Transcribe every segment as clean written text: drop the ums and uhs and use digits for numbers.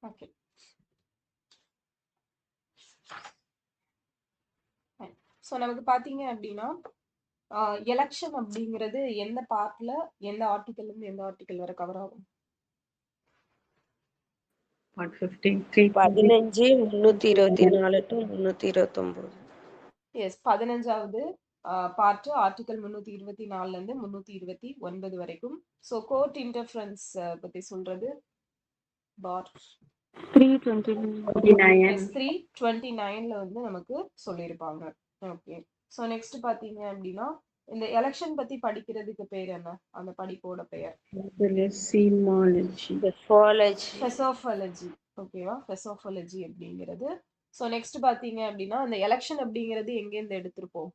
Okay. So நமக்கு பார்த்தீங்க அப்படின்னா எலெக்ஷன் அப்படிங்கிறது எந்த பார்ட்ல எந்த ஆர்டிக்கல் இருந்து எந்த ஆர்டிக்கல் வரை கவர் ஆகும்? Part 15, 15 324 to 329. S, 15வது part article 324 இருந்து 329 வரைக்கும். ஸோ கோர்ட் இன்டர்ஃபரன்ஸ் பத்தி சொல்றது பார் 329ல வந்து நமக்கு சொல்லியிருப்பாங்க. ஓகே. ஸோ நெக்ஸ்ட் பாத்தீங்க அப்படின்னா இந்த எலெக்ஷன் பத்தி படிக்கிறதுக்கு பேர் என்ன? அந்த படிப்போட பெயர் ஃபெசோஃபாலஜி. ஓகேவா? ஃபெசோஃபாலஜி அப்படிங்கிறது. ஸோ நெக்ஸ்ட் பாத்தீங்க அப்படின்னா அந்த எலெக்ஷன் அப்படிங்கிறது எங்கேருந்து எடுத்திருப்போம்?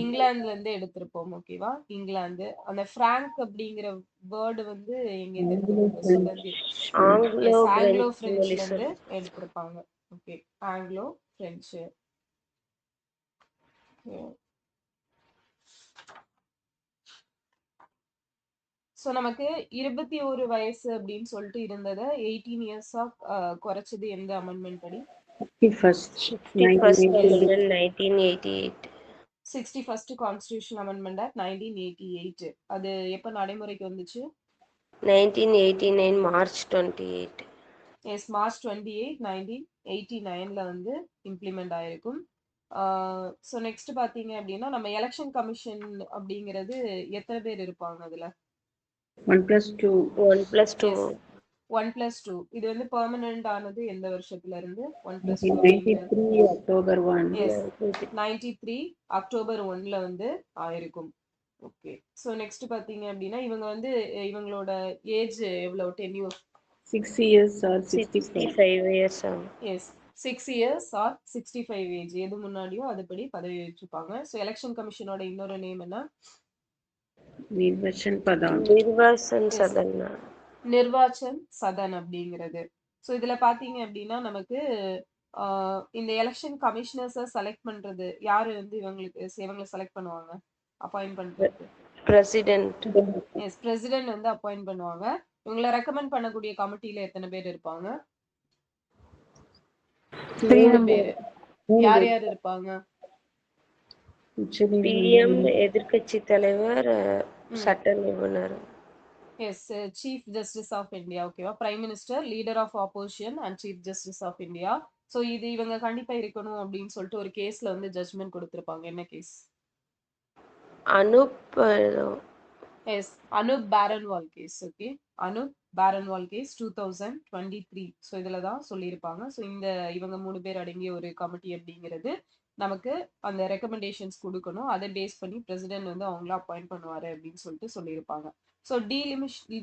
இங்கிலாந்துல இருந்து எடுத்திருப்போம். ஓகேவா? இங்கிலாந்து. அந்த பிராங்க் அப்படிங்கிற வேர்டு வந்து எங்க இருந்து ஆங்கிலோ பிரெஞ்சுல இருந்து எடுத்திருப்பாங்க. Okay, Anglo French. ஸோ நமக்கு 21 வயசு அப்படின்னு சொல்லிட்டு இருந்ததை 18 இயர்ஸா குறைச்சது எந்த அமெண்ட்மெண்ட் படி? 61st constitution amendment act 1988. அது எப்ப நடைமுறைக்கு வந்துச்சு? 1989 மார்ச் 28. எஸ், மார்ச் 28 1989ல வந்து இம்ப்ளிமெண்ட் ஆயிருக்கும். ஸோ நெக்ஸ்ட் பாத்தீங்க அப்படின்னா நம்ம எலெக்ஷன் கமிஷன் அப்படிங்கிறது எத்தனை பேர் இருப்பாங்க அதுல? 1+2. இது வந்து பெர்மனன்ட் ஆனது எந்த வருஷத்துல இருந்து? 1+2 October 1. எஸ், 93 அக்டோபர் 1ல வந்து ஆயிருக்கும். ஓகே. ஸோ நெக்ஸ்ட் பாத்தீங்க அப்படின்னா இவங்க வந்து இவங்களோட ஏஜ் எவ்வளவு? 6 years or 65 years. Yes, 6 years or 65 age எது முன்னாடியோ அதுபடி பதவி வச்சிருப்பாங்க. ஸோ எலெக்ஷன் கமிஷனோட இன்னொரு நேம் என்ன? நிர்வாச்சன் சதன் அப்படிங்கிறது. ஸோ இதுல பாத்தீங்க அப்படின்னா நமக்கு இந்த எலெக்ஷன் கமிஷனர்ஸை செலக்ட் பண்றது யாரு வந்து இவங்களை செலக்ட் பண்ணுவாங்க? அப்பாயிண்ட் பண்றது பிரசிடென்ட். எஸ், பிரசிடென்ட் வந்து அப்பாயிண்ட் பண்ணுவாங்க. இவங்களை ரெக்கமெண்ட் பண்ணக்கூடிய கமிட்டில எத்தனை பேர் இருப்பாங்க? 3 பேர். யார் யார் இருப்பாங்க? பிஎம் எதிர்க்கட்சி தலைவர், சட்ட நிபுணர். Yes, chief justice of India. ஓகேவா? Prime minister, leader of opposition and chief justice of India. So இது இவங்க கண்டிப்பா இருக்கணும் அப்படின்னு சொல்லிட்டு ஒரு கேஸ்ல வந்து ஜட்ஜ்மெண்ட் கொடுத்திருப்பாங்க. என்ன கேஸ்? அனுப். எஸ், அனுப் பாரன்வால் கேஸ். ஓகே, அனுப் பாரன்வால் கேஸ் 2023. ஸோ இதுல தான் சொல்லியிருப்பாங்க. ஸோ இந்த இவங்க 3 பேர் அடங்கிய ஒரு கமிட்டி அப்படிங்கிறது நமக்கு அந்த ரெக்கமெண்டேஷன்ஸ் கொடுக்கணும். அதை பேஸ் பண்ணி பிரசிடென்ட் வந்து அவங்கள அப்பாயிண்ட் பண்ணுவாரு அப்படின்னு சொல்லிட்டு சொல்லியிருப்பாங்க. ஸோ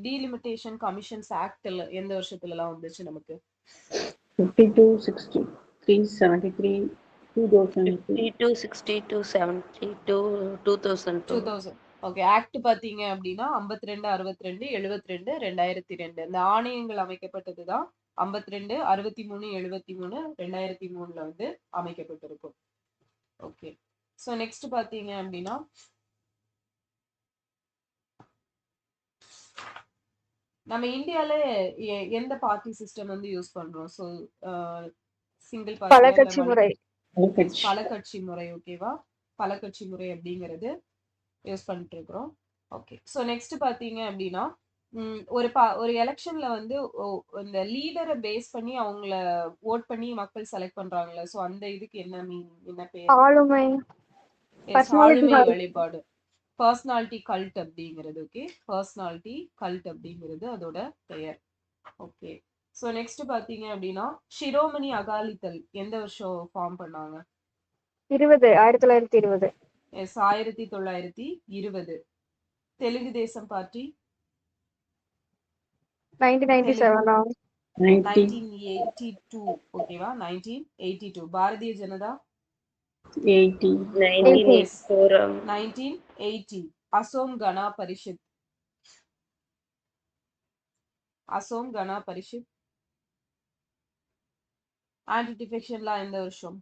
டீலிமிட்டேஷன் கமிஷன்ஸ் ஆக்ட்ல எந்த வருஷத்துலலாம் வந்துச்சு நமக்கு? 52, 63, 73, 52, 62, 72, 2000. ஓகே. ஆக்ட் பாத்தீங்க அப்படின்னா 52, 62, 72, 2002. இந்த ஆணையங்கள் அமைக்கப்பட்டதுதான் 52, 63, 73, 2003ல வந்து அமைக்கப்பட்டிருக்கும். ஓகே. ஸோ நெக்ஸ்ட் பாத்தீங்க அப்படின்னா நம்ம இந்தியால எந்த பார்ட்டி சிஸ்டம் வந்து யூஸ் பண்றோம்? ஸோ சிங்கிள் பார்ட்டி, பலகட்சி முறை. ஓகேவா? பலகட்சி முறை அப்படிங்கிறது யூஸ் பண்ணிட்டு இருக்கிறோம். ஓகே. ஸோ நெக்ஸ்ட் பாத்தீங்க அப்படின்னா ஒரு எலெக்ஷன்ல வந்து இந்த லீடரை பேஸ் பண்ணி அவங்கள ஓட் பண்ணி மக்கள் செலக்ட் பண்றாங்கல்ல, ஸோ அந்த இதுக்கு என்ன மீனிங், என்ன பேர்? ஆளுமை வழிபாடு, பர்சனாலிட்டி கல்ட் அப்படிங்கிறது. ஓகே, பர்சனாலிட்டி கல்ட் அப்படிங்கிறது அதோட பெயர். ஓகே. ஸோ நெக்ஸ்ட் பாத்தீங்க அப்படின்னா ஷிரோமணி அகாலிதள் எந்த வருஷம் ஃபார்ம் பண்ணாங்க? 1920. எஸ், 1920. தெலுங்கு தேசம் பார்ட்டி 1982. ஓகேவா? 1982. பாரதிய ஜனதா 1980. அசோம் கணா பரிஷத் ஆன்டி டிஃபெக்ஷன்லாம் எந்த வருஷம்?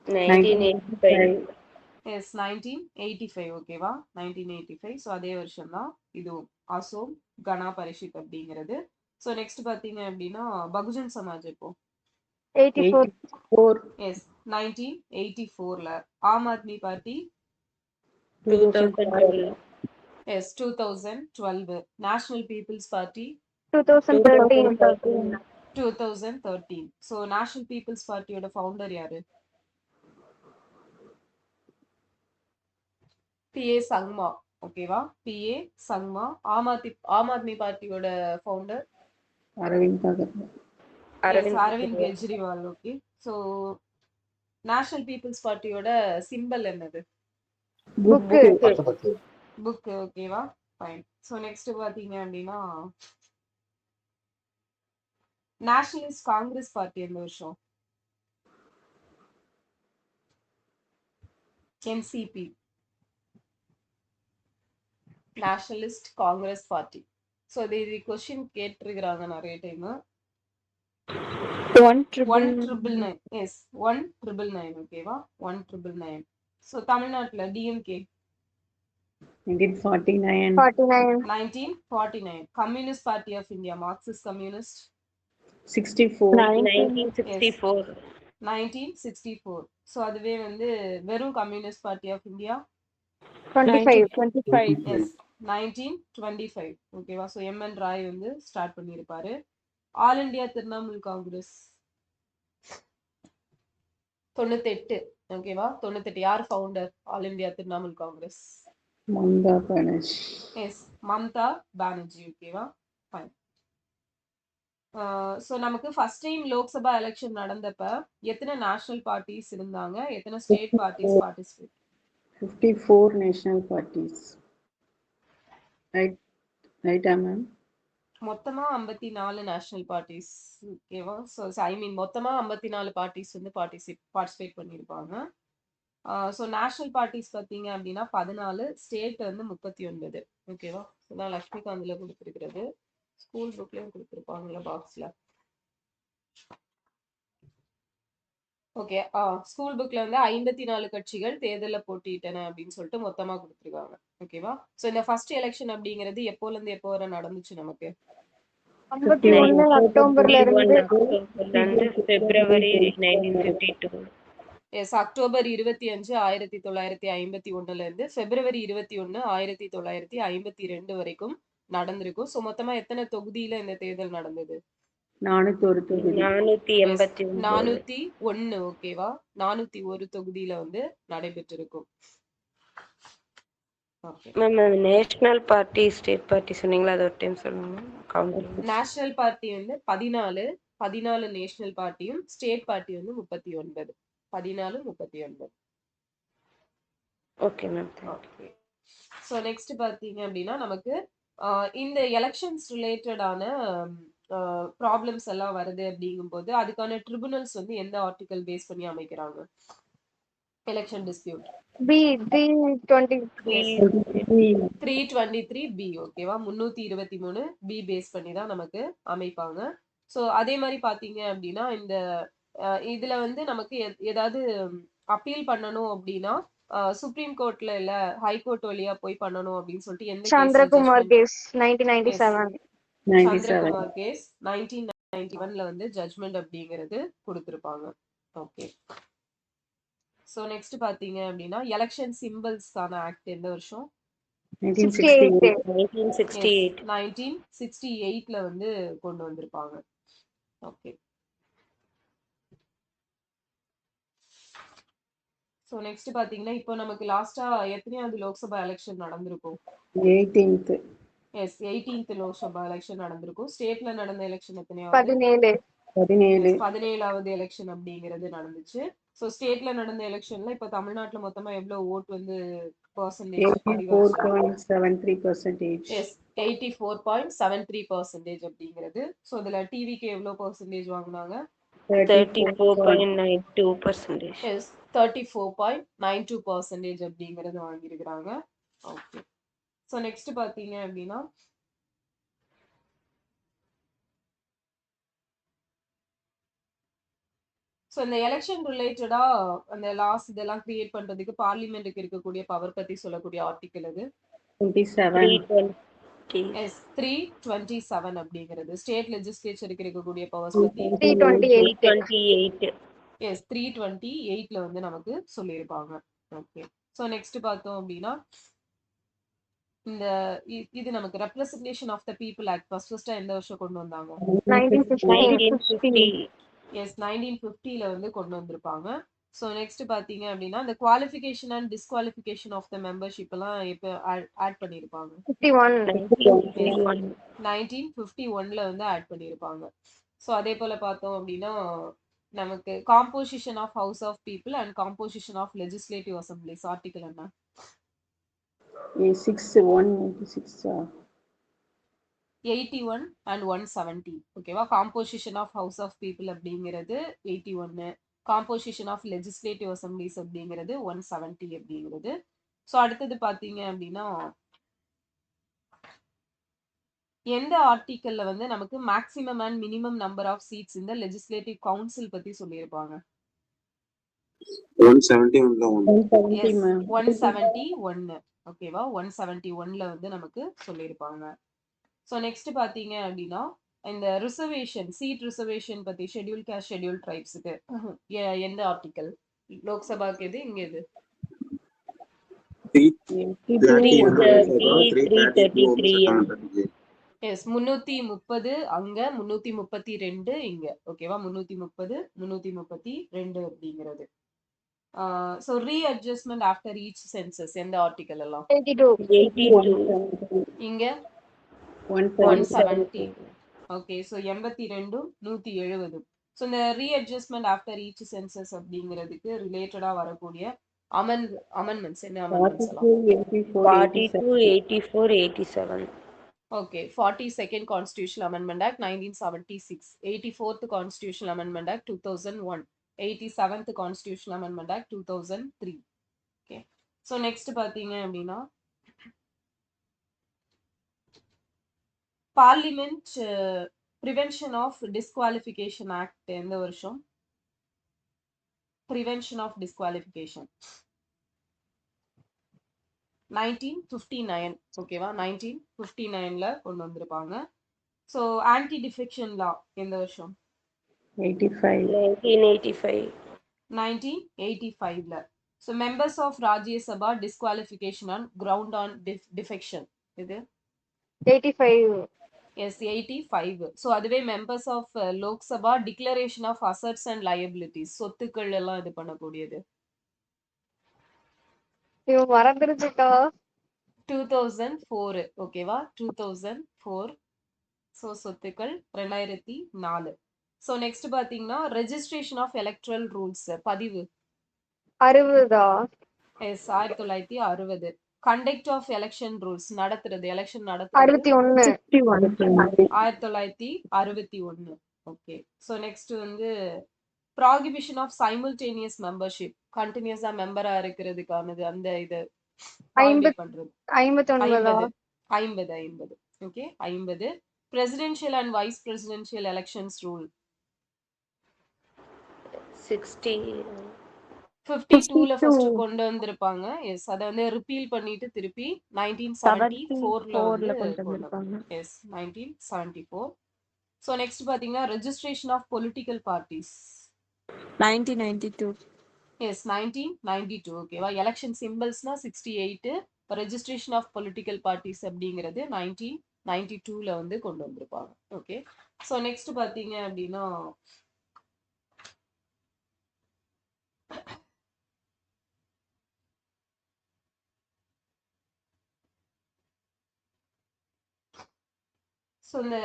1985. எஸ் 1985 ஓகேவா 1985. ஸோ அதே வருஷம் தான் இதுவும் அசோம் கனா பரிஷித் அப்படிங்கிறது. ஸோ நெக்ஸ்ட் பார்த்தீங்க அப்படின்னா பகுஜன் சமாஜ் இப்போ 84. எஸ் 1984ல Aam Aadmi party 2012. Yes 2012 national people's party 2013. 2013. So national people's பார்ட்டியோட ஃபவுண்டர் யாரு? பிஏ சங்மா ஓகேவா பிஏ சங்மா. ஆம் ஆத்மி பார்ட்டியோட founder Arvind Agarwal. Arvind Kejriwal. Okay. So national people's பார்ட்டியோட சிம்பல் என்னது? புக் ஓகேவா ஃபைன். ஸோ நெக்ஸ்ட் பாத்தீங்க அப்படின்னா நேஷனலிஸ்ட் காங்கிரஸ் பார்ட்டி எந்த வருஷம்? NCP nationalist congress party. So இது கொஸ்டின் கேட்டிருக்கிறாங்க நிறைய டைம். 1999. எஸ் 1999 ஓகேவா 1999. ஸோ தமிழ்நாட்டுல DMK 1949. Communist Party of India Marxist communist 1964. So அதுவே வந்து வெறும் கம்யூனிஸ்ட் பார்ட்டி ஆஃப் இந்தியா 1925 ஓகேவா. ஸோ எம்என் ராய் வந்து ஸ்டார்ட் பண்ணியிருப்பாரு. ஆல் இண்டியா திரிணாமுல் காங்கிரஸ் 98 ஓகேவா 98. யார் founder All India Trinamool Congress? Mamata Banerjee. Yes Mamata Banerjee ஓகேவா ஃபைன். ஸோ நமக்கு ஃபர்ஸ்ட் டைம் லோக்சபா எலெக்ஷன் நடந்தப்ப எத்தனை நேஷனல் பார்ட்டிஸ் இருந்தாங்க, எத்தனை state parties participate? 54 national parties. ரைட்டா மேம்? மொத்தமா 54 நேஷனல் பார்ட்டிஸ் ஓகேவா. ஸோ ஐ மீன் மொத்தமா 54 பார்ட்டிஸ் வந்து பார்ட்டிசிபேட் பண்ணியிருப்பாங்க. ஸோ நேஷனல் பார்ட்டிஸ் பார்த்தீங்க அப்படின்னா 14, ஸ்டேட் வந்து 39 ஓகேவா. இதான் லக்ஷ்மிகாந்த்ல கொடுத்துருக்கிறது. ஸ்கூல் புக்லயும் கொடுத்துருப்பாங்கல்ல பாக்ஸ்ல. ஓகே. ஸ்கூல் புக்ல வந்து 54 கட்சிகள் தேர்தலில் போட்டியிட்டன அப்படின்னு சொல்லிட்டு மொத்தமா கொடுத்துருக்காங்க ஓகேவா. ஸோ இந்த ஃபர்ஸ்ட் எலெக்ஷன் அப்படிங்கிறது எப்போல இருந்து எப்போ வரை நடந்துச்சு நமக்கு? 51 அக்டோபர்ல இருந்து பிப்ரவரி 1952. எஸ் அக்டோபர் 25 1951ல இருந்து பிப்ரவரி 21 1952 வரைக்கும் நடந்திருக்கும். ஸோ மொத்தமா எத்தனை தொகுதியில இந்த தேர்தல் நடந்தது? 401 தொகுதி. 401 ஓகேவா 401 தொகுதியில வந்து நடைபெற்றிருக்கும். நேஷனல் பார்ட்டி ஸ்டேட் பார்ட்டி சொன்னீங்களா, அது ஒரு டைம் சொல்லுங்க. நேஷனல் பார்ட்டி வந்து 14 நேஷனல் பார்ட்டியும் ஸ்டேட் பார்ட்டி வந்து 39. 14-39. Okay ma'am. Okay. So next பார்த்தீங்க அப்படின்னா நமக்கு இந்த எலெக்ஷன்ஸ் ரிலேட்டடான ப்ராப்ளம்ஸ் எல்லாம் வருது அப்படிங்கும்போது அதுக்கான ட்ரிபுனல்ஸ் வந்து எந்த ஆர்டிகல் பேஸ் பண்ணி அமைக்கிறாங்க? எலெக்ஷன் டிஸ்பியூட் 323 பி ஓகேவா 323 பி பேஸ் பண்ணி தான் நமக்கு அமைப்பாங்க. ஸோ அதே மாதிரி பார்த்தீங்க அப்படின்னா இந்த இதுல வந்து நமக்கு ஏதாவது அப்பீல் பண்ணணும் அப்படின்னா சுப்ரீம் கோர்ட்ல இல்ல ஹை கோர்ட் வழியா போய் பண்ணணும் அப்படின்னு சொல்லிட்டு எந்த சந்திரகுமார் கேஸ் 1997. சந்திரகுமார் கேஸ் 1991ல வந்து ஜட்ஜ்மெண்ட் அப்படிங்கிறது கொடுத்திருப்பாங்க. ஓகே. சோ நெக்ஸ்ட் பாத்தீங்க அப்படின்னா எலெக்ஷன் சிம்பிள்ஸ்க்கான ஆக்ட் எந்த வருஷம்? 1968ல வந்து கொண்டு வந்திருப்பாங்க. ஓகே. சோ நெக்ஸ்ட் பாத்தீங்கன்னா இப்போ நமக்கு லாஸ்டா எத்தனையாவது லோக்சபா எலெக்ஷன் நடந்திருக்கும்? 18th. S 18th Lok Sabha election நடந்திருக்கும். ஸ்டேட்ல நடந்த எலெக்ஷன் எத்தனையாவது? 17வது எலெக்ஷன் அப்படிங்கிறது நடந்துச்சு. சோ ஸ்டேட்ல நடந்த எலெக்ஷன்ல இப்ப தமிழ்நாட்டுல மொத்தமா எவ்வளவு ஓட் வந்து பெர்சன்டேஜ்? 84.73%. எஸ் 84.73% அப்படிங்கிறது. சோ இதுல டிவிக்கு எவ்வளவு பெர்சன்டேஜ் வாங்குனாங்க? 34.92%. எஸ் 34.92% அப்படிங்கிறது வாங்கியிருக்கிறாங்க. ஓகே. சோ நெக்ஸ்ட் பாத்தீங்க அப்படின்னா ஸோ இந்த எலெக்ஷன் ரிலேட்டடா அந்த லாஸ் இதெல்லாம் கிரியேட் பண்றதுக்கு பார்லிமெண்ட்டுக்கு இருக்கக்கூடிய பவர் பத்தி சொல்லக்கூடிய ஆர்டிக்கல் அது 27. 320. எஸ் 327 அப்படிங்கிறது ஸ்டேட் லெஜிஸ்லேச்சருக்கு இருக்கக்கூடிய பவர்ஸ் பத்தி 328. 328. எஸ் 328ல வந்து நமக்கு சொல்லியிருப்பாங்க. ஓகே, ஸோ நெக்ஸ்ட் பார்த்தோம் அப்படின்னா இந்த இது நமக்கு representation of the people act first எந்த வருஷம் கொண்டு வந்தாங்க? 1950. எஸ் 1950ல வந்து கொண்டு வந்திருப்பாங்க. ஸோ நெக்ஸ்ட் பார்த்தீங்க அப்படின்னா இந்த qualification and disqualification of the membership எல்லாம் இப்போ ஆட் பண்ணியிருப்பாங்க. 51. 1951ல வந்து ஆட் பண்ணியிருப்பாங்க. ஸோ அதே போல பார்த்தோம் அப்படின்னா நமக்கு composition of House of People and composition of legislative assemblies article என்ன? 186. 81 and 170. ஓகேவா? Composition of House of People அப்படிங்கிறது 81, காம்போசிஷன் ஆஃப் லெஜிஸ்லேட்டிவ் அசம்பிளிஸ் அப்படிங்கிறது 170 அப்படிங்கிறது. ஸோ அடுத்தது பார்த்தீங்க அப்படின்னா எந்த ஆர்டிக்கல்ல வந்து நமக்கு maximum and minimum number of seats இந்த லெஜிஸ்லேட்டிவ் கவுன்சில் பத்தி சொல்லியிருப்பாங்க? 171. ஓகேவா? 171ல வந்து நமக்கு சொல்லியிருப்பாங்க. ஸோ நெக்ஸ்ட் பார்த்தீங்க அப்படின்னா இந்த ரிசர்வேஷன் சீட் ரிசர்வேஷன் பத்தி ஷெட்யூல் காஸ்ட் ஷெட்யூல் ட்ரைப்ஸுக்கு எந்த ஆர்டிக்கல்? லோக்சபாக்கு எது, இங்க எது? 333. எஸ் 330 அங்க 332 இங்க. ஓகேவா? 330 332 அப்படிங்கிறது. So readjustment after each census எந்த ஆர்டிக்கல் எல்லாம்? 82. இங்க 170. Okay, so 82 170. ஸோ இந்த ரீஅட்ஜஸ்ட்மெண்ட் ஆஃப்டர் ஈச் சென்சஸ் அப்படிங்கிறதுக்கு ரிலேட்டடா வரக்கூடிய அமெண்ட்மெண்ட்ஸ் என்ன அமெண்ட்மெண்ட்ஸ் எல்லாம்? 42, 84, 87. Okay, 42nd Constitutional Amendment Act 1976, 84th Constitutional Amendment Act 2001, 87th Constitutional Amendment Act 2003. Okay, so next பார்த்தீங்க அப்படின்னா parliament prevention of disqualification act எந்த வருஷம்? Prevention of disqualification 1959. ஓகேவா? 1959ல கொண்டு வந்திருப்பாங்க. ஸோ ஆன்டி டிஃபெக்ஷன் லா எந்த வருஷம்? 1985. 1985ல. So members of Rajya Sabha disqualification on ground on defection இது 85. எஸ் 85. ஸோ அதுவே members of Lok Sabha declaration of assets and liabilities சொத்துக்கள் எல்லாம் இது பண்ணக்கூடியது மறந்துருச்சுக்கா. 2004. ஓகேவா? 2004. ஸோ சொத்துக்கள் 2004. ஸோ நெக்ஸ்ட் பார்த்தீங்கன்னா ரெஜிஸ்ட்ரேஷன் ஆஃப் எலக்ட்ரல் ரூல்ஸ் பதிவு 60. Yes 1960. Conduct of election rules நடத்துறது எலெக்ஷன் நடத்துறது 61. 1961. ஓகே, ஸோ நெக்ஸ்ட் வந்து ப்ராகிபிஷன் ஆஃப் சைமல்டேனியஸ் மெம்பர்ஷிப் கண்டினியூஸா மெம்பரா இருக்கிறதுக்கானது அந்த இது பண்றது 59. 50. Okay, 50. Presidential and vice presidential elections rule 60. 52ல ஃபர்ஸ்ட் கொண்டு வந்திருப்பாங்க. எஸ், அத வந்து ரிப்பீல் பண்ணிட்டு திருப்பி 1974ல வந்து கொண்டு வந்திருப்பாங்க. எஸ் 1974. ஸோ நெக்ஸ்ட் பாத்தீங்கன்னா registration of political parties 1992. Yes 1992. ஓகேவா? எலெக்ஷன் சிம்பிள்ஸ்னா 68, ரெஜிஸ்ட்ரேஷன் ஆஃப் பொலிட்டிக்கல் பார்ட்டிஸ் அப்படிங்கிறது 1992ல வந்து கொண்டு வந்திருப்பாங்க. ஓகே, ஸோ நெக்ஸ்ட் பாத்தீங்க அப்படின்னா ஸோ இந்த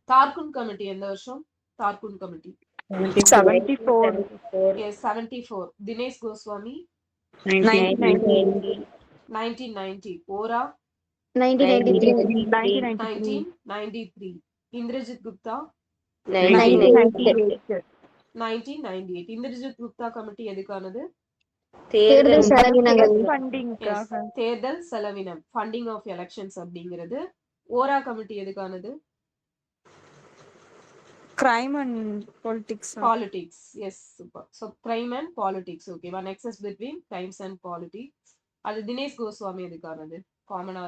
தார்குன் கமிட்டி எந்த வருஷம்? Tarkunde committee 74. Yes 74. Dinesh Goswami 1990. 1990. Vohra 1993. 1993. Indrajit Gupta 1998. 1998. Indrajit Gupta committee எதுக்கானது? தேர்தல் செலவினங்கள். Yes, தேர்தல் செலவினம் ஃபண்டிங் ஆஃப் எலெக்ஷன்ஸ் அப்படிங்கிறது. ஓரா கமிட்டி எதுக்கானது? crime and politics. Politics. Yes, super. So crime and politics. ஓகேவா? Nexus between crimes and politics. அது தினேஷ் கோஸ்வாமி எதுக்கானது காமனா?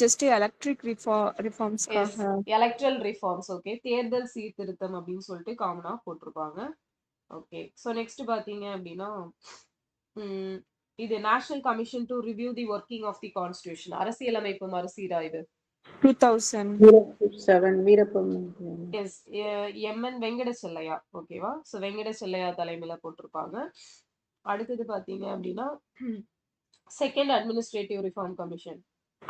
Just electric reforms. Yes, electoral reforms. Okay, தேர்தல் சீர்திருத்தம் அப்படின்னு சொல்லிட்டு காமனா போட்டிருப்பாங்க. ஓகே, ஸோ நெக்ஸ்ட் பாத்தீங்க அப்படின்னா இது national commission to review the working of the constitution, அரசியலமைப்பு மறுசீராய்வு. 2000. 7 Veerappan. Yes, M N Venkatachaliah. ஓகேவா? ஸோ வெங்கட செல்லையா தலைமையில போட்டிருப்பாங்க. அடுத்தது பாத்தீங்க அப்படின்னா செகண்ட் அட்மினிஸ்ட்ரேட்டிவ் ரிஃபார்ம் கமிஷன்.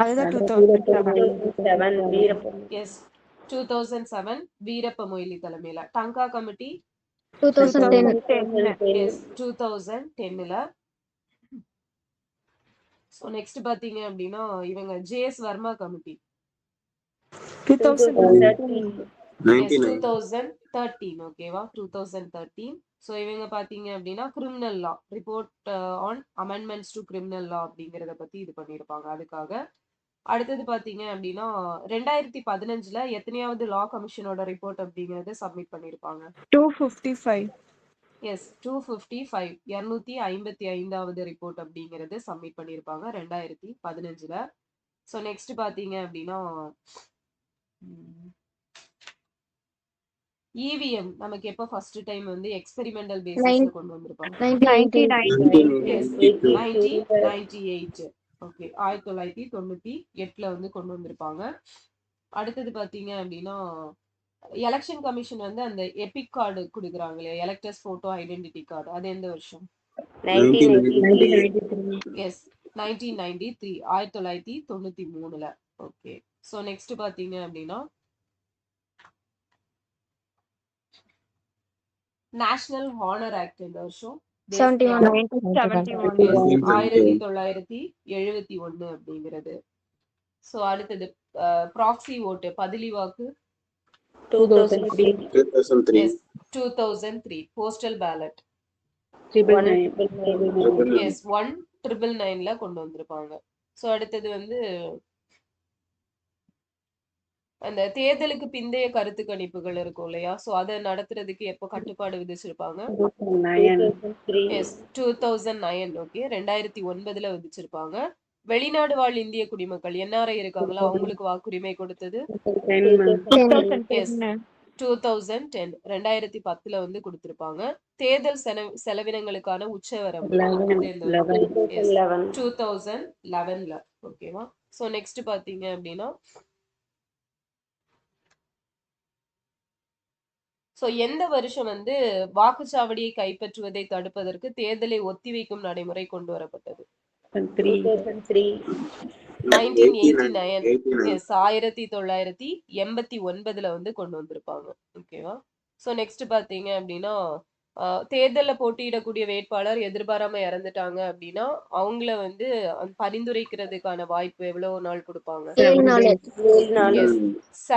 அதுதான் 2007. வீரப்பன். எஸ், 2007 வீரப்ப மொய்லி தலைமையில. Tanka committee 2010. S 2010ல. So next பாத்தீங்க அப்படின்னா இவங்க ஜேஎஸ் வர்மா கமிட்டி 2013. 2013. ஓகேவா? 2013. ஸோ இவங்க பாத்தீங்க அப்படின்னா criminal law report on amendments to criminal லா அப்படிங்கறத பத்தி இது பண்ணியிருப்பாங்க. அதுக்காக அடுத்தது பாத்தீங்க அப்படின்னா 2015ல எத்தனையாவது லா கமிஷனோட ரிப்போர்ட் அப்படிங்கறத சப்மிட் பண்ணிருப்பாங்க? 255. எஸ், 255 255வது ரிப்போர்ட் அப்படிங்கறது சப்மிட் பண்ணிருப்பாங்க 2015ல. ஸோ நெக்ஸ்ட் பாத்தீங்க அப்படின்னா இவிஎம் நமக்கு எப்ப ஃபர்ஸ்ட் டைம் வந்து எக்ஸ்பெரிமெண்டல் பேசிஸ்ல கொண்டு வந்திருப்பாங்க? 1998. ஓகே, 1998ல வந்து கொண்டு வந்திருப்பாங்க. அடுத்தது பாத்தீங்க அப்படின்னா எலெக்ஷன் கமிஷன் வந்து அந்த எபிக் கார்டு கொடுக்குறாங்க இல்லையா, எலக்டர்ஸ் போட்டோ ஐடென்டிட்டி கார்டு, அது எந்த வருஷம்? 1993. எஸ், 1993. 1993ல. ஓகே, ஸோ நெக்ஸ்ட் பாத்தீங்க அப்படின்னா நேஷனல் ஹானர் ஆக்ட் இந்த வருஷம் 71. 1971 அப்படிங்கிறது. ஸோ அடுத்தது ப்ராக்சி ஓட்டு பதிலி வாக்கு 2003. எஸ் 2003. Postal ballot 999. எஸ் 1999ல கொண்டு வந்திருப்பாங்க. ஸோ அடுத்தது வந்து அந்த தேர்தலுக்கு பிந்தைய கருத்து கணிப்புகள் இருக்கும் இல்லையா, ஸோ அதை நடத்துறதுக்கு எப்போ கட்டுப்பாடு விதிச்சிருப்பாங்க? 2003. எஸ் 2009. ஓகே, 2009ல விதிச்சிருப்பாங்க. வெளிநாடு வாழ் இந்திய குடிமக்கள் என்ஆர்ஐ இருக்காங்களா, அவங்களுக்கு வாக்குரிமை கொடுத்தது? எஸ் 2010. 2010ல வந்து கொடுத்திருப்பாங்க. தேர்தல் செலவினங்களுக்கான உச்சவரம்பு 2011ல. ஓகேவா? ஸோ நெக்ஸ்ட் பாத்தீங்க அப்படின்னா ஸோ எந்த வருஷம் வந்து வாக்குச்சாவடியை கைப்பற்றுவதை தடுப்பதற்கு தேர்தலை ஒத்திவைக்கும் நடைமுறை கொண்டு வரப்பட்டது? 2003. 1989. எஸ் 1989ல வந்து கொண்டு வந்திருப்பாங்க. ஓகேவா? ஸோ நெக்ஸ்ட் பாத்தீங்க அப்படின்னா தேர்தலில் போட்டியிடக்கூடிய வேட்பாளர் எதிர்பாராம இறந்துட்டாங்க அப்படின்னா அவங்கள வந்து பரிந்துரைக்கிறதுக்கான வாய்ப்பு எவ்வளவு நாள் கொடுப்பாங்க? 7 நாள்.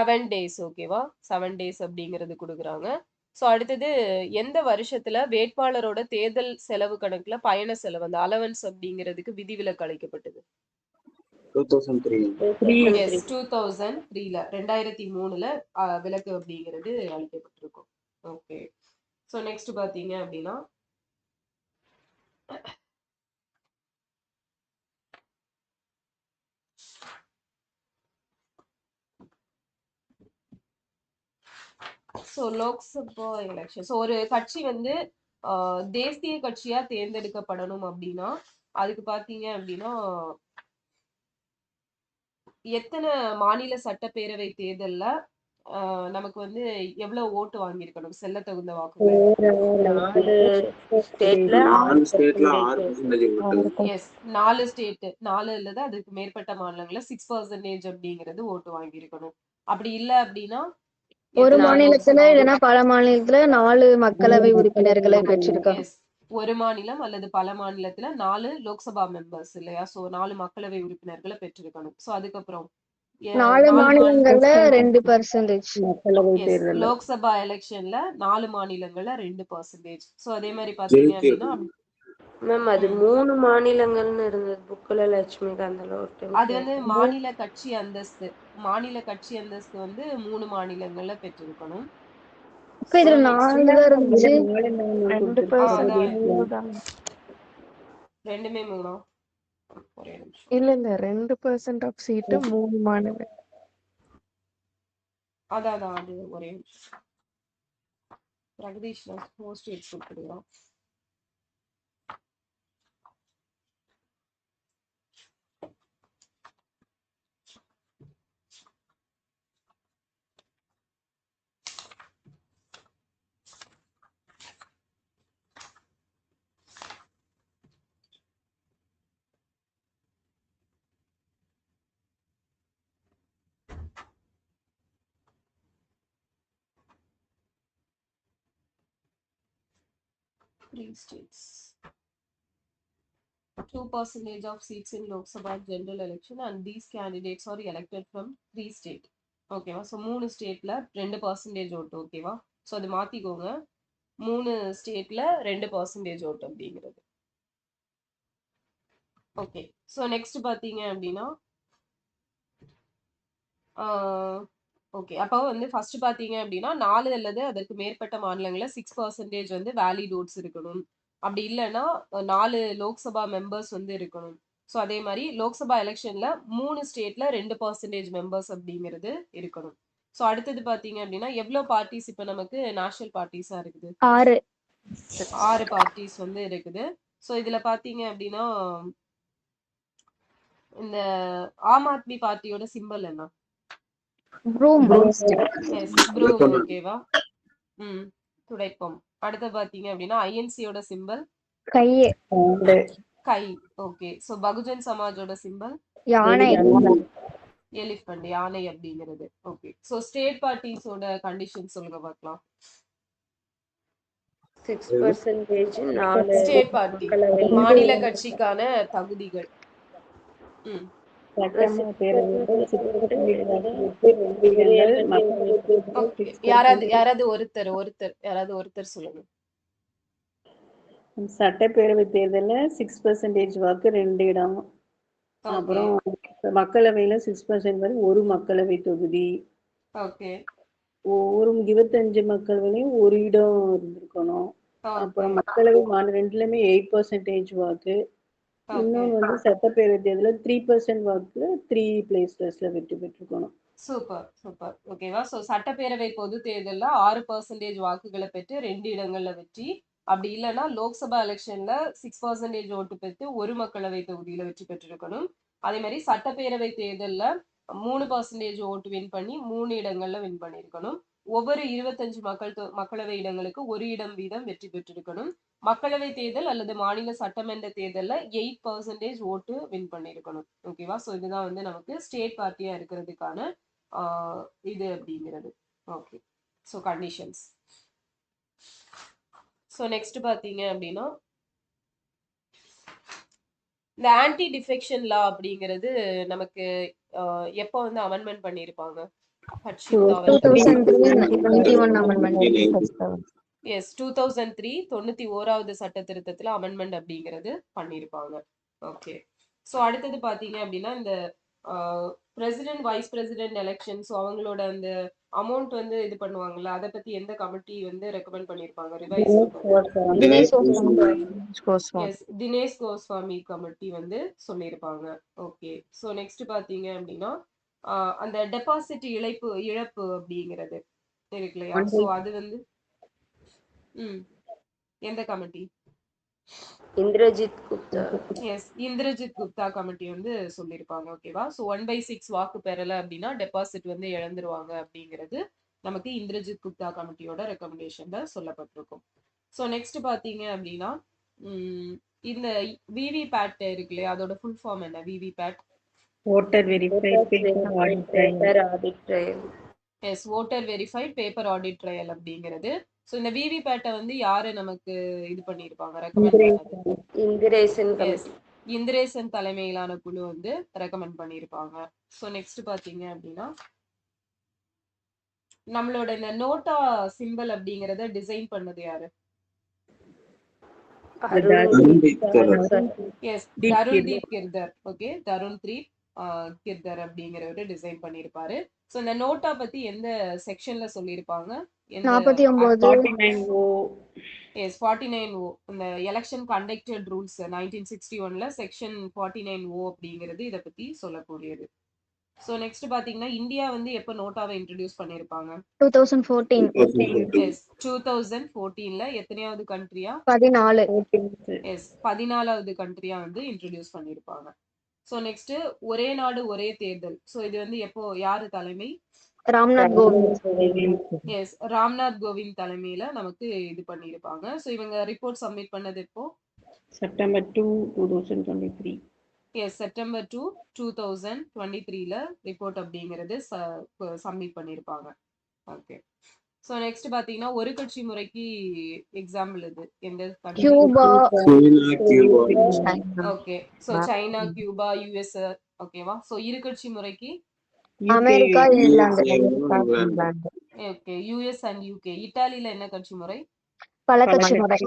7 days. ஓகேவா? 7 days அப்படிங்கிறது கொடுக்குறாங்க. ஸோ அடுத்தது எந்த வருஷத்துல வேட்பாளரோட தேர்தல் செலவு கணக்குல பயண செலவு அந்த அலவன்ஸ் அப்படிங்கிறதுக்கு விதிவிலக்கு அளிக்கப்பட்டது? 2003ல 2003ல விலக்கு அப்படிங்கிறது அளிக்கப்பட்டிருக்கும். ஓகே, ஸோ நெக்ஸ்ட் பாத்தீங்க அப்படின்னா ஸோ லோக்சபா எலெக்ஷன். ஸோ ஒரு கட்சி வந்து தேசிய கட்சியா தேர்ந்தெடுக்கப்படணும் அப்படின்னா அதுக்கு பாத்தீங்க அப்படின்னா எத்தனை மாநில சட்டப்பேரவை தேர்தல்ல நமக்கு வந்து எவ்வளவு ஓட்டு வாங்கியிருக்கணும், செல்ல தகுந்த வாக்குகள்? எஸ் 4 ஸ்டேட் 4 அல்லது அதுக்கு மேற்பட்ட மாநிலங்கள்ல 6% அப்படிங்கிறது ஓட்டு வாங்கியிருக்கணும். அப்படி இல்ல அப்படின்னா ஒரு மாநிலத்துல இல்லைன்னா பல மாநிலத்துல 4 மக்களவை உறுப்பினர்களை பெற்றிருக்காங்க. ஒரு மாநிலம் அல்லது பல மாநிலத்துல 4 லோக்சபா மெம்பர்ஸ் இல்லையா, சோ 4 மக்களவை உறுப்பினர்களை பெற்றிருக்கணும். சோ அதுக்கப்புறம் 4 மாநிலங்கள்ல 2%. லோக்சபா எலெக்ஷன்ல 4 மாநிலங்கள்ல 2%. சோ அதே மாதிரி பாத்தீங்க அப்படின்னா மேம் அது 3 மாநிலங்கள்னு இருந்தது புக்கல லட்சுமிகாந்த்ல ஒரு டைம். அது வந்து மாநில கட்சி அந்தஸ்து வந்து 3 மாநிலங்கள்ல பெற்றிருக்கணும். அக்கா, இதுல 4 தான் இருந்துச்சு. 2% அதான் 3 தான். ரெண்டுமே 3. ஒரே நிமிஷம். இல்ல 2% ஆஃப் சீட்டு 3 மாணவர். அதான் அது ஒரே நிமிஷம். பிரகதீஷ் மோஸ்ட் எக்ஸ் கொடுத்துருவோம். Three states. 2% of seats in Lok Sabha general election and these candidates are elected from 3 states. ஓகேவா? ஸோ 3 ஸ்டேட்ல 2% ஓட்டு. ஓகேவா? ஸோ அது மாத்திக்கோங்க. 3 ஸ்டேட்ல 2% ஓட்டு அப்படிங்கிறது. ஓகே. ஸோ நெக்ஸ்ட் பாத்தீங்க அப்படின்னா ஓகே. அப்போ வந்து ஃபர்ஸ்ட் பாத்தீங்க அப்படின்னா 4 அல்லது அதற்கு மேற்பட்ட மாநிலங்கள்ல 6% வந்து வேலிட் ஓட்ஸ் இருக்கணும். அப்படி இல்லைன்னா 4 லோக்சபா மெம்பர்ஸ் வந்து இருக்கணும். ஸோ அதே மாதிரி லோக்சபா எலெக்ஷன்ல 3 ஸ்டேட்ல 2% மெம்பர்ஸ் அப்படிங்கிறது இருக்கணும். ஸோ அடுத்தது பாத்தீங்க அப்படின்னா எவ்வளவு பார்ட்டிஸ் இப்ப நமக்கு நேஷனல் பார்ட்டிஸா இருக்குது? 6. 6 பார்ட்டிஸ் வந்து இருக்குது. ஸோ இதுல பாத்தீங்க அப்படின்னா இந்த ஆம் ஆத்மி பார்ட்டியோட சிம்பல் என்ன? ப்ரூம். Yes, broom. ஓகேவா? துடைப்பம். அடுத்து பாத்தீங்க அப்படின்னா ஐஎன்சியோட சிம்பல் கையே. கை. ஓகே. சோ பகுஜன் சமாஜோட சிம்பல் யானை. எலிஃபண்ட், யானை அப்படிங்கிறது. ஓகே. சோ ஸ்டேட் பார்ட்டிஸோட கண்டிஷன் சொல்லுங்க பார்க்கலாம். 6% 4 ஸ்டேட் பார்ட்டி மாநில கட்சிக்கான தகுதிகள். சட்டமா பேரவையில் 6% ஓகே. யாராவது ஒருத்தர் சொல்லுங்க. சட்டப்பேரவை தேர்தல்ல 6% வாக்கு 2 இடம். அப்புறம் மக்களவையில 6% வரை ஒரு மக்களவை தொகுதி. ஓகே. ஒரு 25 மக்களவையிலும் ஒரு இடம் இருந்திருக்கணும். அப்புறம் மக்களவை மாநில ரெண்டுலயுமே 8% வாக்கு. இன்னொன்னு வந்து சட்டப்பேரவை தேர்தல 3% வாக்குல 3 பிளேசஸ்ல வெற்றி பெற்றிருக்கணும். Super super. ஓகேவா? சோ சட்டப்பேரவை பொது தேர்தல்ல 6% வாக்குகளை பெற்று 2 இடங்கள்ல வெற்றி. அப்படி இல்லைன்னா லோக்சபா எலெக்ஷன்ல 6% ஓட்டு பெற்று ஒரு மக்களவை தொகுதியில வெற்றி பெற்றிருக்கணும். அதே மாதிரி சட்டப்பேரவை தேர்தல்ல 3% ஓட்டு வின் பண்ணி 3 இடங்கள்ல வின் பண்ணிருக்கணும். ஒவ்வொரு 25 மக்களவை இடங்களுக்கு ஒரு இடம் வீதம் வெற்றி பெற்றிருக்கணும். மக்களவை தேர்தல் அல்லது மாநில சட்டமன்ற தேர்தல்ல 8% ஓட்டு வின் பண்ணிருக்கணும். ஓகேவா? சோ இதுதான் வந்து நமக்கு ஸ்டேட் பார்ட்டியா இருக்கிறதுக்கான இது அப்படிங்கிறது. Okay. So conditions. So next பார்த்தீங்க அப்படின்னா இந்த ஆன்டி டிஃபெக்ஷன் லா அப்படிங்கிறது நமக்கு எப்போ வந்து அமெண்ட்மெண்ட் பண்ணியிருப்பாங்க? எஸ், 2003 91வது சட்ட திருத்தத்துல அமெண்ட்மெண்ட் அப்படிங்கிறது பண்ணியிருப்பாங்க. ஓகே. ஸோ அடுத்தது பார்த்தீங்க அப்படின்னா இந்த president vice president election, so அவங்களோட அந்த அமௌண்ட் வந்து இது பண்ணுவாங்கல்ல, அதை பத்தி எந்த கமிட்டி வந்து ரெக்கமெண்ட் பண்ணிருப்பாங்க? தினேஷ் கோஸ்வாமி கமிட்டி வந்து சொல்லியிருப்பாங்க. ஓகே. ஸோ நெக்ஸ்ட் பாத்தீங்க அப்படின்னா அந்த டெபாசிட் இழப்பு அப்படிங்கிறது இருக்கு இல்லையா? ஸோ அது வந்து எந்த committee? Indrajit Gupta. Yes, Indrajit Gupta committee வந்து சொல்லியிருப்பாங்க. ஓகேவா? ஸோ 1/6 வாக்கு பெறல அப்படின்னா டெபாசிட் வந்து இழந்துருவாங்க அப்படிங்கிறது நமக்கு இந்திரஜித் குப்தா கமிட்டியோட ரெக்கமெண்டேஷன்ல சொல்லப்பட்டிருக்கும். ஸோ நெக்ஸ்ட் பாத்தீங்க அப்படின்னா இந்த விவி பேட் இருக்கு இல்லையா, அதோட ஃபுல் ஃபார்ம் என்ன? VVPAT voter verified paper audit trail. Yes, voter verified paper audit trail அப்படிங்கிறது. ஸோ இந்த விவி பேட்டை வந்து யாரு நமக்கு இது பண்ணியிருப்பாங்க, ரெக்கமெண்ட் பண்ணது? இந்திரேசன் தலைமையிலான குழு வந்து ரெக்கமெண்ட் பண்ணியிருப்பாங்க. ஸோ நெக்ஸ்ட் பாத்தீங்க அப்படின்னா நம்மளோட இந்த நோட்டா சிம்பிள் அப்படிங்கறத டிசைன் பண்ணது யாரு? எஸ், தருண்தீப் கிர்தர். ஓகே, தருண்தீப் கிர்தர் அப்படிங்கிறவரு டிசைன் பண்ணியிருப்பாரு. ஸோ இந்த நோட்டா பத்தி எந்த செக்ஷன்ல சொல்லியிருப்பாங்க? எந்த 49 49O. எஸ் 49O இந்த எலெக்ஷன் கண்டக்டட் ரூல்ஸ் 1961ல செக்ஷன் 49O அப்படிங்கிறது இதை பத்தி சொல்லக்கூடியது. ஸோ நெக்ஸ்ட் பாத்தீங்கன்னா இந்தியா வந்து எப்போ நோட்டாவை இன்ட்ரடியூஸ் பண்ணியிருப்பாங்க? 2014 எஸ் 2014ல எத்தனையாவது கண்ட்ரியா? 14 எஸ் 14வது கண்ட்ரியா வந்து இன்ட்ரடியூஸ் பண்ணியிருப்பாங்க. ஸோ நெக்ஸ்ட் ஒரே நாடு ஒரே தேர்தல். ஸோ இது வந்து எப்போ யாரு தலைமை? ராம்நாத் கோவிந்த். எஸ் ராம்நாத் கோவிந்த் தலைமையில நமக்கு இது பண்ணியிருப்பாங்க. ஸோ இவங்க ரிப்போர்ட் சப்மிட் பண்ணது எப்போ? September 2, 2023. எஸ் செப்டம்பர் 2, 2023ல ரிப்போர்ட் அப்படிங்கிறது சப்மிட் பண்ணியிருப்பாங்க. ஓகே. ஸோ நெக்ஸ்ட் பாத்தீங்கன்னா ஒரு கட்சி முறைக்கு எக்ஸாம்பிள் இது எந்த country? Cuba okay. So China, Cuba, US. ஓகேவா? ஸோ இரு கட்சி முறைக்கு அமெரிக்கா இங்கிலாந்து. Okay US and UK. இத்தாலியில என்ன கட்சி முறை? பல கட்சி முறை.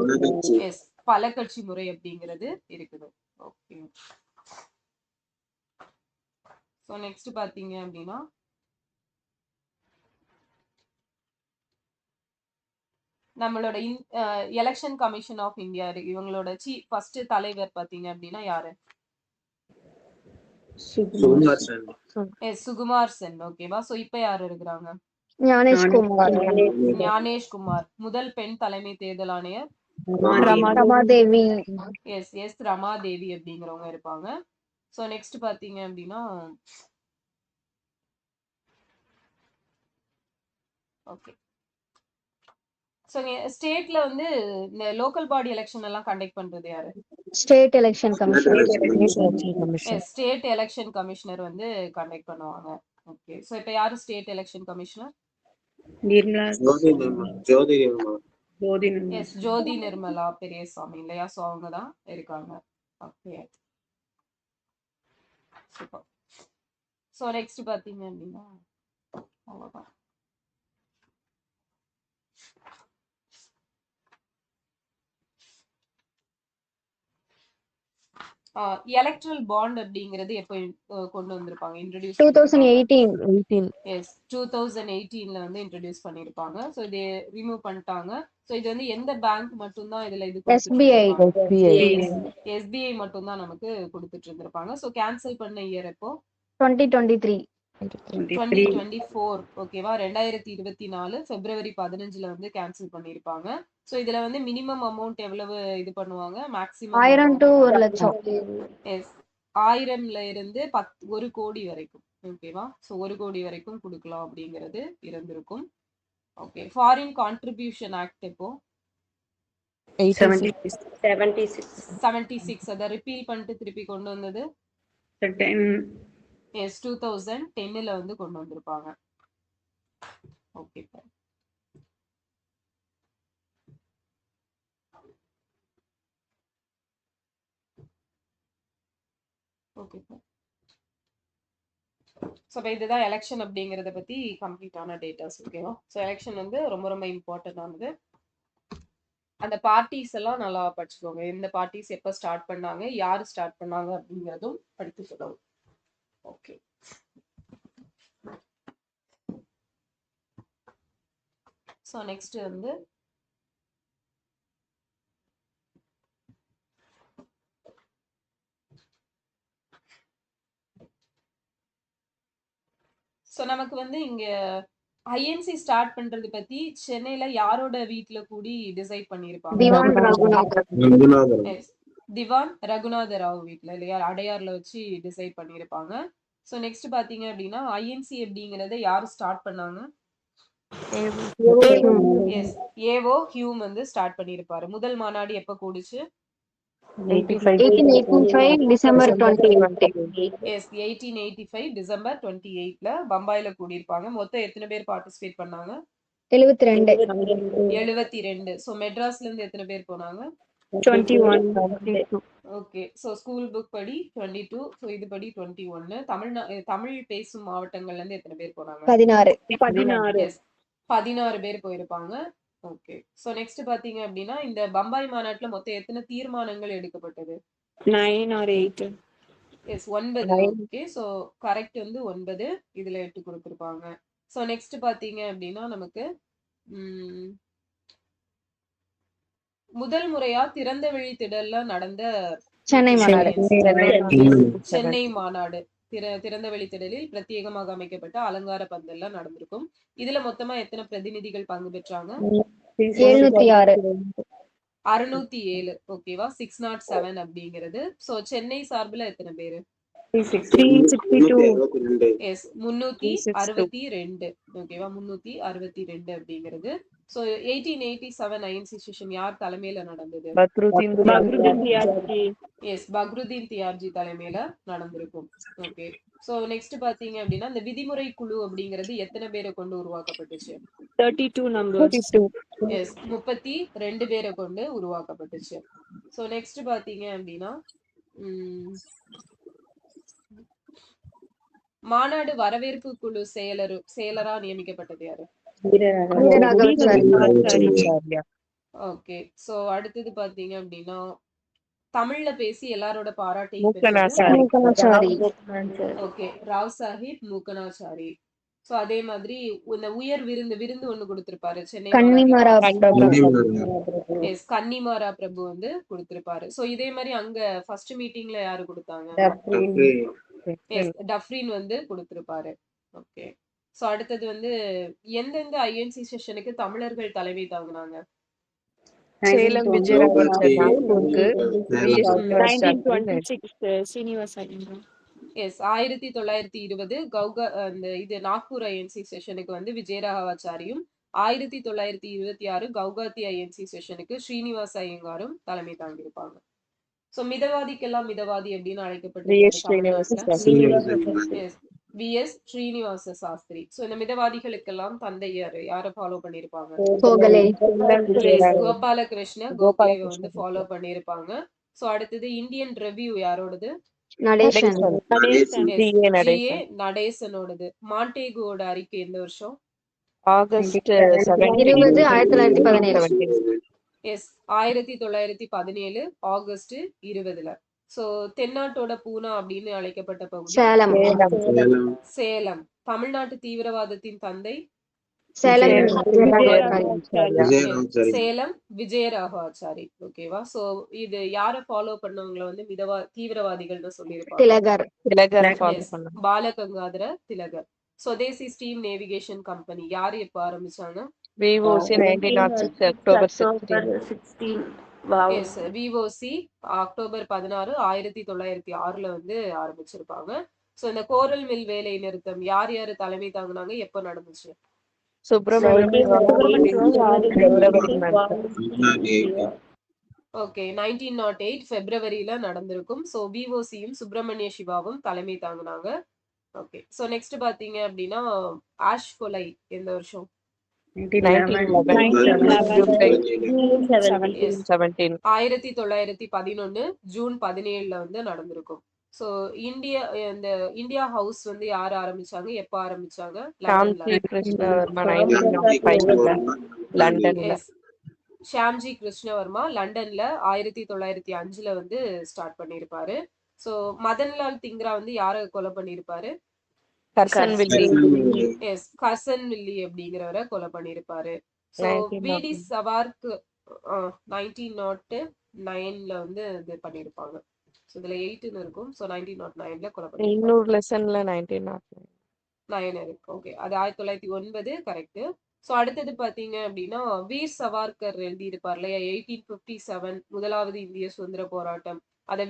எஸ் பல கட்சி முறை அப்படிங்கிறது இருக்குது. ஓகே. ஸோ நெக்ஸ்ட் பாத்தீங்க அப்படின்னா நம்மளோட எலெக்ஷன் கமிஷன் ஆஃப் இந்தியா இவங்களோட ஃபர்ஸ்ட் தலைவர் பாத்தீங்க அப்படின்னா யாரு? எஸ் சுகுமார் சென். ஓகேவா? ஸோ இப்போ யார் இருக்கிறாங்க? ஞானேஷ் குமார். முதல் பெண் தலைமை தேர்தல் ஆணையர் ரமாதேவி. எஸ் எஸ் ரமாதேவி அப்படிங்கிறவங்க இருப்பாங்க. ஸோ நெக்ஸ்ட் பாத்தீங்க அப்படின்னா ஓகே. ஸோ ஸ்டேட்ல வந்து இந்த லோக்கல் பாடி எலெக்ஷன் எல்லாம் கண்டக்ட் பண்றது யாரு? State election commission. State election commissioner வந்து கண்டக்ட் பண்ணுவாங்க. ஓகே. ஸோ இப்போ யாரு state election commissioner? S Jothi Nirmala Periyasamy இல்லையா? ஸோ அவங்க தான் இருக்காங்க. ஓகே. சூப்பர். ஸோ நெக்ஸ்ட் பாத்தீங்க அப்படின்னா அவ்வளோதான். எலக்ட்ரல் பாண்ட் அப்படிங்கிறது எப்போ கொண்டு வந்திருப்பாங்க? இன்ட்ரோடியூஸ் 2018. எஸ் 2018ல வந்து இன்ட்ரோடியூஸ் பண்ணிருப்பாங்க. ஸோ இது ரிமூவ் பண்ணிட்டாங்க. ஸோ இது வந்து எந்த பேங்க் மட்டும் தான் இதுல இது SBI. எஸ்பிஐ மட்டும் தான் நமக்கு கொடுத்துட்டு இருந்திருப்பாங்க. ஸோ கேன்சல் பண்ண இயர் எப்போ? 2023. 2024. ஓகேவா? 2024 பிப்ரவரி 15ல வந்து கேன்சல் பண்ணிருப்பாங்க. ஸோ இதுல வந்து மினிமம் அமௌண்ட் எவ்வளவு இது பண்ணுவாங்க? மேக்ஸிமம் 1000 to 1 லட்சம். எஸ் 1000ல இருந்து 1 கோடி வரைக்கும். ஓகேவா? ஸோ 1 கோடி வரைக்கும் கொடுக்கலாம் அப்படிங்கிறது இருந்திருக்கும். ஓகே. ஃபாரின் கான்ட்ரிபியூஷன் ஆக்ட் எப்போ? 76 அதை ரிப்பீல் பண்ணிட்டு திருப்பி கொண்டு வந்தது எஸ் 2010ல வந்து கொண்டு வந்திருப்பாங்க. ஓகே. ஓகே. ஸோ இதுதான் எலெக்ஷன் அப்படிங்கிறத பத்தி கம்ப்ளீட்டான டேட்டாஸ். ஓகேவா? ஸோ எலெக்ஷன் வந்து ரொம்ப ரொம்ப இம்பார்ட்டன்டானது. அந்த பார்ட்டிஸ் எல்லாம் நல்லா படிச்சுக்கோங்க. எந்த பார்ட்டிஸ் எப்போ ஸ்டார்ட் பண்ணாங்க, யாரு ஸ்டார்ட் பண்ணாங்க அப்படிங்கிறதும் படித்து சொல்லவும். ஓகே. ஸோ நெக்ஸ்ட் வந்து ஸோ நமக்கு வந்து இங்க ஐஎன்சி ஸ்டார்ட் பண்றது பத்தி சென்னையில யாரோட வீட்ல கூடி டிசைட் பண்ணிருப்பாங்க? திவான் ரகுநாத ராவ் வீட்ல இல்லையா? அடையார்ல வச்சு டிசைட் பண்ணிருப்பாங்க. ஸோ நெக்ஸ்ட் பாத்தீங்க அப்படின்னா ஐஎன்சி அப்படிங்கறத யாரு ஸ்டார்ட் பண்ணாங்க? எஸ் ஏவோ ஹியூம் வந்து ஸ்டார்ட் பண்ணிருப்பாரு. முதல் மாநாடு எப்ப கூடுச்சு? 1885 டிசம்பர் 28. எஸ் 1885 டிசம்பர் 28ல பம்பாயில கூடியிருப்பாங்க. மொத்தம் எத்தனை பேர் பார்ட்டிசிபேட் பண்ணாங்க? 72. ஸோ மெட்ராஸ்ல இருந்து எத்தனை பேர் போனாங்க? 21. ஓகே. ஸோ ஸ்கூல் புக் படி 22. ஸோ இது படி 21. தமிழ் பேசும் மாவட்டங்கள்ல இருந்து எத்தனை பேர் போனாங்க? 16. எஸ் 16 பேர் போயிருப்பாங்க. ஓகே. ஸோ நெக்ஸ்ட் பாத்தீங்க அப்படின்னா இந்த பம்பாய் மாநாட்டுல மொத்தம் எத்தனை தீர்மானங்கள் எடுக்கப்பட்டது? 9 or 8. Yes 9. Okay. So correct வந்து 9 இதுல 8 கொடுத்துருப்பாங்க. ஸோ நெக்ஸ்ட் பாத்தீங்க அப்படின்னா நமக்கு முதல் முறையா திறந்த வெளி திடல்ல நடந்த சென்னை மாநாடு. சென்னை மாநாடு திறந்த வெளி திடலில் பிரத்யேகமாக அமைக்கப்பட்ட அலங்கார பந்தல்ல நடந்திருக்கும். இதுல மொத்தமா எத்தனை பிரதிநிதிகள் பங்கு பெற்றாங்க? 706. 607. ஓகேவா? 607 அப்படிங்கிறது. சோ சென்னை சார்புல எத்தனை பேரு? 362. எஸ் 362. ஓகேவா? 362 அப்படிங்கிறது. சோ 1887 ஐஎன்சி செஷன் யார் தலைமையில நடந்தது? எஸ் பக்ருதீன் தியார்ஜி தலைமையில நடந்திருக்கும். ஓகே. சோ நெக்ஸ்ட் பாத்தீங்க அப்படின்னா இந்த விதிமுறை குழு அப்படிங்கிறது எத்தனை பேரை கொண்டு உருவாக்கப்பட்டுச்சு? 32. எஸ் 32 பேரை கொண்டு உருவாக்கப்பட்டுச்சு. சோ நெக்ஸ்ட் பாத்தீங்க அப்படின்னா மாநாடு வரவேற்பு குழு செயலரா நியமிக்கப்பட்டது யாரு? ஓகே. சோ அடுத்தது பாத்தீங்க அப்படின்னா தமிழ்ல பேசி எல்லாரோட பாராட்டையும் ஓகே ராவ் சாஹிப் மூக்கனாச்சாரி. சோ அதே மாதிரி இந்த உயர் விருந்து ஒண்ணு கொடுத்திருப்பாரு சென்னை கன்னிமாரா பிரபு வந்து கொடுத்திருப்பாரு. சோ இதே மாதிரி அங்க ஃபர்ஸ்ட் மீட்டிங்ல யாரு கொடுத்தாங்க? டஃப்ரின் வந்து கொடுத்திருப்பாரு. ஓகே. சோ அடுத்தது வந்து எந்தெந்த ஐஎன்சி செஷனுக்கு தமிழர்கள் தலைமை தாங்கினாங்க? சேலம் விஜயராகவன் எஸ் 1920 இது நாக்பூர் ஐஎன்சி செஷனுக்கு வந்து விஜயராகவாச்சாரியும் 1926 கவுகாத்தி ஐஎன்சி செஷனுக்கு ஸ்ரீனிவாச ஐயங்காரும் தலைமை தாங்கியிருப்பாங்க. சோ மிதவாதிக்கெல்லாம் மிதவாதி அப்படின்னு அழைக்கப்பட்ட வி.எஸ். ஸ்ரீனிவாச சாஸ்திரி. சோ இந்த மிதவாதிகளுக்கெல்லாம் தந்தை யாரை ஃபாலோ பண்ணிருப்பாங்க? கோபாலகிருஷ்ண கோகலே வந்து ஃபாலோ பண்ணிருப்பாங்க. சோ அடுத்தது இந்தியன் ரெவ்யூ யாரோடது? நடேசனோடது. மாண்டேகுவோட அறிக்கை எந்த வருஷம்? ஆகஸ்ட் 20, 1917. Yes 1917 August 20. சோ தென்னாட்டோட பூனா அப்படின்னு அழைக்கப்பட்ட பகுதி சேலம். தமிழ்நாட்டு தீவிரவாதத்தின் தந்தை சேலம் விஜயராகவாச்சாரி. ஓகேவா? சோ இது யார ஃபாலோ பண்ணவங்கள வந்து தீவிரவாதிகள்னு சொல்லியிருப்பாங்க. Balagangadhara Tilak. Swadeshi steam navigation company யாரு எப்ப ஆரம்பிச்சாங்க? VOC 1906 October 16. Yes VOC October 16 1906ல வந்து ஆரம்பிச்சிருப்பாங்க. சோ இந்த கோரல் மில் வேலை நிறுத்தம் யார் தலைமை தாங்கினாங்க? எப்ப நடந்துச்சு? ஓகே 1908 பிப்ரவரியில நடந்திருக்கும். சோ VOCயும் சுப்பிரமணிய சிவாவும் தலைமை தாங்கினாங்க. ஓகே. சோ நெக்ஸ்ட் பாத்தீங்க அப்படின்னா ஆஷ் கொலை எந்த வருஷம்? 1911 ஜூன் 17ல வந்து நடந்திருக்கும். சோ இந்தியா ஹவுஸ் வந்து யார் ஆரம்பிச்சாங்க? எப்ப ஆரம்பிச்சாங்க? ஷாம்ஜி கிருஷ்ணவர்மா லண்டன்ல 1905ல வந்து ஸ்டார்ட் பண்ணிருப்பாரு. சோ மதன்லால் திங்ரா வந்து யார கொலை பண்ணிருப்பாரு? கர்சன் வில்லி அப்படிங்கிறவரை கொலை பண்ணிருப்பாரு. சோ விடி சவார்க் 1909ல வந்து இது பண்ணிருப்பாங்க. சோ இதுல 8ன்னு இருக்கும். சோ 1909ல கொலை பண்ணிருப்பாங்க. இன்னொரு லெசன்ல 1909 இருக்கு. ஓகே. அது 1909 கரெக்ட். சோ அடுத்தது பாத்தீங்க அப்படின்னா வீர் சவார்கர் எழுதி இருப்பார் இல்லையா? 1857 முதலாவது இந்திய சுதந்திர போராட்டம். அத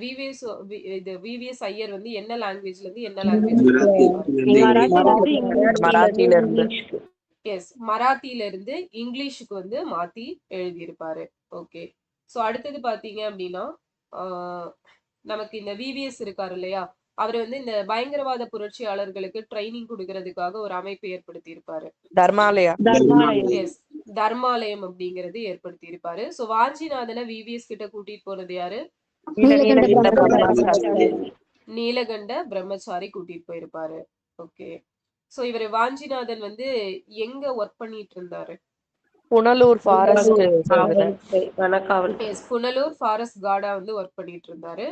விவிஎஸ் ஐயர் வந்து என்ன லாங்குவேஜ்ல இருந்து என்ன லாங்குவேஜ்? எஸ் மராத்தியில இருந்து இங்கிலீஷுக்கு வந்து மாத்தி எழுதியிருப்பாரு. ஓகே. சோ அடுத்தது பாத்தீங்க அப்படின்னா நமக்கு இந்த விவிஎஸ் இருக்காரு இல்லையா? அவர் வந்து இந்த பயங்கரவாத புரட்சியாளர்களுக்கு ட்ரைனிங் கொடுக்கறதுக்காக ஒரு அமைப்பு ஏற்படுத்தி இருப்பாரு. தர்மாலயம் அப்படிங்கறது ஏற்படுத்தி இருப்பாரு. சோ வாஞ்சிநாதனை விவிஎஸ் கிட்ட கூட்டிட்டு போனது யாரு? நீலகண்ட பிரம்மச்சாரி கூட்டிட்டு போயிருப்பாரு. ஓகே. சோ இவர் வாஞ்சிநாதன் வந்து எங்க ஒர்க் பண்ணிட்டு இருந்தாரு? புனலூர் ஃபாரஸ்ட் புனலூர் ஃபாரஸ்ட் கார்டா வந்து ஒர்க் பண்ணிட்டு இருந்தாரு.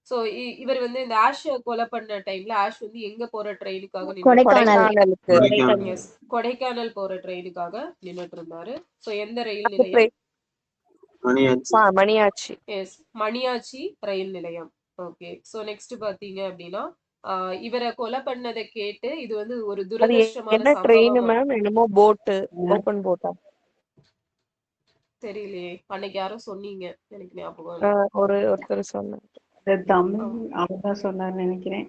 சோ இவர் வந்து இந்த ஆஷ் கொலை பண்ண டைம்ல ஆஷ் வந்து எங்க போற ட்ரெயினுக்காக கொடைக்கானல். கொடைக்கானலுக்கு. எஸ், கொடைக்கானல் போற ட்ரெயினுக்காக நின்னுட்டு இருந்தாரு. சோ எந்த ரயில் அந்த நிலையம்? train மணியாச்சு. மணியாச்சி. எஸ், மணியாச்சி ரயில் நிலையம். ஓகே. சோ நெக்ஸ்ட் பாத்தீங்க அப்படின்னா இவரை கொலை பண்ணதை கேட்டு இது வந்து ஒரு அது துரதிருஷ்டமான என்ன ட்ரெயின் சம்பவம். மேம்? என்னமோ போட்டு, ஓபன் போட்டா? தெரியலையே, அன்னைக்கு யாரோ சொன்னீங்க, எனக்கு ஞாபகம் இல்ல. ஒருத்தர் சொன்னார். தமிழ் அவர்தான் சொன்னார்னு நினைக்கிறேன்.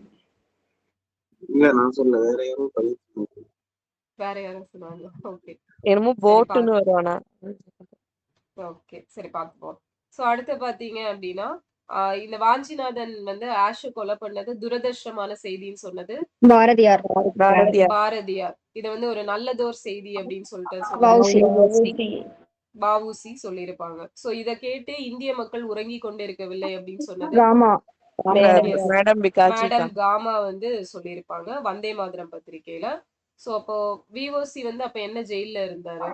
இல்ல நான் சொல்ல, வேற யாரும் பதிவு. வேற யாரும் சொன்னாங்க. ஓகே, என்னமோ போட்டுன்னு வருவானா? ஓகே, சரி பார்ப்போம். சோ அடுத்து பாத்தீங்க அப்படின்னா இந்த வாஞ்சிநாதன் வந்து ஆஷ கொலை பண்ணது துரதிருஷ்டமான செய்தின்னு சொன்னது பாரதியார். பாரதியார். இத வந்து ஒரு நல்லதோர் செய்தி அப்படின்னு சொல்லிட்டு வஉசி. வஉசி சொல்லியிருப்பாங்க. சோ இத கேட்டு இந்திய மக்கள் உறங்கி கொண்டிருக்கவில்லை அப்படின்னு சொன்னது காமா. மேடம் பிகாஜி மேடம் காமா வந்து சொல்லியிருப்பாங்க வந்தே மாதரம் பத்திரிகையில. சோ அப்போ விஓசி வந்து அப்ப என்ன ஜெயில்ல இருந்தாரு?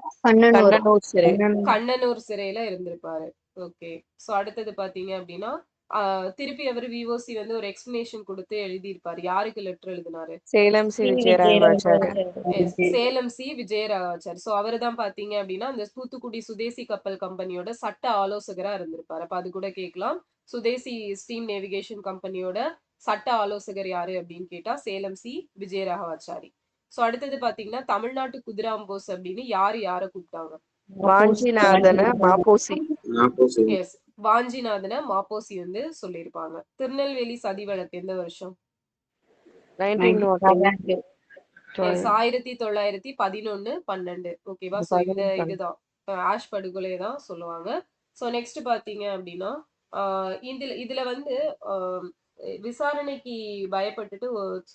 கண்ணனூர் சிறையில இருந்திருப்பாரு. ஓகே. சோ அடுத்தது பாத்தீங்க அப்படின்னா திருப்பி அவர் விஓசி வந்து ஒரு எக்ஸ்பிளனேஷன் கொடுத்து எழுதியிருப்பாரு. யாருக்கு லெட்டர் எழுதினாரு? Salem C Vijayaraghavachari. Salem C Vijayaraghavachari. So அவரு தான் பாத்தீங்க அப்படின்னா அந்த தூத்துக்குடி சுதேசி கப்பல் கம்பெனியோட சட்ட ஆலோசகரா இருந்திருப்பாரு. அப்ப அது கூட கேட்கலாம். சுதேசி ஸ்டீம் நேவிகேஷன் கம்பெனியோட சட்ட ஆலோசகர் யாரு அப்படின்னு கேட்டா சேலம் சி விஜயராகவாச்சாரி. சோ அடுத்தது பாத்தீங்கன்னா தமிழ்நாட்டு குதிராம்போஸ் அப்படின்னு யார கூப்பிட்டாங்க? வாஞ்சிநாதன மாப்போசி. எஸ், வாஞ்சிநாதன மாப்போசி வந்து சொல்லியிருப்பாங்க. திருநெல்வேலி சதி வழக்கு எந்த வருஷம்? 1911-12. ஓகேவா? சோ இந்த இதுதான் ஆஷ் படுகொலை தான் சொல்லுவாங்க. சோ நெக்ஸ்ட் பாத்தீங்க அப்படின்னா இதுல வந்து விசாரணைக்கு பயப்பட்டுட்டு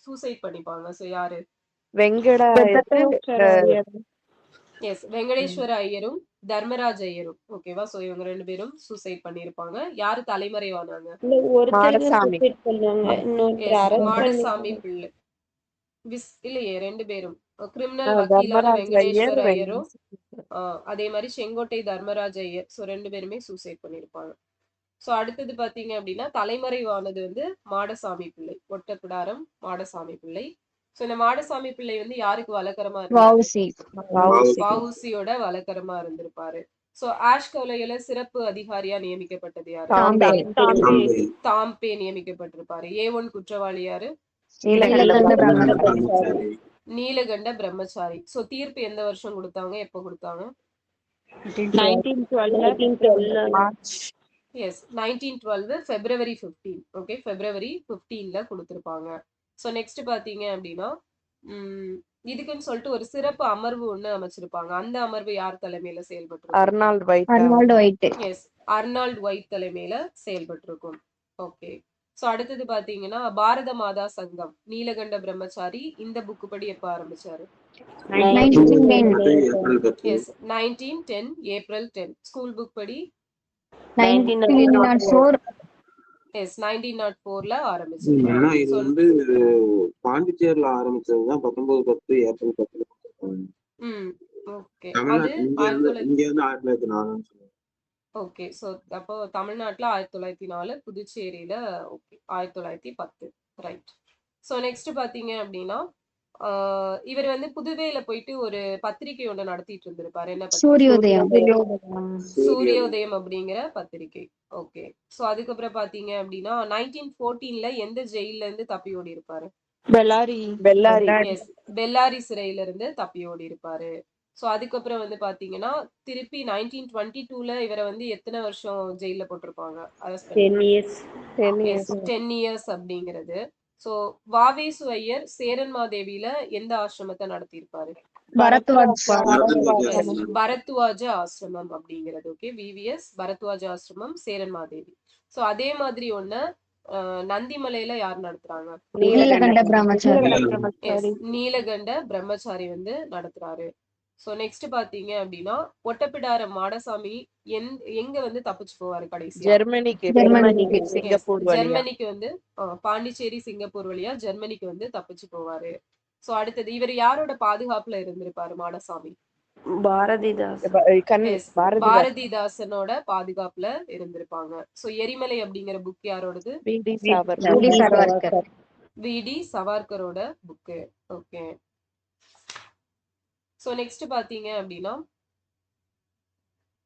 சூசைட் பண்ணிப்பாங்க. சோ யாரு? எஸ், வெங்கடேஸ்வர ஐயரும் தர்மராஜ் ஐயரும். ஓகேவா? சோ இவங்க ரெண்டு பேரும் சூசைட் பண்ணிருப்பாங்க. யாரு தலைமறைவானாங்க? மாடசாமி பிள்ளை. இல்லையே, ரெண்டு பேரும் கிரிமினல் வக்கீலான வெங்கடேஸ்வர ஐயரும் அதே மாதிரி செங்கோட்டை தர்மராஜ் ஐயர். சோ ரெண்டு பேருமே சூசைட் பண்ணிருப்பாங்க. சோ அடுத்தது பாத்தீங்க அப்படின்னா தலைமறைவானது வந்து மாடசாமி பிள்ளை, ஒட்டப்பிடாரம் மாடசாமி பிள்ளை. சோ இந்த மாடசாமி பிள்ளை வந்து யாருக்கு வழக்கரமா வஉசியோட வழக்கரமா இருந்திருப்பாரு. சோ ஆஷ் கொலையில சிறப்பு அதிகாரியா நியமிக்கப்பட்டது யாரு? தாம்பே நியமிக்கப்பட்டிருப்பாரு. A1 குற்றவாளி யாரு? நீலகண்ட பிரம்மச்சாரி. சோ தீர்ப்பு எந்த வருஷம் கொடுத்தாங்க, எப்ப கொடுத்தாங்க? 1912 February 15. ஓகே, February 15ல கொடுத்திருப்பாங்க. சோ நெக்ஸ்ட் பாத்தீங்க அப்படின்னா இதுக்குன்னு சொல்லிட்டு ஒரு சிறப்பு அமர்வு ஒண்ணு அமைச்சிருப்பாங்க. அந்த அமர்வு யார் தலைமையில செயல்பட்டு? அர்னால்ட் ஒயிட் தலைமையில செயல்பட்டிருக்கும். ஓகே. சோ அடுத்தது பாத்தீங்கன்னா பாரத மாதா சங்கம் நீலகண்ட பிரம்மச்சாரி இந்த புக் படி எப்ப ஆரம்பிச்சாரு? 1910 April 10. ஸ்கூல் புக் படி 1904ல ஆரம்பிச்சது. இது வந்து பாண்டிச்சேரியில ஆரம்பிச்சதுதான் 1910 ஏப்ரல் 10. ஓகே. அது இங்க இருந்து 1904. ஓகே. சோ அப்போ தமிழ்நாட்டுல 1904, புதுச்சேரியில 1910. ரைட். சோ நெக்ஸ்ட் பாத்தீங்க அப்படின்னா இவர் வந்து புதுவையில போயிட்டு ஒரு பத்திரிகை ஒண்ணு நடத்திட்டு இருந்திருப்பாரு. என்ன சூரியோதயம் அப்படிங்கிற பத்திரிகை. ஓகே. சோ அதுக்கப்புறம் பாத்தீங்க அப்படின்னா 1914ல எந்த ஜெயில இருந்து தப்பி ஓடி இருப்பாரு? பெல்லாரி சிறையில இருந்து தப்பி ஓடி இருப்பாரு. சோ அதுக்கப்புறம் வந்து பாத்தீங்கன்னா திருப்பி 1922ல இவரை வந்து எத்தனை வருஷம் ஜெயில போட்டிருப்பாங்க? 10 years அப்படிங்கிறது. சோ வாவேசு ஐயர் சேரன்மாதேவியில எந்த ஆசிரமத்தை நடத்தியிருப்பாரு? பரத்வாஜ ஆசிரமம் அப்படிங்கிறது. ஓகே, விவிஎஸ் பரத்வாஜ ஆசிரமம் சேரன்மாதேவி. சோ அதே மாதிரி ஒண்ணு நந்திமலையில யார் நடத்துறாங்க? நீலகண்ட பிரம்மச்சாரி வந்து நடத்துறாரு. சோ நெக்ஸ்ட் பாத்தீங்க அப்படின்னா ஒட்டப்பிடாரம் மாடசாமி எங்க வந்து தப்பிச்சு போவாரு கடைசியா? ஜெர்மனிக்கு வந்து பாண்டிச்சேரி சிங்கப்பூர் வழியா ஜெர்மனிக்கு வந்து தப்பிச்சு போவாரு. சோ அடுத்தது இவர் யாரோட பாதுகாப்புல இருந்திருப்பாரு மாடசாமி? பாரதிதாஸ். எஸ் பாரதிதாசன். பாரதிதாசனோட பாதுகாப்புல இருந்திருப்பாங்க. சோ எரிமலை அப்படிங்கிற புக் யாரோடது? V D. V. Savarkar. Savarkar. V D. சவார்கரோட புக்கு. ஓகே. சோ நெக்ஸ்ட் பாத்தீங்க அப்படின்னா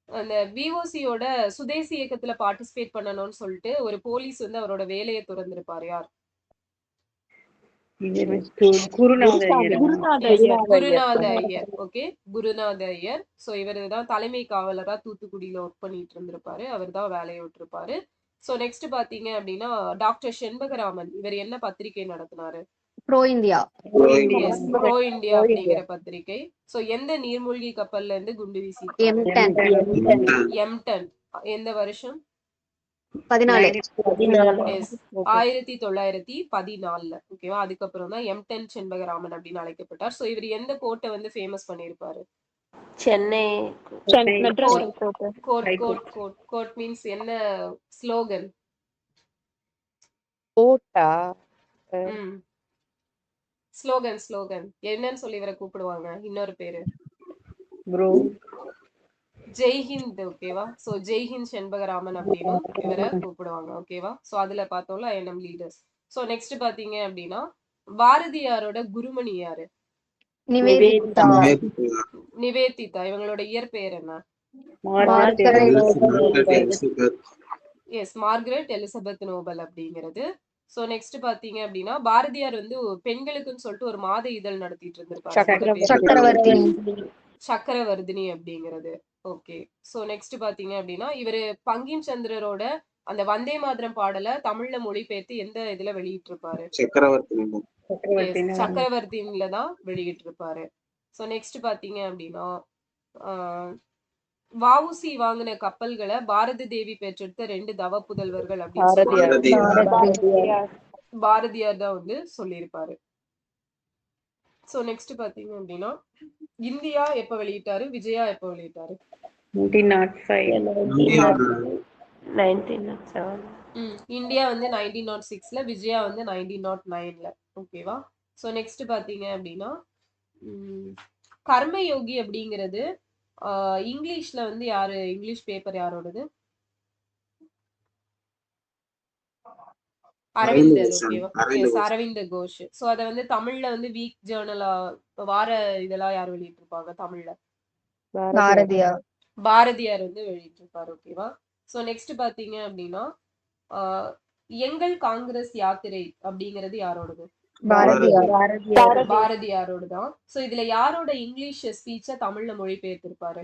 அந்த விஓசியோட சுதேசி இயக்கத்துல பார்ட்டிசிபேட் பண்ணணும்னு சொல்லிட்டு ஒரு போலீஸ் வந்து அவரோட வேலையை துறந்திருப்பாரு. யார்? குருநாத ஐயர். குருநாத ஐயர். ஓகே, குருநாத ஐயர். சோ இவரு தான் தலைமை காவலரா தூத்துக்குடியில ஒர்க் பண்ணிட்டு இருந்திருப்பாரு. அவர் தான் வேலையை விட்டுருப்பாரு. சோ நெக்ஸ்ட் பாத்தீங்க அப்படின்னா டாக்டர் செண்பகராமன். இவர் என்ன பத்திரிகை நடத்தினாரு? Pro India. ப்ரோ இந்தியா அப்படிங்கிற பத்திரிகை. சோ எந்த நீர்மூழ்கி கப்பல்ல இருந்து குண்டு வீசி? M10. எந்த வருஷம்? 14. 1914. ஓகேவா. அதுக்கப்புறம் தான் M10 செண்பகராமன் அப்படின்னு அழைக்கப்பட்டார். சோ இவர் எந்த கோர்ட்டை வந்து ஃபேமஸ் பண்ணிருப்பாரு? சென்னை கோர்ட் மீன்ஸ் என்ன ஸ்லோகன்? கோட்டா. ஸ்லோகன் என்னன்னு சொல்லி இவரை கூப்பிடுவாங்க? இன்னொரு பேரு ப்ரோ ஜெய்ஹிந்த். ஓகேவா. சோ ஜெய்ஹிந்த் செண்பகராமன் அப்படின்னு இவரை கூப்பிடுவாங்க. ஓகேவா. சோ அதுல பார்த்தோம்ல ஐஎன்எம் லீடர்ஸ். சோ நெக்ஸ்ட் பாத்தீங்க அப்படின்னா பாரதியாரோட குருமணி யாரு? நிவேதிதா. இவங்களோட இயற்பெயர் என்ன? எஸ், மார்கரெட் எலிசபெத் நோபல் அப்படிங்கிறது. சோ நெக்ஸ்ட் பாத்தீங்க அப்படின்னா பாரதியார் வந்து பெண்களுக்குன்னு சொல்லிட்டு ஒரு மாத இதழ் நடத்திட்டு இருந்திருப்பாரு. சக்கரவர்த்தினி அப்படிங்கிறது. ஓகே. சோ நெக்ஸ்ட் பாத்தீங்க அப்படின்னா இவரு பங்கிம் சந்திரரோட அந்த வந்தே மாதரம் பாடலை தமிழ்ல மொழிபெயர்த்து எந்த இதுல வெளியிட்டு இருப்பாரு? சக்கரவர்த்தின்ல தான் வெளியிட்டு இருப்பாரு. சோ நெக்ஸ்ட் பாத்தீங்க அப்படின்னா வஉசி வாங்கின கப்பல்களை பாரதி தேவி பெற்றெடுத்த 2 தவ புதல்வர்கள் அப்படின்னு பாரதியார் தான் வந்து சொல்லியிருப்பாரு. சோ நெக்ஸ்ட் பாத்தீங்க அப்படின்னா இந்தியா எப்ப வெளியிட்டாரு, விஜயா எப்ப வெளியிட்டாரு? 1907. இந்தியா வந்து 1906ல, விஜயா வந்து 1909ல. ஓகேவா. சோ நெக்ஸ்ட் பாத்தீங்க அப்படின்னா கர்மயோகி அப்படிங்கிறது இங்கிலீஷ்ல வந்து யாரு, இங்கிலீஷ் பேப்பர் யாரோடது? அரவிந்தர். ஓகேவா. எஸ், அரவிந்த கோஷ். சோ அத வந்து தமிழ்ல வந்து வீக் ஜேர்னலா வார இதெல்லாம் யார் வெளியிட்டு இருப்பாங்க தமிழ்ல? பாரதியார் வந்து வெளியிட்டு இருப்பாரு. ஓகேவா. சோ நெக்ஸ்ட் பாத்தீங்க அப்படின்னா எங்கள் காங்கிரஸ் யாத்திரை அப்படிங்கிறது யாரோடது? பாரதியாரோடுதான். சோ இதுல யாரோட இங்கிலீஷ் ஸ்பீச்ச தமிழ்ல மொழிபெயர்த்திருப்பாரு?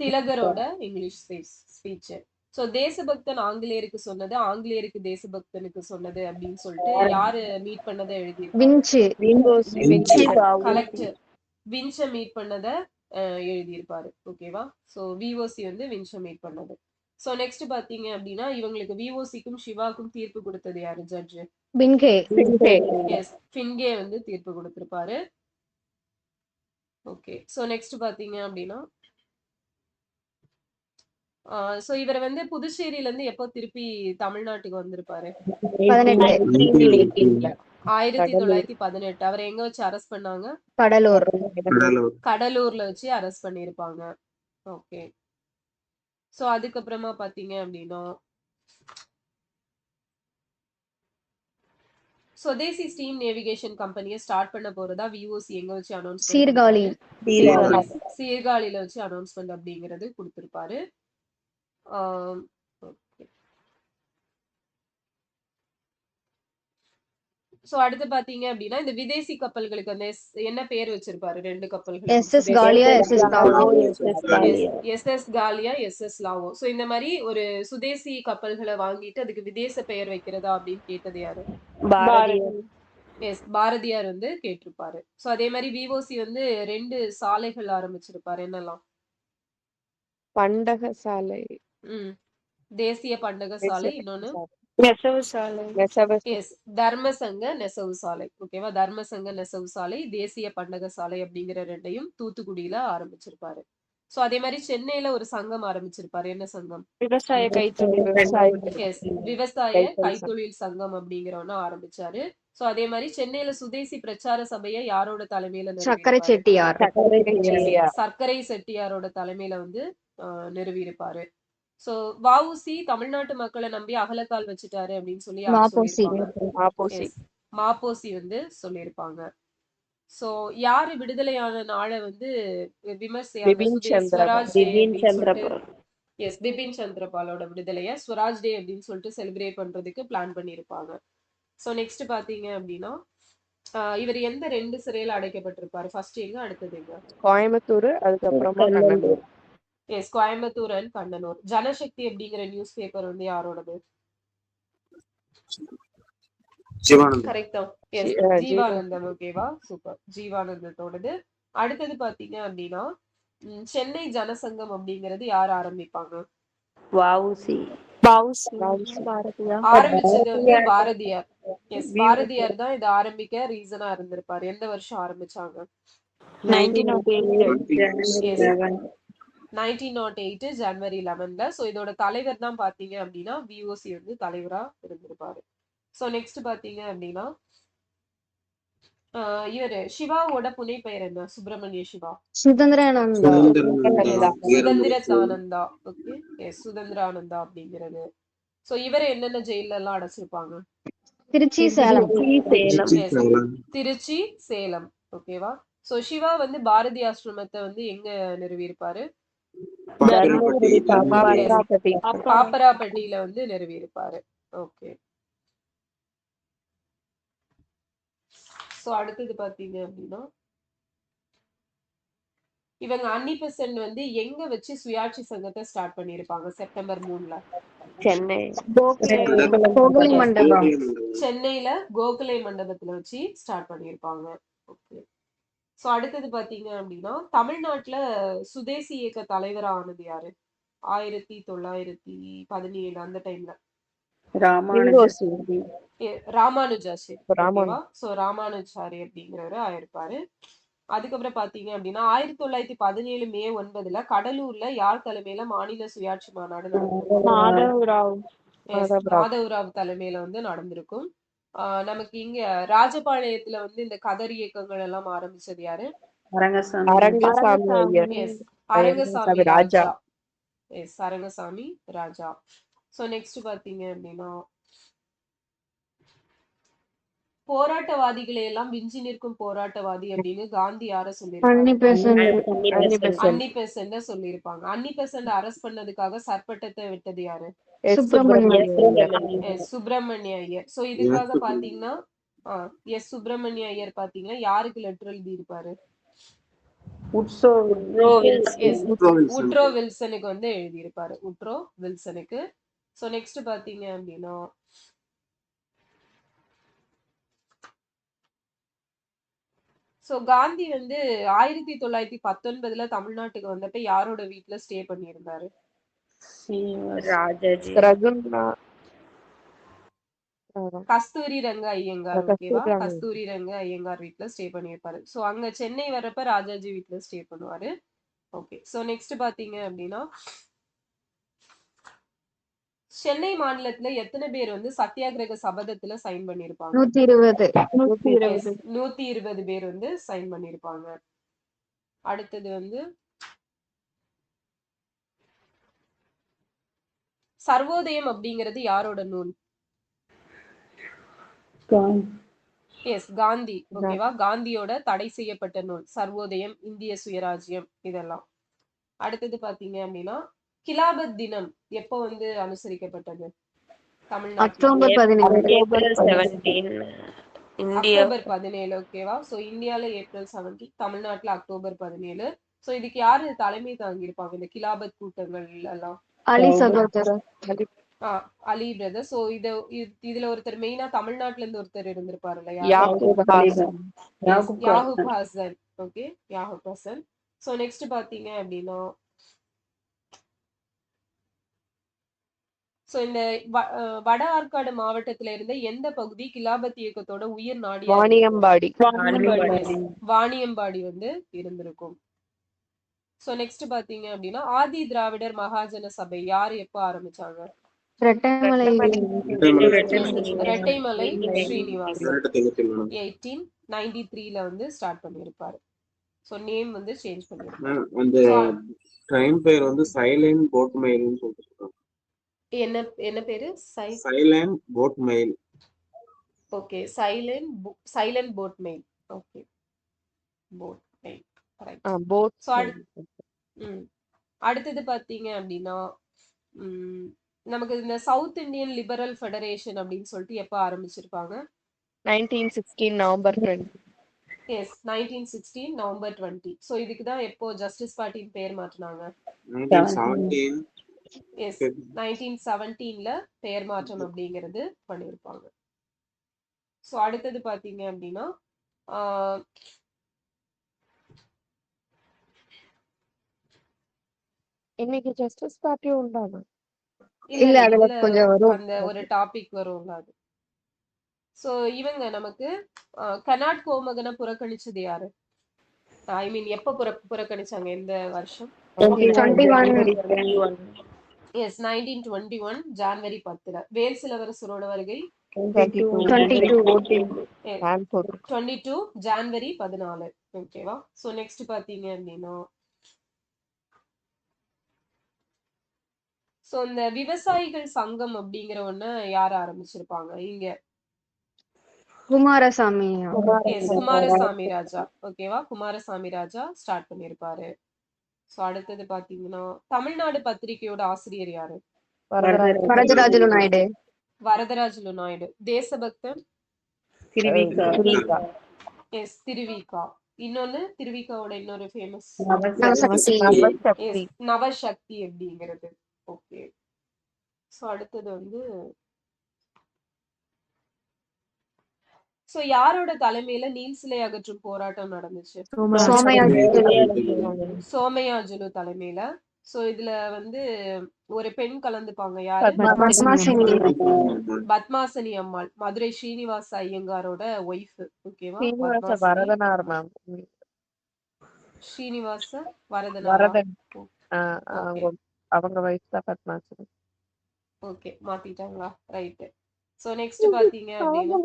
திலகரோட இங்கிலீஷ் ஸ்பீச். சோ தேசபக்தன் ஆங்கிலேயருக்கு சொன்னது, ஆங்கிலேயருக்கு தேசபக்தனுக்கு சொன்னது அப்படின்னு சொல்லிட்டு யாரு மீட் பண்ணதை எழுதியிருப்பாரு? கலெக்டர் வின்ச மீட் பண்ணத எழுதியிருப்பாரு. ஓகேவா. சோ விஓசி வந்து வின்ச மீட் பண்ணது. சோ நெக்ஸ்ட் பாத்தீங்க அப்படின்னா இவங்களுக்கு விஓசிக்கும் சிவாக்கும் தீர்ப்பு கொடுத்தது யாரு? ஜட்ஜ் ஃபின்கே வந்து தீர்ப்பு கொடுத்திருப்பாரு. ஓகே. சோ நெக்ஸ்ட் பாத்தீங்க அப்படின்னா சோ இவர் வந்து புதுச்சேரியில இருந்து எப்போ திருப்பி தமிழ்நாட்டுக்கு வந்திருப்பாரு? 1918. அவரை எங்க வச்சு அரெஸ்ட் பண்ணாங்க? கடலூர்ல வச்சு அரெஸ்ட் பண்ணிருப்பாங்க. ஓகே. சோ அதுக்கப்புறமா பாத்தீங்க அப்படின்னா சுதேசி ஸ்டீம் நேவிகேஷன் கம்பெனியை ஸ்டார்ட் பண்ண போறதா விஓசி எங்க வச்சு அனௌன்ஸ்மென்ட்? சீர்காழியில வச்சு அனௌன்ஸ்மென்ட் அப்படிங்கிறது கொடுத்திருப்பாரு. சோ அடுத்து பாத்தீங்க அப்படின்னா இந்த விதேசி கப்பல்களுக்கு அந்த என்ன பேர் வச்சிருப்பாரு? 2 கப்பல்கள் SS காலியா, SS லாவோ. சோ இந்த மாதிரி ஒரு சுதேசி கப்பல்களை வாங்கிட்டு அதுக்கு விதேச பெயர் வைக்கிறதா அப்படின்னு கேட்டது யாரு? பாரதியார் வந்து கேட்டிருப்பாரு. சோ அதே மாதிரி விஓசி வந்து 2 சாலைகள் ஆரம்பிச்சிருப்பாரு. என்னெல்லாம்? பண்டக சாலை. தேசிய பண்டக சாலை. இன்னொன்னு தர்மசங்க நெசவு சாலை. ஓகேவா. தர்மசங்க நெசவு சாலை, தேசிய பண்டக சாலை அப்படிங்கிற 2யும் தூத்துக்குடியில ஆரம்பிச்சிருப்பாரு. சோ அதே மாதிரி சென்னையில ஒரு சங்கம் ஆரம்பிச்சிருப்பாரு. என்ன சங்கம்? விவசாய கைத்தொழில் விவசாய எஸ், விவசாய கைத்தொழில் சங்கம் அப்படிங்கிற ஒண்ணு ஆரம்பிச்சாரு. சோ அதே மாதிரி சென்னையில சுதேசி பிரச்சார சபையை யாரோட தலைமையில சக்கரை நிறுவியிருப்பாரு? செட்டியார். சர்க்கரை செட்டியாரோட தலைமையில வந்து நிறுவியிருப்பாரு. சோ வஉசி தமிழ்நாட்டு மக்களை நம்பி அகலக்கால் வச்சுட்டாரு அப்படின்னு சொல்லி யார் மாப்போசி. சொல்லியிருப்பாங்க? Yes, மாப்போசி வந்து சொல்லியிருப்பாங்க. சோ யாரு விடுதலையான நாளை வந்து விமர்சையாங்க? பிபின் சுதேஷ் சந்திரபால். ஸ்வராஜ் டே பிபின் அப்படின்னு சொல்லிட்டு சந்திரபால். எஸ், பிபின் சந்திரபாலோட விடுதலைய ஸ்வராஜ் டே அப்படின்னு சொல்லிட்டு செலிப்ரேட் பண்றதுக்கு பிளான் பண்ணியிருப்பாங்க. சோ நெக்ஸ்ட் பாத்தீங்க அப்படின்னா இவர் எந்த 2 சிறையில அடைக்கப்பட்டிருப்பாரு? ஃபர்ஸ்ட் எங்க, அடுத்தது எங்க? கோயம்புத்தூர், அதுக்கப்புறமா கண்ணனூர். Yes, Coimbatore and Cannanore. ஜனசக்தி அப்படிங்கிற நியூஸ் பேப்பர் வந்து யாரோடது? சிவானந்தம். கரெக்டா? எஸ், ஜீவானந்தம். ஓகேவா, சூப்பர், ஜீவானந்தத்தோடது. அடுத்தது பாத்தீங்க அப்படின்னா சென்னை ஜனசங்கம் அப்படிங்கிறது யார் ஆரம்பிப்பாங்க? வஉசி. ஆரம்பிச்சது வந்து பாரதியார். எஸ், பாரதியார் தான் இதை ஆரம்பிக்க ரீசனா இருந்திருப்பாரு. எந்த வருஷம் ஆரம்பிச்சாங்க? 1908 ஜனவரி 11. சோ இதோட தலைவர் தான் பாத்தீங்க அப்படின்னா விஓசி வந்து தலைவரா இருந்திருப்பாரு. சோ நெக்ஸ்ட் பாத்தீங்க அப்படின்னா இவரு சிவாவோட புனை பெயர் என்ன? சுப்பிரமணிய சிவா. சுதந்திரானந்தா. சுதந்திரத்தானந்தா. ஓகே, எஸ், சுதந்திரானந்தா அப்படிங்கிறது. சோ இவரை என்னென்ன ஜெயில எல்லாம் அடைச்சிருப்பாங்க? திருச்சி, சேலம். திருச்சி, சேலம். ஓகேவா. சோ சிவா வந்து பாரதி ஆசிரமத்தை வந்து எங்க நிறுவியிருப்பாரு? பாப்பராப்பட்டியில வந்து நிறுவியிருப்பாரு. ஓகே. சோ அடுத்தது பாத்தீங்க அப்படின்னா இவங்க அன்னிபெசன்ட் வந்து எங்க வச்சு சுயாட்சி சங்கத்தை ஸ்டார்ட் பண்ணிருப்பாங்க? செப்டம்பர் 3ல சென்னை. கோகுலை மண்டபம். சென்னையில கோகுலை மண்டபத்துல வச்சு ஸ்டார்ட் பண்ணிருப்பாங்க. ஓகே. சோ அடுத்தது பாத்தீங்க அப்படின்னா தமிழ்நாட்டுல சுதேசி இயக்க தலைவரா ஆனது யாரு? 1917 அந்த டைம்ல ராமானுஜாச்சாரி. ஓகேவா. சோ ராமானுஜாரி அப்படிங்கிறவரு ஆயிருப்பாரு. அதுக்கப்புறம் பாத்தீங்க அப்படின்னா 1917 மே 9 கடலூர்ல யார் தலைமையில மாநில சுயாட்சி மாநாடு நடந்திருக்கும்? மாதவராவ் தலைமையில வந்து நடந்திருக்கும். நமக்கு இங்க ராஜபாளையத்துல வந்து இந்த கதர் இயக்கங்கள் எல்லாம் ஆரம்பிச்சது யாரு? அரங்கசாமி ராஜா. எஸ், அரங்கசாமி ராஜா. சோ நெக்ஸ்ட் பாத்தீங்க அப்படின்னா போராட்டவாதிகளை எல்லாம் விஞ்சி நிற்கும் போராட்டவாதி அப்படின்னு காந்தி யார சொல்லிருப்பாங்க? அன்னிபெசன்ட் சொல்லியிருப்பாங்க. அன்னிபெசன்ட் அரெஸ்ட் பண்ணதுக்காக சர்பட்டத்தை விட்டது யாரு? சுப்பிரமணிய ஐயர். சோ இதுக்காக பாத்தீங்கன்னா எஸ், சுப்பிரமணிய ஐயர் பாத்தீங்கன்னா யாருக்கு லெட்டர் எழுதி இருப்பாரு? உட்ரோ வில்சனுக்கு வந்து எழுதி இருப்பாரு. உட்ரோ வில்சனுக்கு. சோ நெக்ஸ்ட் பாத்தீங்க அப்படின்னா சோ காந்தி வந்து 1919 தமிழ்நாட்டுக்கு வந்தப்ப யாரோட வீட்டுல ஸ்டே பண்ணியிருந்தாரு? கஸ்தூரி ரங்க ஐயங்கார். ஓகேவா, கஸ்தூரி ரங்க ஐயங்கார் வீட்டுல ஸ்டே பண்ணியிருப்பாரு. சோ அங்க சென்னை வரப்ப ராஜாஜி வீட்டுல ஸ்டே பண்ணுவாரு. ஓகே. சோ நெக்ஸ்ட் பாத்தீங்க அப்படின்னா சென்னை மாநிலத்துல எத்தனை பேர் வந்து சத்தியாகிரக சபதத்துல சைன் பண்ணிருப்பாங்க? 120 பேர் வந்து சைன் பண்ணிருப்பாங்க. அடுத்தது வந்து சர்வோதயம் அப்படிங்கிறது யாரோட நூல்? எஸ், காந்தி. ஓகேவா, காந்தியோட தடை செய்யப்பட்ட நூல் சர்வோதயம், இந்திய சுயராஜ்யம் இதெல்லாம். அடுத்தது பாத்தீங்க அப்படின்னா கிலாபத் தினம் எப்போ வந்து அனுசரிக்கப்பட்டது தமிழ்நாட்டுல? அக்டோபர் 17. ஓகேவா. சோ இந்தியால ஏப்ரல் 17, தமிழ்நாட்டுல அக்டோபர் 17. சோ இதுக்கு யாரு தலைமை தாங்கி இருப்பாங்க இந்த கிலாபத் கூட்டங்கள் எல்லாம்? அலி சகோதரர். அலி பிரதர். சோ இதுல ஒருத்தர் மெயினா தமிழ்நாட்டுல இருந்து ஒருத்தர் இருந்திருப்பாரு இல்லையா? Yakub Hasan. Okay, Yakub Hasan. So next பாத்தீங்க அப்படின்னா சோ இந்த வட ஆற்காடு மாவட்டத்துல இருந்த எந்த பகுதி கிலாபத் இயக்கத்தோட உயிர் நாடியா? வாணியம்பாடி வாணியம்பாடி வந்து இருந்திருக்கும். ஸோ நெக்ஸ்ட் பாத்தீங்க அப்படின்னா ஆதி திராவிடர் மகாஜன சபை யார் எப்போ ஆரம்பிச்சாங்க? ரெட்டைமலை ரெட்டைமலை ஸ்ரீனிவாஸ் 1893. 1893ல வந்து ஸ்டார்ட் பண்ணியிருப்பாரு. ஸோ நேம் வந்து சேஞ்ச் பண்ணியிருப்பாரு. அந்த ட்ரெயின் பேர் வந்து சைலண்ட் போட் மெயில்னு சொல்லிட்டு என்ன என்ன பேரு? Silent boat mail. Okay, silent boat mail. Okay, boat mail. Right. Boat so அடுத்தது பாத்தீங்க அப்படின்னா நமக்கு இந்த சவுத் இந்தியன் லிபரல் ஃபெடரேஷன் அப்படின்னு சொல்லிட்டு எப்போ ஆரம்பிச்சிருப்பாங்க? 1916 நவம்பர் 20. Yes, 1916 November 20. ஸோ இதுக்கு தான் எப்போ ஜஸ்டிஸ் பார்ட்டின்னு பேர் மாற்றினாங்க? 1917. எஸ், 1917ல பெயர் மாற்றம் அப்படிங்கிறது பண்ணியிருப்பாங்க. ஸோ அடுத்தது பாத்தீங்க அப்படின்னா இன்னைக்கு ஜஸ்டிஸ் பார்ட்டி உண்டாங்க. இல்ல அதுல கொஞ்சம் வரும். அந்த ஒரு டாபிக் வரும்ல அது. சோ இவங்க நமக்கு கனாட் கோமகனை புறக்கணிச்சது யாரு? ஐ மீன் எப்ப புறக்கணிச்சாங்க? எந்த வருஷம்? 21. எஸ், 1921 ஜனவரி 10ல. வேல்ஸ் இளவரசரோட வருகை 22 ஜனவரி 14. ஓகேவா? சோ நெக்ஸ்ட் பாத்தீங்க அப்படின்னா சோ இந்த விவசாயிகள் சங்கம் அப்படிங்கிற ஒண்ணு யார் ஆரம்பிச்சிருப்பாங்க இங்க? குமாரசாமி. குமாரசாமி ராஜா. ஓகேவா? குமாரசாமி ராஜா ஸ்டார்ட் பண்ணிருப்பாரு. சோ அடுத்தது பாத்தீங்கன்னா தமிழ்நாடு பத்திரிகையோட ஆசிரியர் யாரு? வரதராஜலு நாயுடு. வரதராஜலு நாயுடு. தேசபக்தன் எஸ், திருவிகா. இன்னொன்னு திருவிகாவோட இன்னொரு ஃபேமஸ் நவசக்தி அப்படிங்கிறது. ஓகே. சோ அடுத்தது வந்து சோ யாரோட தலைமையில நீல் சிலை அகற்றும் போராட்டம் நடந்துச்சு? சோமயாஜுலு தலைமையில. சோ இதுல வந்து ஒரு பெண் கலந்துப்பாங்க. யாரு? பத்மாசனி அம்மாள், மதுரை ஸ்ரீனிவாச ஐயங்காரோட ஒய்ஃப். ஓகேவா? ஸ்ரீனிவாச வரதன். அவங்க வைஃப் தான் பத்மாசனி. ஓகே, மாத்திட்டாங்களா? ரைட். சோ நெக்ஸ்ட் பாத்தீங்க அப்படின்னா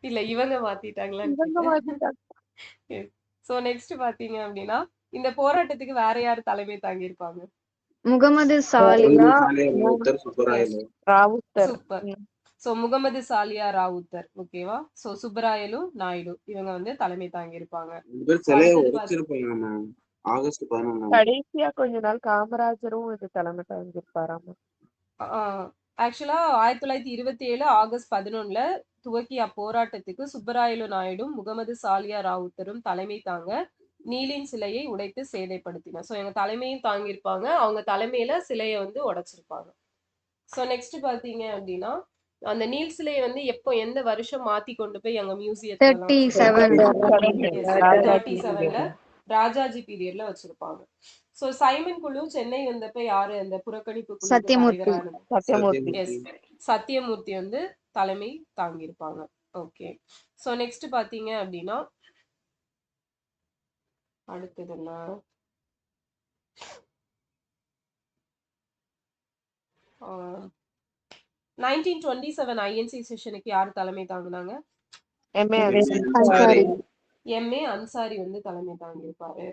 இல்ல இவங்க மாத்திட்டாங்களா? சோ நெக்ஸ்ட் பாத்தீங்க அப்படின்னா இந்த போராட்டத்துக்கு வேற யாரு தலைமை தாங்கி இருப்பாங்க? முகமது சாலியா ராவுத்தர். சூப்பர். சோ முகமது சாலியா ராவுத்தர். ஓகேவா? சோ சுப்பராயலு நாயுடு இவங்க வந்து தலைமை தாங்கி இருப்பாங்க. ஆகஸ்ட் 11. கடைசியா கொஞ்ச நாள் காமராஜரும் இது தலைமை தாங்கியிருப்பாராமா. ஆக்சுவலா 1927 ஆகஸ்ட் 11ல துவக்கிய அப்போராட்டத்துக்கு சுப்பராயலு நாயுடும் முகமது சாலியா ராவுத்தரும் தலைமை தாங்க நீலின் சிலையை உடைத்து சேதைப்படுத்தினார். ஸோ எங்க தலைமையும் தாங்கியிருப்பாங்க, அவங்க தலைமையில சிலையை வந்து உடைச்சிருப்பாங்க. ஸோ நெக்ஸ்ட் பாத்தீங்க அப்படின்னா அந்த நீல் சிலையை வந்து எப்போ எந்த வருஷம் மாத்தி கொண்டு போய் அங்க மியூசியத்துல 37ல ராஜாஜி பீரியட்ல வச்சிருப்பாங்க. சோ சைமன் குழு சென்னை வந்தப்ப யாரு அந்த புறக்கணிப்பு குழு? சத்தியமூர்த்தி வந்து தலைமை தாங்கி இருப்பாங்க. ஓகே. சோ நெக்ஸ்ட் பாத்தீங்க அப்படின்னா அடுத்தது என்ன? ஆஹ் 1927 ஐஎன்சி செஷனுக்கு யாரு தலைமை தாங்கினாங்க? எம்ஏ அன்சாரி வந்து தலைமை தாங்கியிருப்பாரு.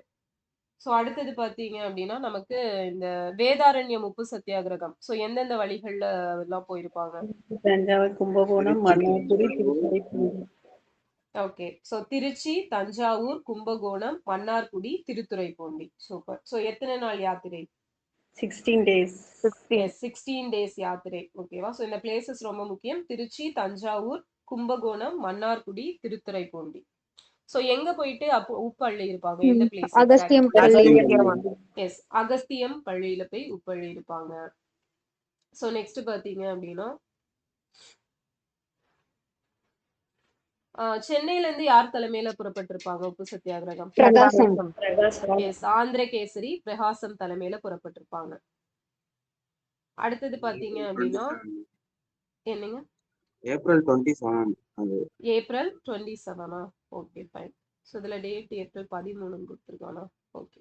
சோ அடுத்தது பாத்தீங்க அப்படின்னா நமக்கு இந்த வேதாரண்யம் உப்பு சத்தியாகிரகம். சோ எந்தெந்த வழிகள்ல எல்லாம் போயிருப்பாங்க? Thanjavur, Kumbakonam, Mannargudi, Thiruthuraipoondi. Okay. So Trichy, Thanjavur, Kumbakonam, Mannargudi, Thiruthuraipoondi. Super. So எத்தனை நாள் யாத்திரை? 16 days. 16 days யாத்திரை. ஓகேவா? சோ இந்த பிளேசஸ் ரொம்ப முக்கியம். திருச்சி, தஞ்சாவூர், கும்பகோணம், மன்னார்குடி, திருத்துறைப்பூண்டி. சோ எங்க போயிட்டு அப்போ உப்பள்ளி இருப்பாங்க? எந்த பிளேஸ்? எஸ், அகஸ்தியம் பள்ளியில போய் உப்பள்ளி இருப்பாங்க. சோ நெக்ஸ்ட் பாத்தீங்க அப்படின்னா சென்னையில இருந்து யார் தலைமையில புறப்பட்டிருப்பாங்க உப்பு சத்தியாகிரகம்? எஸ், ஆந்திர கேசரி பிரகாசம் தலைமையில புறப்பட்டிருப்பாங்க. அடுத்தது பாத்தீங்க அப்படின்னா என்னங்க? April 27. April 27. Okay, fine. So இதுல டேட் ஏப்ரல் 13 கொடுத்துருக்கானா? ஓகே.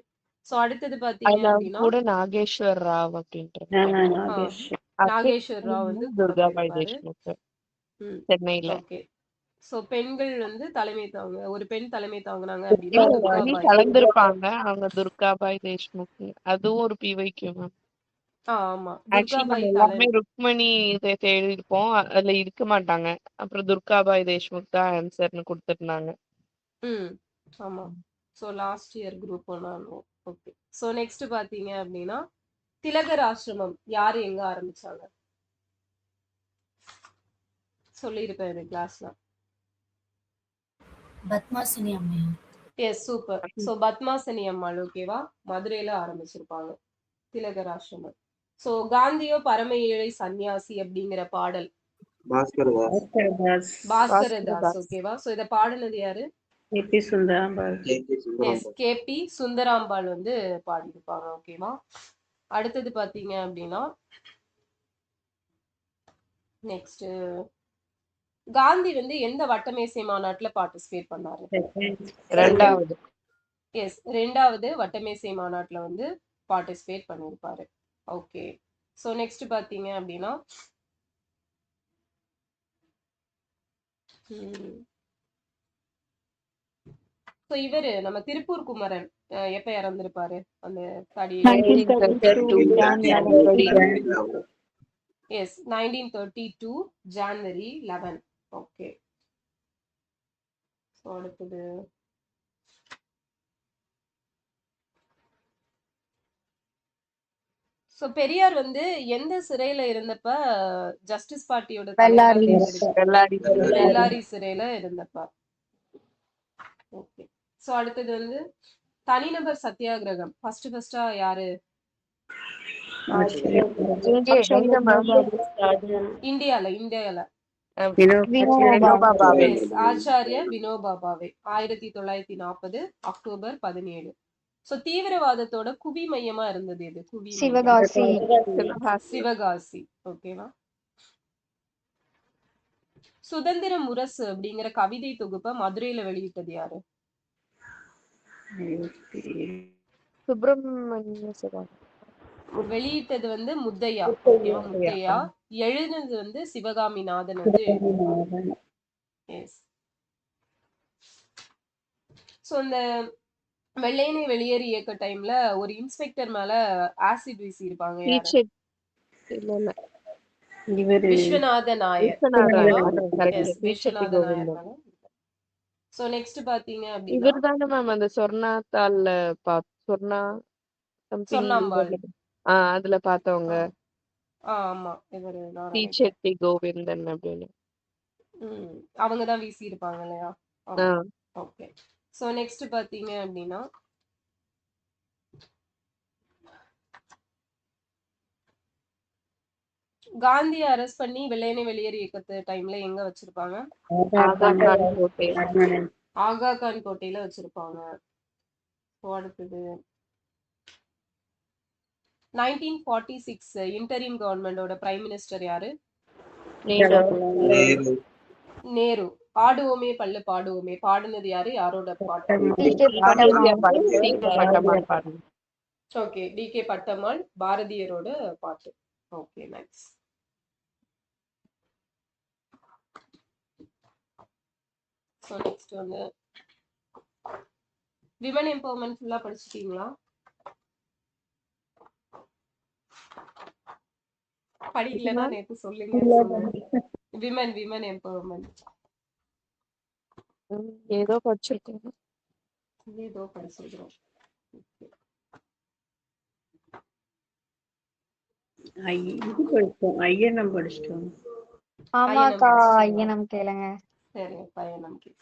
ஸோ அடுத்தது பாத்தீங்க அதுல அப்படின்னா கூட நாகேஸ்வர் ராவ் அப்படின்ட்டு நாகேஷ். நாகேஸ்வர் ராவ் வந்து கூட துர்காபாய் போயிருப்பாரு. தேஷ்முக் ம் சென்னையில. ஓகே. ஸோ பெண்கள் வந்து தலைமை தாங்க, ஒரு பெண் தலைமை தாங்குனாங்க அப்படின்னா இல்ல துர்காபாய். இனி துர்காபாய். கலந்துருப்பாங்க அவங்க துர்காபாய் தேஷ்முக். அதுவும் ஒரு பிவைக்கு மேம். ஆமா, ஆக்சுவலி நம்ம துர்காபாய் எல்லாருமே ருக்மணி இதை தேடி இருப்போம், அதுல இருக்க மாட்டாங்க. அப்புறம் துர்காபாய் தேஷ்முக் தான் ஆன்சர்னு கொடுத்துருந்தாங்க. ம் ஆமா. So last year group 1 okay. So next பாத்தீங்க அப்படின்னா திலகர் ஆசிரமம் யாரு எங்க ஆரம்பிச்சாங்க? சொல்லியிருப்பேன் இந்த கிளாஸ்ல. பத்மாசினி அம்மையார். Yes, super. So Padmasini Ammal ஓகேவா, மதுரையில ஆரம்பிச்சிருப்பாங்க திலகர் ஆசிரமம். ஸோ காந்தியோ பரம ஏழை சன்னியாசி அப்படிங்கிற பாடல் பாஸ்கரதாஸ். பாஸ்கரதாஸ். பாஸ்கரதாஸ் ஓகேவா. ஸோ இதை பாடினது யாரு? ஏபி சுந்தராம்பாள். கே.கே. எஸ், சுந்தராம்பாள். கேபி சுந்தராம்பாள் வந்து பாடியிருப்பாங்க ஓகேவா. அடுத்தது பாத்தீங்க அப்படின்னா நெக்ஸ்ட் காந்தி வந்து எந்த வட்டமேசை மாநாட்டுல பார்ட்டிசிபேட் பண்ணாரு? ரெண்டாவது. எஸ், 2வது வட்டமேசை மாநாட்டுல வந்து பார்ட்டிசிபேட் பண்ணியிருப்பாரு. ஓகே. ஸோ நெக்ஸ்ட் பாத்தீங்க அப்படின்னா ஸோ இவரு நம்ம திருப்பூர் குமரன் எப்ப இறந்திருப்பாரு? அந்த தடி. 1932 எஸ், 1932 ஜான்வரி 11. ஓகே. ஸோ அடுத்தது ஸோ பெரியார் வந்து எந்த சிறையில இருந்தப்ப ஜஸ்டிஸ் பார்ட்டியோட பெல்லாரி. பெல்லாரி சிறையில இருந்தப்ப. ஓகே. ஸோ அடுத்தது வந்து தனிநபர் சத்தியாகிரகம் ஃபர்ஸ்டா யாரு? இந்தியால வினோபா பாவே. எஸ், ஆச்சாரிய வினோபா பாவே 1940 அக்டோபர் 17. ஸோ தீவிரவாதத்தோட குவி மையமா இருந்தது எது? குவி மையம். சிவகாசி. சிவகாசி ஓகேவா. சுதந்திர முரசு அப்படிங்கிற கவிதை தொகுப்பை மதுரையில வெளியிட்டது யாரு? சுப்பிரமணிய சிவா. வெளியிட்டது வந்து முத்தையா ஓகேவா. முத்தையா. எழுதுனது வந்து சிவகாமிநாதன் வந்து எழுதியிருப்பாங்க. எஸ். ஸோ இந்த வெள்ளையனே வெளியேறு இயக்க டைம்ல ஒரு இன்ஸ்பெக்டர் மேல ஆசிட் வீசி இருப்பாங்க. Viswanatha Nair. Yes, Viswanatha Nair. So next பாத்தீங்க அப்படின்னா இவர் தானே மேம் அந்த சொர்ணாத்தாள்ல சொர்ணா சொர்ணாம்பாள். அதுல பார்த்தவங்க. ஆமா, இவரு தீச்செட்டி கோவிந்தன் அப்படின்னு. அவங்க தான் வீசி இருப்பாங்க இல்லையா? ஓகே. சோ நெக்ஸ்ட் பாத்தீங்க அப்படின்னா காந்தியை அரெஸ்ட் பண்ணி வெள்ளையனே வெளியேறு இயக்கத்து டைம்ல எங்க வச்சிருப்பாங்க? ஆகா கான் கோட்டையில வச்சிருப்பாங்க. அடுத்தது 1946 இன்டரிம் கவர்மெண்டோட பிரைம் மினிஸ்டர் யாரு? நேரு. ஆடுவோமே பல்லு பாடுவோமே பாடுனது யாரு? யாரோட பாட்டு? Okay, DK. பட்டம்மாள் பாரதியரோட பாட்டு. Okay, nice. ஸோ நெக்ஸ்ட் வந்து விமன் எம்பவர்மெண்ட் ஃபுல்லா படிச்சிட்டீங்களா? படிக்கலன்னா நேத்து சொல்லுங்க. விமன் எம்பவர்மெண்ட் ஏதோ படிச்சிருக்கோம். இது படிச்சோம், ஐயனம் படிச்சிட்டோம். ஆமாக்கா, ஐயனம் கேளுங்க. சரி, ஐயனம் கேளு.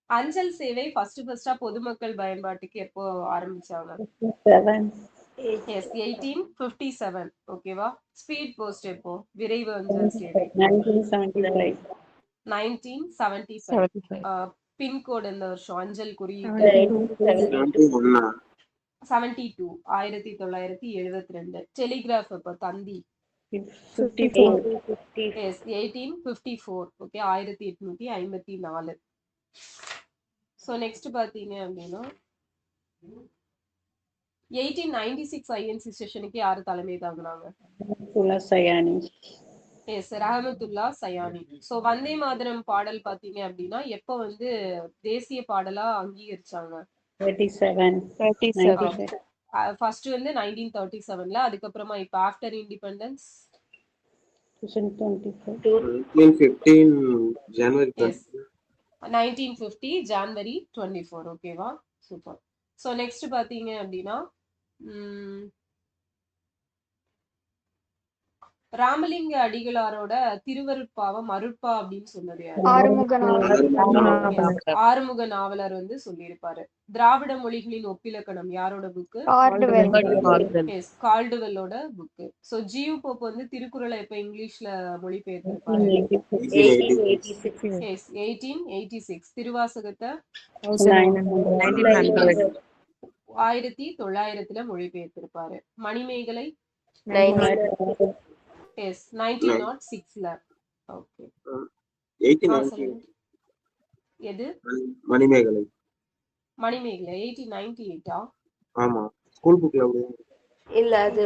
அஞ்சல் சேவை ஃபர்ஸ்டா பொதுமக்கள் பயன்பாட்டுக்கு எப்போ ஆரம்பிச்சாங்க? 1857 ஓகேவா. ஸ்பீட் போஸ்ட் எப்போ? விரைவு அஞ்சல் சேவை 1975. 1975. 75. பின்கோடு இந்த வருஷம் அஞ்சல் குறியீடு 71. 72 1972. டெலிகிராஃப் அப்ப தந்தி 54. yes 1854 okay 1854. ஸோ நெக்ஸ்ட் பாத்தீங்க அப்படின்னா 1896 ஐஎன்சி செஷனுக்கு யாரு தலைமை தாங்குனாங்க? சயானி. எஸ் ரஹமத்துல்லா சயானி. ஸோ வந்தே மாதரம் பாடல் பாத்தீங்க அப்படின்னா எப்ப வந்து தேசிய பாடலா அங்கீகரிச்சாங்க? 37. ஃபர்ஸ்ட் வந்து 1937ல, அதுக்கப்புறமா இப்ப ஆஃப்டர் இண்டிபெண்டன்ஸ் 1915 ஜனவரி எஸ் 1950 ஜான்வரி 24. ஓகேவா, சூப்பர். ஸோ நெக்ஸ்ட் பாத்தீங்க அப்படின்னா ராமலிங்க அடிகளாரோட திருவருட்பாவம் அருட்பா அப்படின்னு சொன்னது யாரு? ஆறுமுக நாவலர் வந்து சொல்லியிருப்பாரு. திராவிட மொழிகளின் ஒப்பிலக்கணம் யாரோட புக்கு? கால்டுவெல்லோட புக்கு. சோ ஜியு போப் வந்து திருக்குறளை இப்ப இங்கிலீஷ்ல மொழிபெயர்த்திருப்பாரு. 1886. திருவாசகத்தை 1900ல மொழிபெயர்த்திருப்பாரு. மணிமேகலை 1906ல. ஓகே, எது? மணிமேகலை 1898. ஆமா, ஸ்கூல் புக்ல இல்ல, அது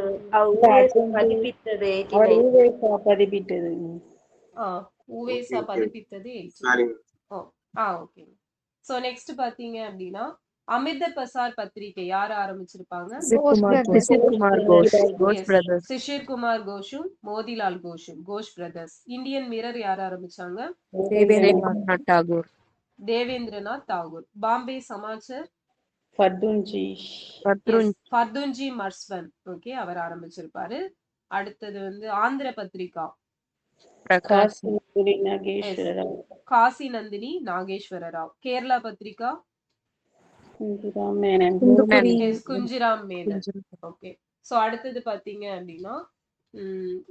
பதிப்பித்தது பதிப்பிட்டது. உவேசா பதிப்பித்தது 18. ஓகே. சோ நெக்ஸ்ட் பாத்தீங்க அப்படின்னா அமிர்த பசார் பத்திரிகை யார் ஆரம்பிச்சிருப்பாங்க? சிஷிர் குமார் கோஷும் மோதிலால் கோஷும், கோஷ் பிரதர்ஸ். இந்தியன் மிரர் யார் ஆரம்பிச்சாங்க? தேவேந்திரநாத் தாகூர். பாம்பே சமாச்சார் ஃபர்துன்ஜி மர்ஸ்வன், ஓகே, அவர் ஆரம்பிச்சிருப்பாரு. அடுத்தது வந்து Andhra Patrika Kasinathuni Nageswara Rao. Kerala Patrika Kunhiraman Menon. Okay. So அடுத்தது பாத்தீங்க அப்படின்னா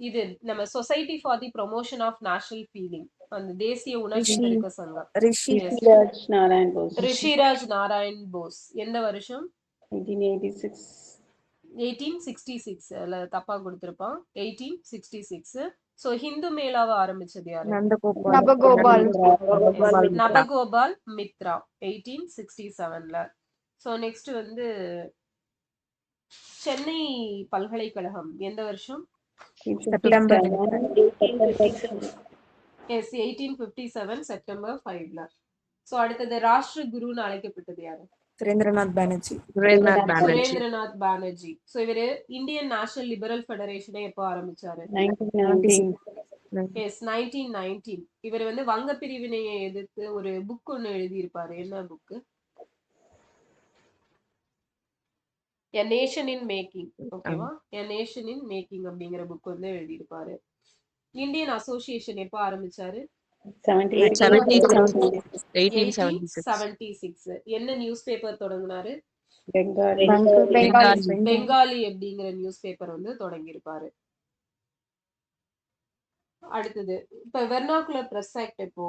இது நம்ம society for the promotion of national feeling, அந்த தேசிய உணர்ச்சி பெருக்க சங்கம். ரிஷிராஜ் நாராயண் போஸ். எந்த வருஷம்? 1866. தப்பா கொடுத்திருப்பான். 1866. சோ ஹிந்து மேளாவை ஆரம்பிச்சது யாரு? நபகோபால் மித்ரா 1867ல. சோ நெக்ஸ்ட் வந்து சென்னை பல்கலைக்கழகம் எந்த வருஷம்? 1857 செப்டம்பர் 5ல. சோ அடுத்தது ராஷ்டிர குருன்னு அழைக்கப்பட்டது யாரு? சுரேந்திரநாத் பானர்ஜி. சோ இவரு இந்தியன் நேஷனல் லிபரல் ஃபெடரேஷனை எப்போ ஆரம்பிச்சாரு? 1919. இவர் வந்து வங்க பிரிவினையை எதிர்த்து ஒரு புக் ஒன்னு எழுதியிருப்பாரு. என்ன book? A Nation in Making. ஓகேவா, A Nation in Making அப்படிங்கிற புக் வந்து எழுதியிருப்பாரு. இந்தியன் அசோசியேஷன் எப்போ ஆரம்பிச்சாரு? 1876. என்ன நியூஸ் பேப்பர் தொடங்கினாரு? பெங்காலி அப்படிங்கிற நியூஸ் பேப்பர் வந்து தொடங்கியிருப்பாரு. அடுத்தது இப்ப வெர்னாகுலர் பிரஸ் ஆக்ட் எப்போ?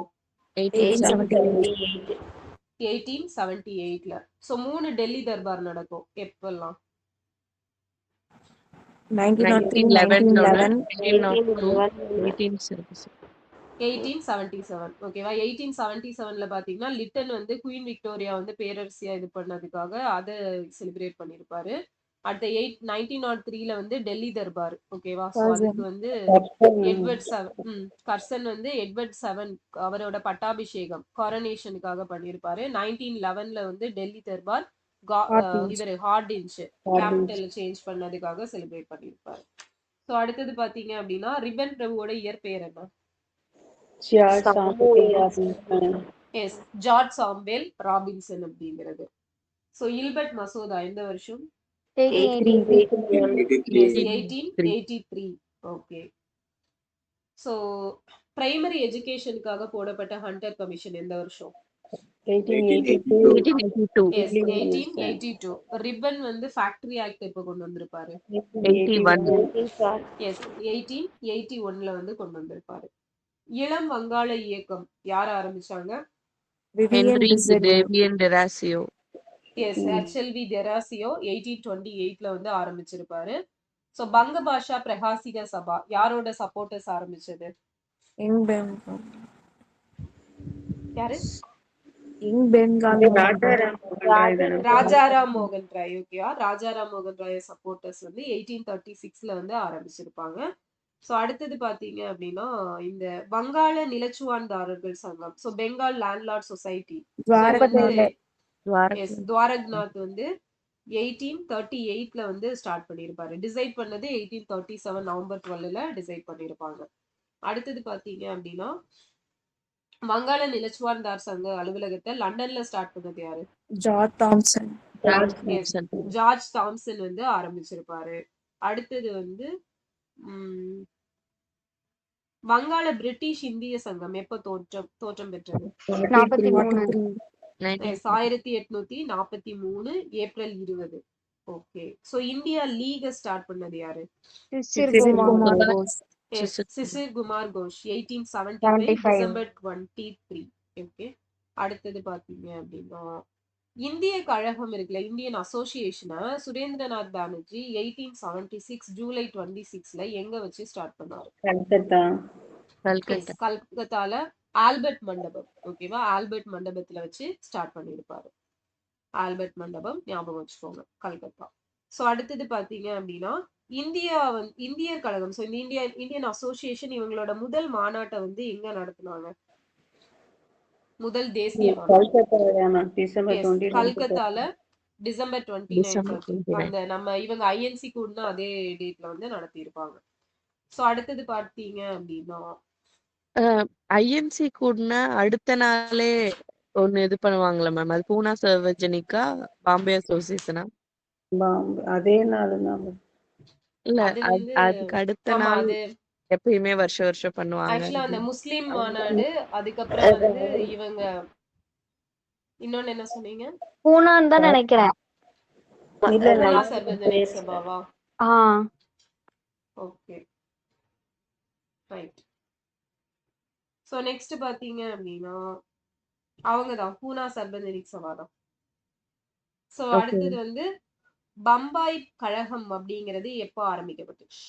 1878ல. சோ 3 டெல்லி தர்பார் நடக்கும் எப்பெல்லாம்? 1877. ஓகேவா. 1877ல பாத்தீங்கன்னா லிட்டன் வந்து குயின் விக்டோரியா வந்து பேரரசியா இது பண்ணதுக்காக அதை செலிப்ரேட் பண்ணிருப்பாரு. அடுத்த 1903ல வந்து டெல்லி தர்பார். ஓகேவா. சோ அதுக்கு வந்து கர்சன் வந்து எட்வர்ட் 7 அவரோட பட்டாபிஷேகம் காரனேஷனுக்காக பண்ணிருப்பாரு. 1911ல வந்து டெல்லி தர்பார் இவர் ஹார்டின்ச் கேபிட்டல் சேஞ்ச் பண்ணதுக்காக செலிப்ரேட் பண்ணிருப்பாரு. சோ அடுத்தது பாத்தீங்க அப்படின்னா ரிப்பன் பிரபுவோட இயற்பெயர் என்ன? ஜார்ஜ் சாம்பேல் ராபின்சன் அப்படிங்கிறது. சோ இல்பர்ட் மசோதா எந்த வருஷம்? 1883. ஓகே. சோ பிரைமரி எஜுகேஷனுக்காக போடப்பட்ட ஹண்டர் கமிஷன் எந்த வருஷம்? 1882. ரிப்பன் வந்து ஃபேக்டரி ஆக்ட் எப்ப கொண்டு வந்திருப்பாரு? 1881ல வந்து கொண்டு வந்திருப்பாரு. இளம் வங்காள இயக்கம் யார் ஆரம்பிச்சாங்க? ஹென்றி டேவியன் டெராசியோ. எஸ், HLV டெராசியோ 1828ல வந்து ஆரம்பிச்சிருப்பாரு. சோ பங்க பாஷா பிரகாசிக சபா யாரோட சப்போர்ட்டர்ஸ் ஆரம்பிச்சது? யாரு? ராஜாராம் மோகன் ராய். ஓகேவா? ராஜாராம் மோகன் ராய் சப்போர்ட்டர்ஸ் வந்து 1836ல வந்து ஆரம்பிச்சிருப்பாங்க. சோ அடுத்தது பாத்தீங்க அப்படின்னா இந்த வங்காள நிலச்சுவான்தாரர்கள் சங்கம், so Bengal landlord society, Dwarkanath வந்து 1838ல வந்து ஸ்டார்ட் பண்ணிருப்பாரு. டிசைட் பண்ணது 1837 நவம்பர் 12ல டிசைட் பண்ணிருப்பாங்க. அடுத்தது பாத்தீங்க அப்படின்னா வங்காள நிலச்சுவான்தார் சங்க அலுவலகத்தை லண்டன்ல ஸ்டார்ட் பண்ணது யாரு? ஜார்ஜ் தாம்சன் வந்து ஆரம்பிச்சிருப்பாரு. அடுத்தது வந்து வங்காள பிரிட்டிஷ் இந்திய சங்கம் எப்ப தோற்றம் பெற்றது? 1843 April 20. Okay. So India லீக start பண்ணது யாரு? சிசிர் குமார் கோஷ் 1875 டிசம்பர் 23. ஓகே. அடுத்தது பாத்தீங்க அப்படின்னா இந்திய கழகம் இருக்குல்ல, இந்தியன் அசோசியேஷனை சுரேந்திரநாத் பானர்ஜி 1876 ஜூலை 26ல எங்க வச்சு ஸ்டார்ட் பண்ணாரு? கல்கத்தால ஆல்பர்ட் மண்டபம். ஓகேவா? ஆல்பர்ட் மண்டபத்துல வச்சு ஸ்டார்ட் பண்ணிருப்பாரு. ஆல்பர்ட் மண்டபம் ஞாபகம் வச்சுக்கோங்க, கல்கத்தா. சோ அடுத்தது பாத்தீங்க அப்படின்னா இந்தியர் கழகம், சோ இந்த இந்தியன் அசோசியேஷன் இவங்களோட முதல் மாநாட்டை வந்து எங்க நடத்துனாங்க? முதல் தேசிய கல்கத்தால டிசம்பர் 29 அந்த நம்ம இவங்க ஐஎன்சி கூடனா அதே டேட்ல வந்து நடத்தி இருப்பாங்க. சோ அடுத்தது பாத்தீங்க அப்படின்னா ஐஎன்சி கூடனா அடுத்த நாளே ஒண்ணு இது பண்ணுவாங்களா மேம்? அது பூனா சர்வஜனிக்கா பாம்பே அசோசியேஷனா? அதே நாள் தான் இல்ல, அதுக்கு அடுத்த நாள் எப்பயுமே வருஷம் பண்ணுவாங்க. ஆக்சுவலா அந்த முஸ்லிம் மாநாடு, அதுக்கப்புறம் வந்து இவங்க இன்னொன்னு என்ன சொன்னீங்க? பூனான்னு தான் நினைக்கிறேன். பூனா சர்வஜனிக் சபாவா? Okay, right. சோ நெக்ஸ்ட் பாத்தீங்க அப்படின்னா அவங்கதான் பூனா சர்வஜனிக் சபா தான். சோ அடுத்தது வந்து பம்பாய் கழகம் அப்படிங்கிறது எப்போ ஆரம்பிக்கப்பட்டுச்சு?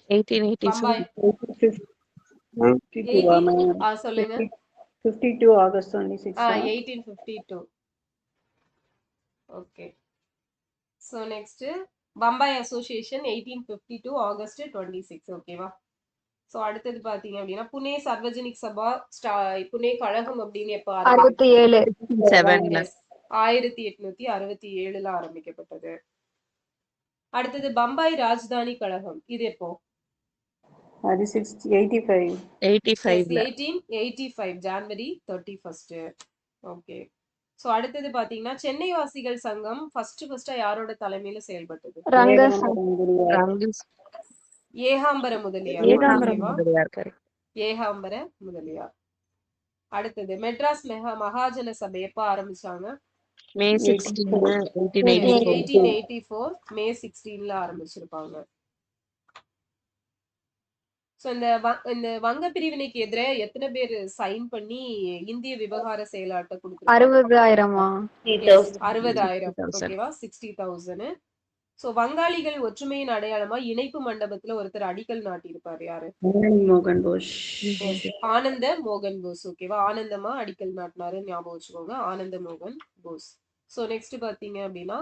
1884. சொல்லுங்க. 52 August 26. 1852. Okay. So next Bombay association 1852 August 26. ஓகேவா? சோ அடுத்தது பாத்தீங்க அப்படின்னா புனே சர்வஜனிக் சபா புனே கழகம் அப்படின்னு எப்ப 1867ல ஆரம்பிக்கப்பட்டது. அடுத்தது பம்பாய் ராஜ்தானி கழகம், இது எப்போ? 1885 ஜனவரி 31. ஓகே. சோ அடுத்தது பாத்தீங்கன்னா சென்னை வாசிகள் சங்கம் ஃபர்ஸ்ட் யாரோட தலைமையில செயல்பட்டது? ஏகாம்பர முதலியார். அடுத்தது மெட்ராஸ் மகாஜன சபை எப்ப ஆரம்பிச்சாங்க? மே 16, 1884 மே 16ல ஆரம்பிச்சிருப்பாங்க. சோ இந்த வங்க பிரிவினைக்கு எதிராக எத்தனை பேர் சைன் பண்ணி இந்திய விவகார செயலாட்ட கொடுத்தாங்க? 60,000. ஓகேவா? 60,000. சோ வங்காளிகள் ஒற்றுமையின் அடையாளமா இணைப்பு மண்டபத்துல ஒருத்தர் அடிக்கல் நாட்டியிருப்பாரு. யாரு? ஆனந்த மோகன் போஸ். ஓகேவா? ஆனந்தமா அடிக்கல் நாட்டினாரு, ஞாபகம் வச்சுக்கோங்க, ஆனந்த மோகன் போஸ். சோ நெக்ஸ்ட் பாத்தீங்க அப்படின்னா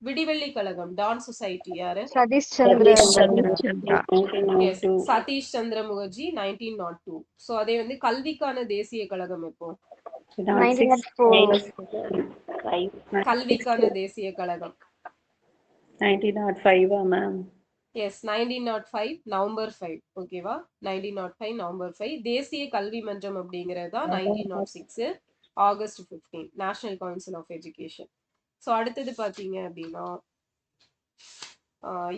விடிவெள்ளி கழகம் டான் சொசைட்டி யாரு? சதீஷ் சந்திர முகர்ஜி 1902. சோ அதே வந்து கல்விக்கான தேசிய கழகம் எப்போ? 1904. கல்விக்கான தேசிய கழகம் 1905 மேம். S, 1905 November 5. ஓகேவா? 1905 நவம்பர் 5. தேசிய கல்வி மன்றம் அப்படிங்கறதா 1906 August 15 national council of education. So அடுத்தது பாத்தீங்க அப்படின்னா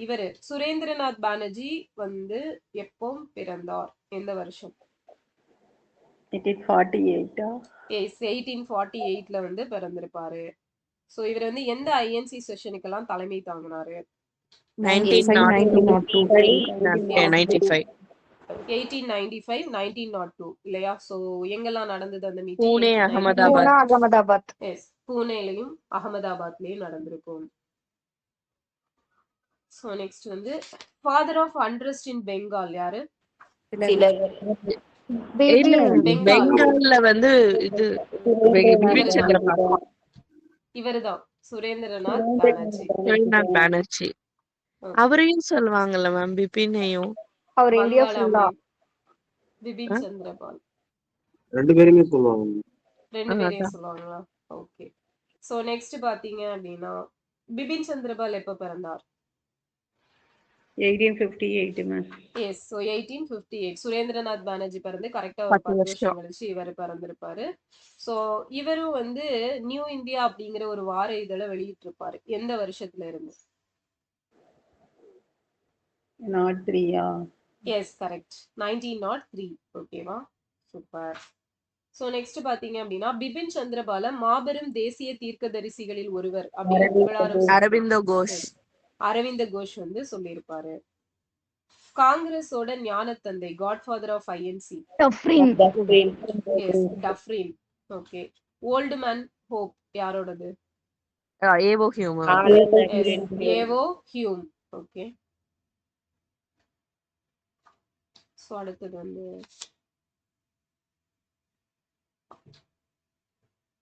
இவரு சுரேந்திரநாத் பானர்ஜி வந்து எப்போ பிறந்தார்? எந்த வருஷம்? 1848ல வந்து பிறந்திருப்பாரு. சோ இவர் வந்து எந்த ஐஎன்சி செஷனுக்கெல்லாம் தலைமை தாங்கினாரு? 1995 1895 1902 இல்லையா? ஸோ எங்கெல்லாம் நடந்தது அந்த மீட்டிங்? பூனே 1895. அகமதாபாத் பூனா அகமதாபாத். எஸ், பூனேலையும் அகமதாபாத்லயும் நடந்திருக்கும். ஸோ நெக்ஸ்ட் வந்து ஃபாதர் ஆஃப் அன்ரெஸ்ட் இன் பெங்கால் யாரு? பிபின் பெங்கால்ல வந்து இது பிபின் சந்திரபால் இவருதான் சுரேந்திரநாத் பானர்ஜி. சுரேந்திரநாத் பானர்ஜி அவரையும் சொல்லுவாங்கல்ல மேம் பிபினையும். அவர் இந்தியா வங்காள ஃபுல்லா. அமைப்பு பிபின் சந்திரபால். ரெண்டு பேருமே சொல்லுவாங்க. ரெண்டு பேரையும் சொல்லுவாங்களா? ஓகே. ஸோ நெக்ஸ்ட் பாத்தீங்க அப்படின்னா பிபின் சந்திரபால் எப்ப பிறந்தார்? 1858 ma'am. Yes, so 1858 Surendranath Banerjee பிறந்து கரெக்டா ஒரு 10 வருஷம் கழிச்சு இவர் பிறந்திருப்பாரு. ஸோ இவரும் வந்து நியூ இந்தியா அப்படிங்கிற ஒரு வார இதழை வெளியிட்டிருப்பாரு. எந்த வருஷத்துல இருந்து? 03 எஸ், கரெக்ட், 1903. ஓகேவா, சூப்பர். ஸோ நெக்ஸ்ட் பாத்தீங்க அப்படின்னா பிபின் சந்திரபால மாபெரும் தேசிய தீர்க்கதரிசிகளில் ஒருவர் அப்படின்னு அரவிந்தோ கோஷ். அரவிந்த கோஷ் வந்து சொல்லியிருப்பாரு. காங்கிரஸோட ஞானத்தந்தை, godfather of INC, Dufferin. Yes, Dufferin. Okay. Old man hope யாரோடது? A O Hume. A O Hume. Okay. So அடுத்தது வந்து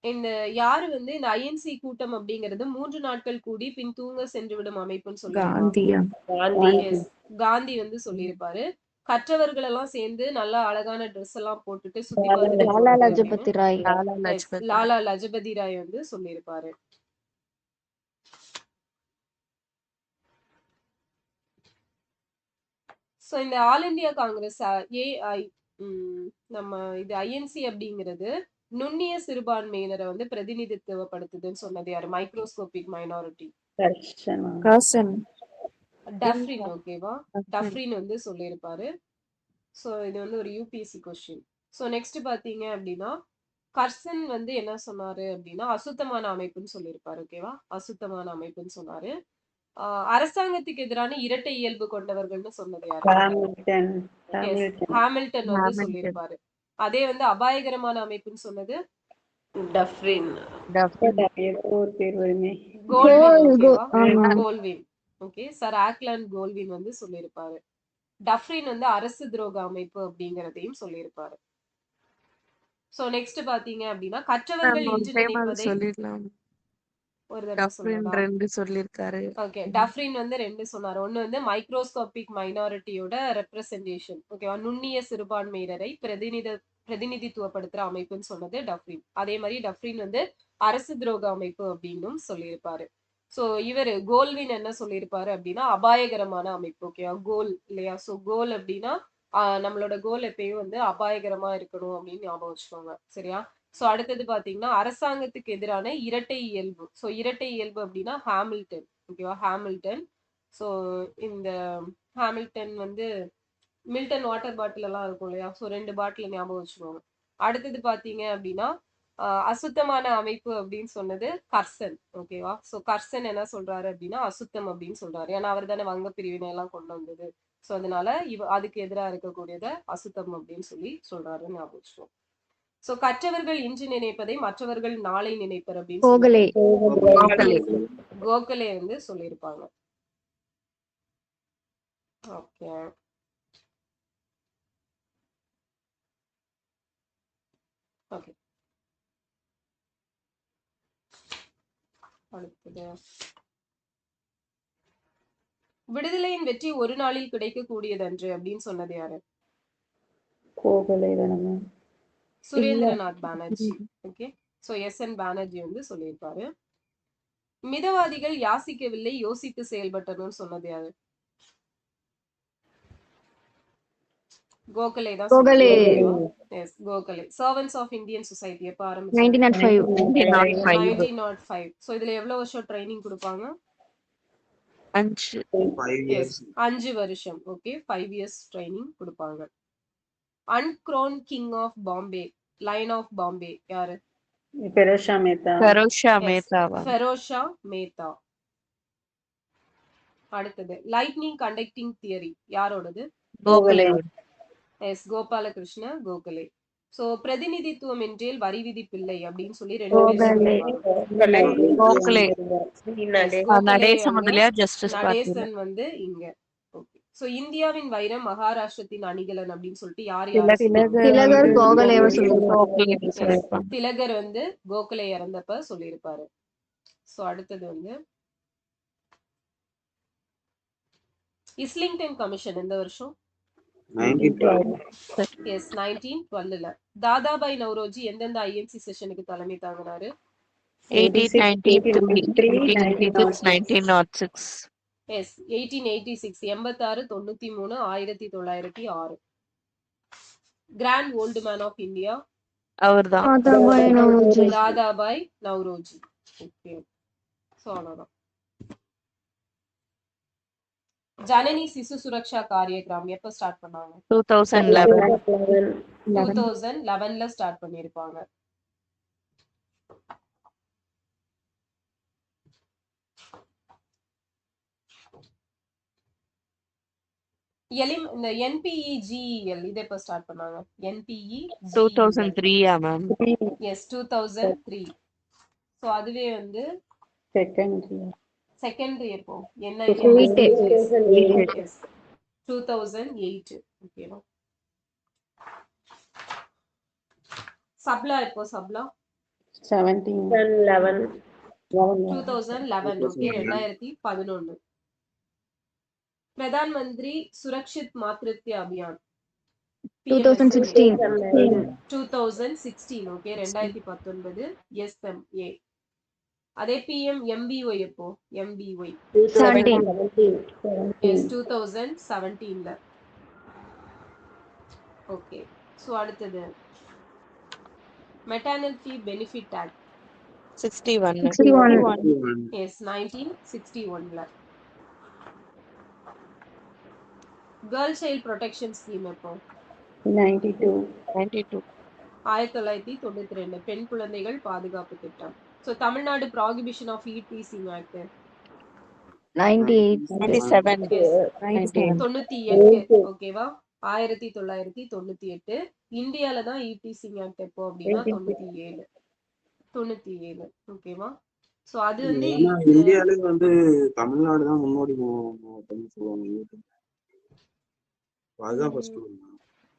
இந்த யாரு வந்து இந்த ஐஎன்சி கூட்டம் அப்படிங்கிறது 3 நாட்கள் கூடி பின் தூங்க சென்று விடும் அமைப்புன்னு சொல்லியிருப்பாங்க. காந்தி வந்து சொல்லியிருப்பாரு. கற்றவர்கள் எல்லாம் சேர்ந்து நல்லா அழகான ட்ரெஸ் எல்லாம் போட்டுட்டு சுத்தி பார்த்துட்டு லாலா லஜபதி ராய். லாலா லஜபதி ராய் வந்து சொல்லியிருப்பாரு. ஸோ இந்த ஆல் இந்தியா காங்கிரஸ் நம்ம இது ஐஎன்சி அப்படிங்கிறது நுண்ணிய சிறுபான்மையினரை வந்து பிரதிநிதித்துவப்படுத்துதுன்னு சொன்னது யாரு? Microscopic minority. டஃப்ரின். ஓகேவா, டஃப்ரின் வந்து சொல்லியிருப்பாரு. ஸோ இது வந்து ஒரு யூபிஎஸ்சி கொஸ்டின். ஸோ நெக்ஸ்ட் பாத்தீங்க அப்படின்னா கர்சன் வந்து என்ன சொன்னாரு அப்படின்னா அசுத்தமான அமைப்புன்னு சொல்லியிருப்பாரு. ஓகேவா, அசுத்தமான அமைப்புன்னு சொன்னாரு. அரசாங்கத்துக்கு எதிரான இரட்டை இயல்பு கொண்டவர்கள்னு சொன்னது யாரு? ஹாமில்டன் வந்து சொல்லியிருப்பாரு. அதே வந்து அபாயகரமான அமைப்புன்னு சொன்னது டஃப்ரின். கோல்வின். ஓகே, சார் ஆக்லாண்ட் கோல்வின் வந்து சொல்லியிருப்பாரு. டஃப்ரின் வந்து அரசு துரோக அமைப்பு அப்படிங்கறதையும் சொல்லியிருப்பாரு. சோ நெக்ஸ்ட் பாத்தீங்க அப்படின்னா கற்றவர்கள் இன்று நினைப்பதை ஒரு தடவை சொல்லிருக்காரு. ஓகே, டஃப்ரின் வந்து 2 சொன்னாரு. ஒன்னு வந்து மைக்ரோஸ்கோபிக் மைனாரிட்டியோட ரெப்ரசன்டேஷன். ஓகேவா, நுண்ணிய சிறுபான்மையினரை பிரதிநிதித்துவப்படுத்துற அமைப்புன்னு சொன்னது டஃப்ரின். அதே மாதிரி டஃப்ரின் வந்து அரசு துரோக அமைப்பு அப்படின்னும் சொல்லியிருப்பாரு. சோ இவரு கோல்வின் என்ன சொல்லியிருப்பாரு அப்படின்னா அபாயகரமான அமைப்பு. ஓகேவா, கோல் இல்லையா? சோ கோல் அப்படின்னா நம்மளோட கோல் எப்பயும் வந்து அபாயகரமா இருக்கணும் அப்படின்னு ஞாபகம் வச்சுக்கோங்க. சரியா? சோ அடுத்தது பாத்தீங்கன்னா அரசாங்கத்துக்கு எதிரான இரட்டை இயல்பு. சோ இரட்டை இயல்பு அப்படின்னா ஹாமில்டன். ஓகேவா, ஹாமில்டன். சோ இந்த ஹாமில்டன் வந்து மில்டன் வாட்டர் பாட்டில் எல்லாம் இருக்கும் இல்லையா? சோ 2 பாட்டில் ஞாபகம் வச்சுக்கோங்க. அடுத்தது பாத்தீங்க அப்படின்னா அசுத்தமான அமைப்பு அப்படின்னு சொன்னது கர்சன். ஓகேவா, சோ கர்சன் என்ன சொல்றாரு அப்படின்னா அசுத்தம் அப்படின்னு சொல்றாரு. ஏன்னா அவர் தானே வங்க பிரிவினை எல்லாம் கொண்டு வந்தது. சோ அதனால அதுக்கு எதிராக இருக்கக்கூடியத அசுத்தம் அப்படின்னு சொல்லி சொல்றாருன்னு ஞாபகம் வச்சுக்கோங்க. சோ கற்றவர்கள் இன்று நினைப்பதை மற்றவர்கள் நாளை நினைப்பர் அப்படின்னு கோகலே வந்து சொல்லியிருப்பாங்க. ஓகே. ஓகே, அடுத்தது விடுதலையின் வெற்றி ஒரு நாளில் கிடைக்க கூடியதன்று அப்படின்னு சொன்னது யாரு? Surendranath Banerjee. Okay, so SN. Banerjee வந்து சொல்லியிருப்பாரு. மிதவாதிகள் யாசிக்கவில்லை யோசித்து செயல்பட்டனும் சொன்னது யாரு? கோகலே தான். Yes, Gokhale. Servants of Indian society எப்ப ஆரம்பிச்சாங்க? 1905. சோ இதுல எவ்வளவு வருஷம் ட்ரைனிங் கொடுப்பாங்க? 5 வருஷம். ஓகே, 5 இயர்ஸ் ட்ரைனிங் கொடுப்பாங்க. Uncrowned king of Bombay, lion of Bombay யாரு? ஃபெரோஷா மேத்தா. அடுத்தது லைட்னிங் கண்டக்டிங் தியரி யாரோடது? கோகலே. எஸ், கோபாலகிருஷ்ண கோகலே. சோ பிரதிநிதித்துவம் என்றேல் வரி விதிப்பில்லை அப்படின்னு சொல்லி 2 பேர் கோகலே. சொல்லியிருப்பாங்க. கோகலே. Yes, கோகலே நடேச அங்க, முதலியார் ஜஸ்டிஸ் பார்ட்டில. நடேசன் வந்து இங்க. ஓகே. சோ இந்தியாவின் வைரம் மகாராஷ்டிரத்தின் அணிகலன் அப்படின்னு சொல்லிட்டு யார் திலகர் கோகலேவை சொல்லியிருப்பாரு. கோகலே சொல்லிருப்பாங்க. திலகர் வந்து கோகலே இறந்தப்ப சொல்லியிருப்பாரு. சோ அடுத்தது வந்து இஸ்லிங்டன் கமிஷன் எந்த வருஷம்? 1912. எஸ், 1912ல. தாதாபாய் நவ்ரோஜி எந்தெந்த ஐஎன்சி செஷனுக்கு தலைமை தாங்கினாரு? 1893, 1896, 1906. Yes, 1886, 86, 93, 1906. Grand old man of India அவர்தான். தாதாபாய் நவ்ரோஜி. தாதாபாய் நவ்ரோஜி. ஓகே. சோ அவ்வளவுதான். ஜனனி சிசு சுரக்ஷா காரியக்ரம் எப்ப ஸ்டார்ட் பண்ணாங்க? 2011. 2011ல ஸ்டார்ட் பண்ணிருப்பாங்க. இந்த NPEGEL இது எப்ப ஸ்டார்ட் பண்ணாங்க? NPEGEL 2003 ma'am. எஸ், 2003. சோ அதுவே வந்து செகண்டரி எப்போ? என்ன? 2008. ஓகேவா? சப்லா எப்போ? சப்லா 2011. 2011. Okay, 2011. Pradhan Mantri Surakshit Matritva Abhiyan 2016. 2016. Okay, 2019. SMA. அதே PMMBY எப்போ? MBY 17. எஸ், 2017ல. ஓகே. சோ அடுத்தது மெட்டர்னிட்டி பெனிஃபிட் ஆக்ட் 61. 61. எஸ், 1961ல. கேர்ள் சைல்ட் ப்ரொடெக்ஷன் ஸ்கீம் எப்போ? 92. 1992. பெண் குழந்தைகள் பாதுகாப்பு திட்டம். So Tamil Nadu prohibition of eve teasing act 98. 98. ஓகேவா? 1998. இந்தியால தான் ஈட் டீசிங் ஆக்ட் எப்போ அப்படின்னா 97. ஓகேவா? சோ அது வந்து ஏன்னா இந்தியாலே வந்து தமிழ்நாடு தான் முன்னோடி மாவட்டம்னு சொல்லுவாங்க. அதுதான் ஃபர்ஸ்ட்.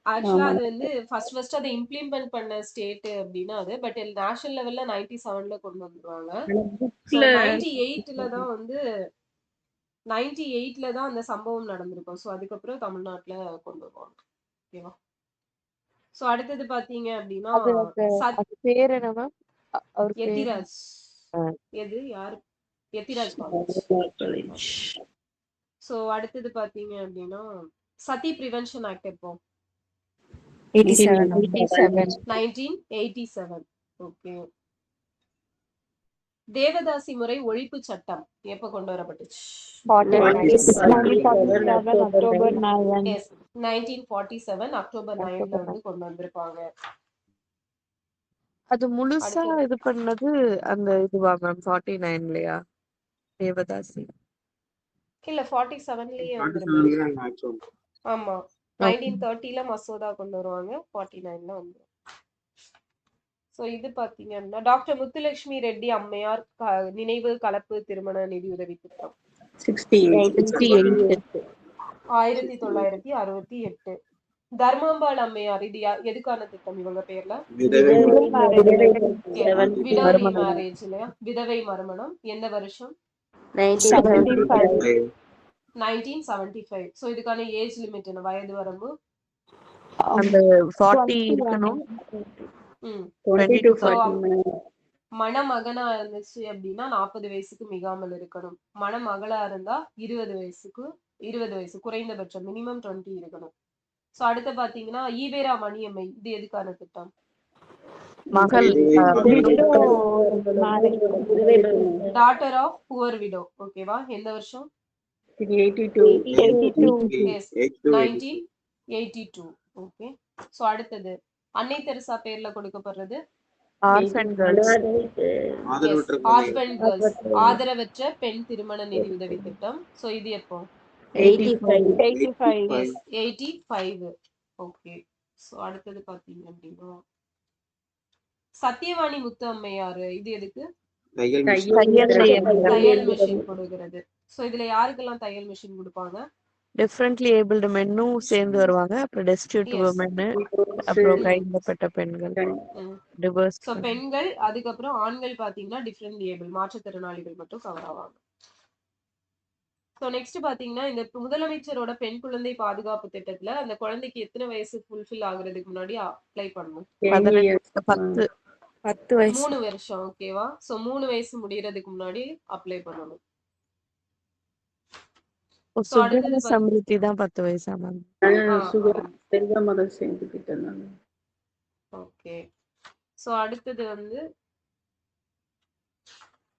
ஆக்சுவலா அது வந்து ஃபர்ஸ்ட் அதை இம்ப்ளிமெண்ட் பண்ண ஸ்டேட் அப்படின்னா அது, பட் நேஷனல் லெவல்ல 97ல கொண்டு வந்துருவாங்க. So 98ல தான் வந்து 98ல தான் அந்த சம்பவம் நடந்திருக்கும். சோ அதுக்கப்புறம் தமிழ்நாட்டுல கொண்டு வருவாங்க. ஓகேவா? சோ அடுத்தது பாத்தீங்க அப்படின்னா பேர் என்ன மேம்? அவர் பேர் எத்திராஜ். எது யாரு? எத்திராஜ் காலேஜ். சோ அடுத்தது பாத்தீங்க அப்படின்னா சதி பிரிவென்ஷன் ஆக்ட் எப்போ? 1987. ஓகே. தேவதாசி முறை ஒழிப்பு சட்டம் எப்ப கொண்டு வரப்பட்டுச்சு? 1947 அக்டோபர் 9ல வந்து கொண்டு வந்திருப்பாங்க. அது முழுசா இது பண்ணது அந்த இதுவா மேம் 49லயா தேவதாசி? இல்ல 47லயே வந்துருச்சு. ஆமா, 1930ல மசோதா கொண்டு வருவாங்க, 49ல வந்து. சோ இது பாத்தீங்கன்னா டாக்டர் முத்துலட்சுமி ரெட்டி அம்மையார் நினைவு கலப்பு திருமண நிதி உதவி திட்டம் 1968. தர்மாம்பாள் அம்மையார் இது எதுக்கான திட்டம்? இவங்க பேர்ல விடோவி மேரேஜ் இல்லையா? விதவை மறுமணம். எந்த வருஷம்? 1975. சோ இதுக்கான ஏஜ் லிமிட் என்ன? வயது வரம்பு அந்த 40 இருக்கணும். 20 to 40. மணமகனா இருந்துச்சு அப்படின்னா 40 வயசுக்கு மிகாமல் இருக்கணும். மணமகளா இருந்தா 20 வயசு குறைந்தபட்சம் மினிமம் 20 இருக்கணும். சோ அடுத்து பாத்தீங்கன்னா ஈவேரா மணியம்மை இது எதுக்கான திட்டம்? மகள் டாட்டர் ஆஃப் புவர் விடோ. ஓகேவா? எந்த வருஷம்? 1982. ஓகே. சோ அடுத்தது அன்னை தெரசா பேர்ல கொடுக்கப்படுறது ஆர்ஃபன் கேர்ள்ஸ். ஆதரவற்ற ஆர்ஃபன் குழந்தைகள் கேர்ள்ஸ் ஆதரவற்ற பெண் திருமண நிதி உதவி திட்டம். ஸோ இது எப்போ? 85. 85. எஸ் 85. ஓகே. ஸோ அடுத்தது பார்த்தீங்க அப்படின்னா சத்தியவாணி முத்து அம்மையார் இது எதுக்கு? தையல் மிஷின் தையல் மிஷின் கொடுக்கிறது. ஸோ இதுல யாருக்கெல்லாம் தையல் மிஷின் கொடுப்பாங்க? டிஃப்ரெண்ட்லி ஏபிள்டு மென்னும் சேர்ந்து வருவாங்க. அப்புறம் டெஸ்டிடியூட் Yes. உமன், அப்புறம் கைவிடப்பட்ட பெண்கள், டிவர்ஸ். ஸோ பெண்கள், அதுக்கப்புறம் ஆண்கள் பார்த்தீங்கன்னா டிஃப்ரெண்ட்லி ஏபிள் மாற்றுத்திறனாளிகள் மட்டும் கவர் ஆவாங்க. ஸோ நெக்ஸ்ட் பார்த்தீங்கன்னா இந்த முதலமைச்சரோட பெண் குழந்தை பாதுகாப்பு திட்டத்துல அந்த குழந்தைக்கு எத்தனை வயசு ஃபுல்ஃபில் ஆகுறதுக்கு முன்னாடி அப்ளை பண்ணணும்? 10 வயசு. 3 வருஷம். ஓகேவா? ஸோ 3 வயசு முடியறதுக்கு முன்னாடி அப்ளை பண்ணணும். சுகன்யா சம்ருத்தி தான் 10 வயசா மேம்? ஓகே. ஸோ அடுத்தது வந்து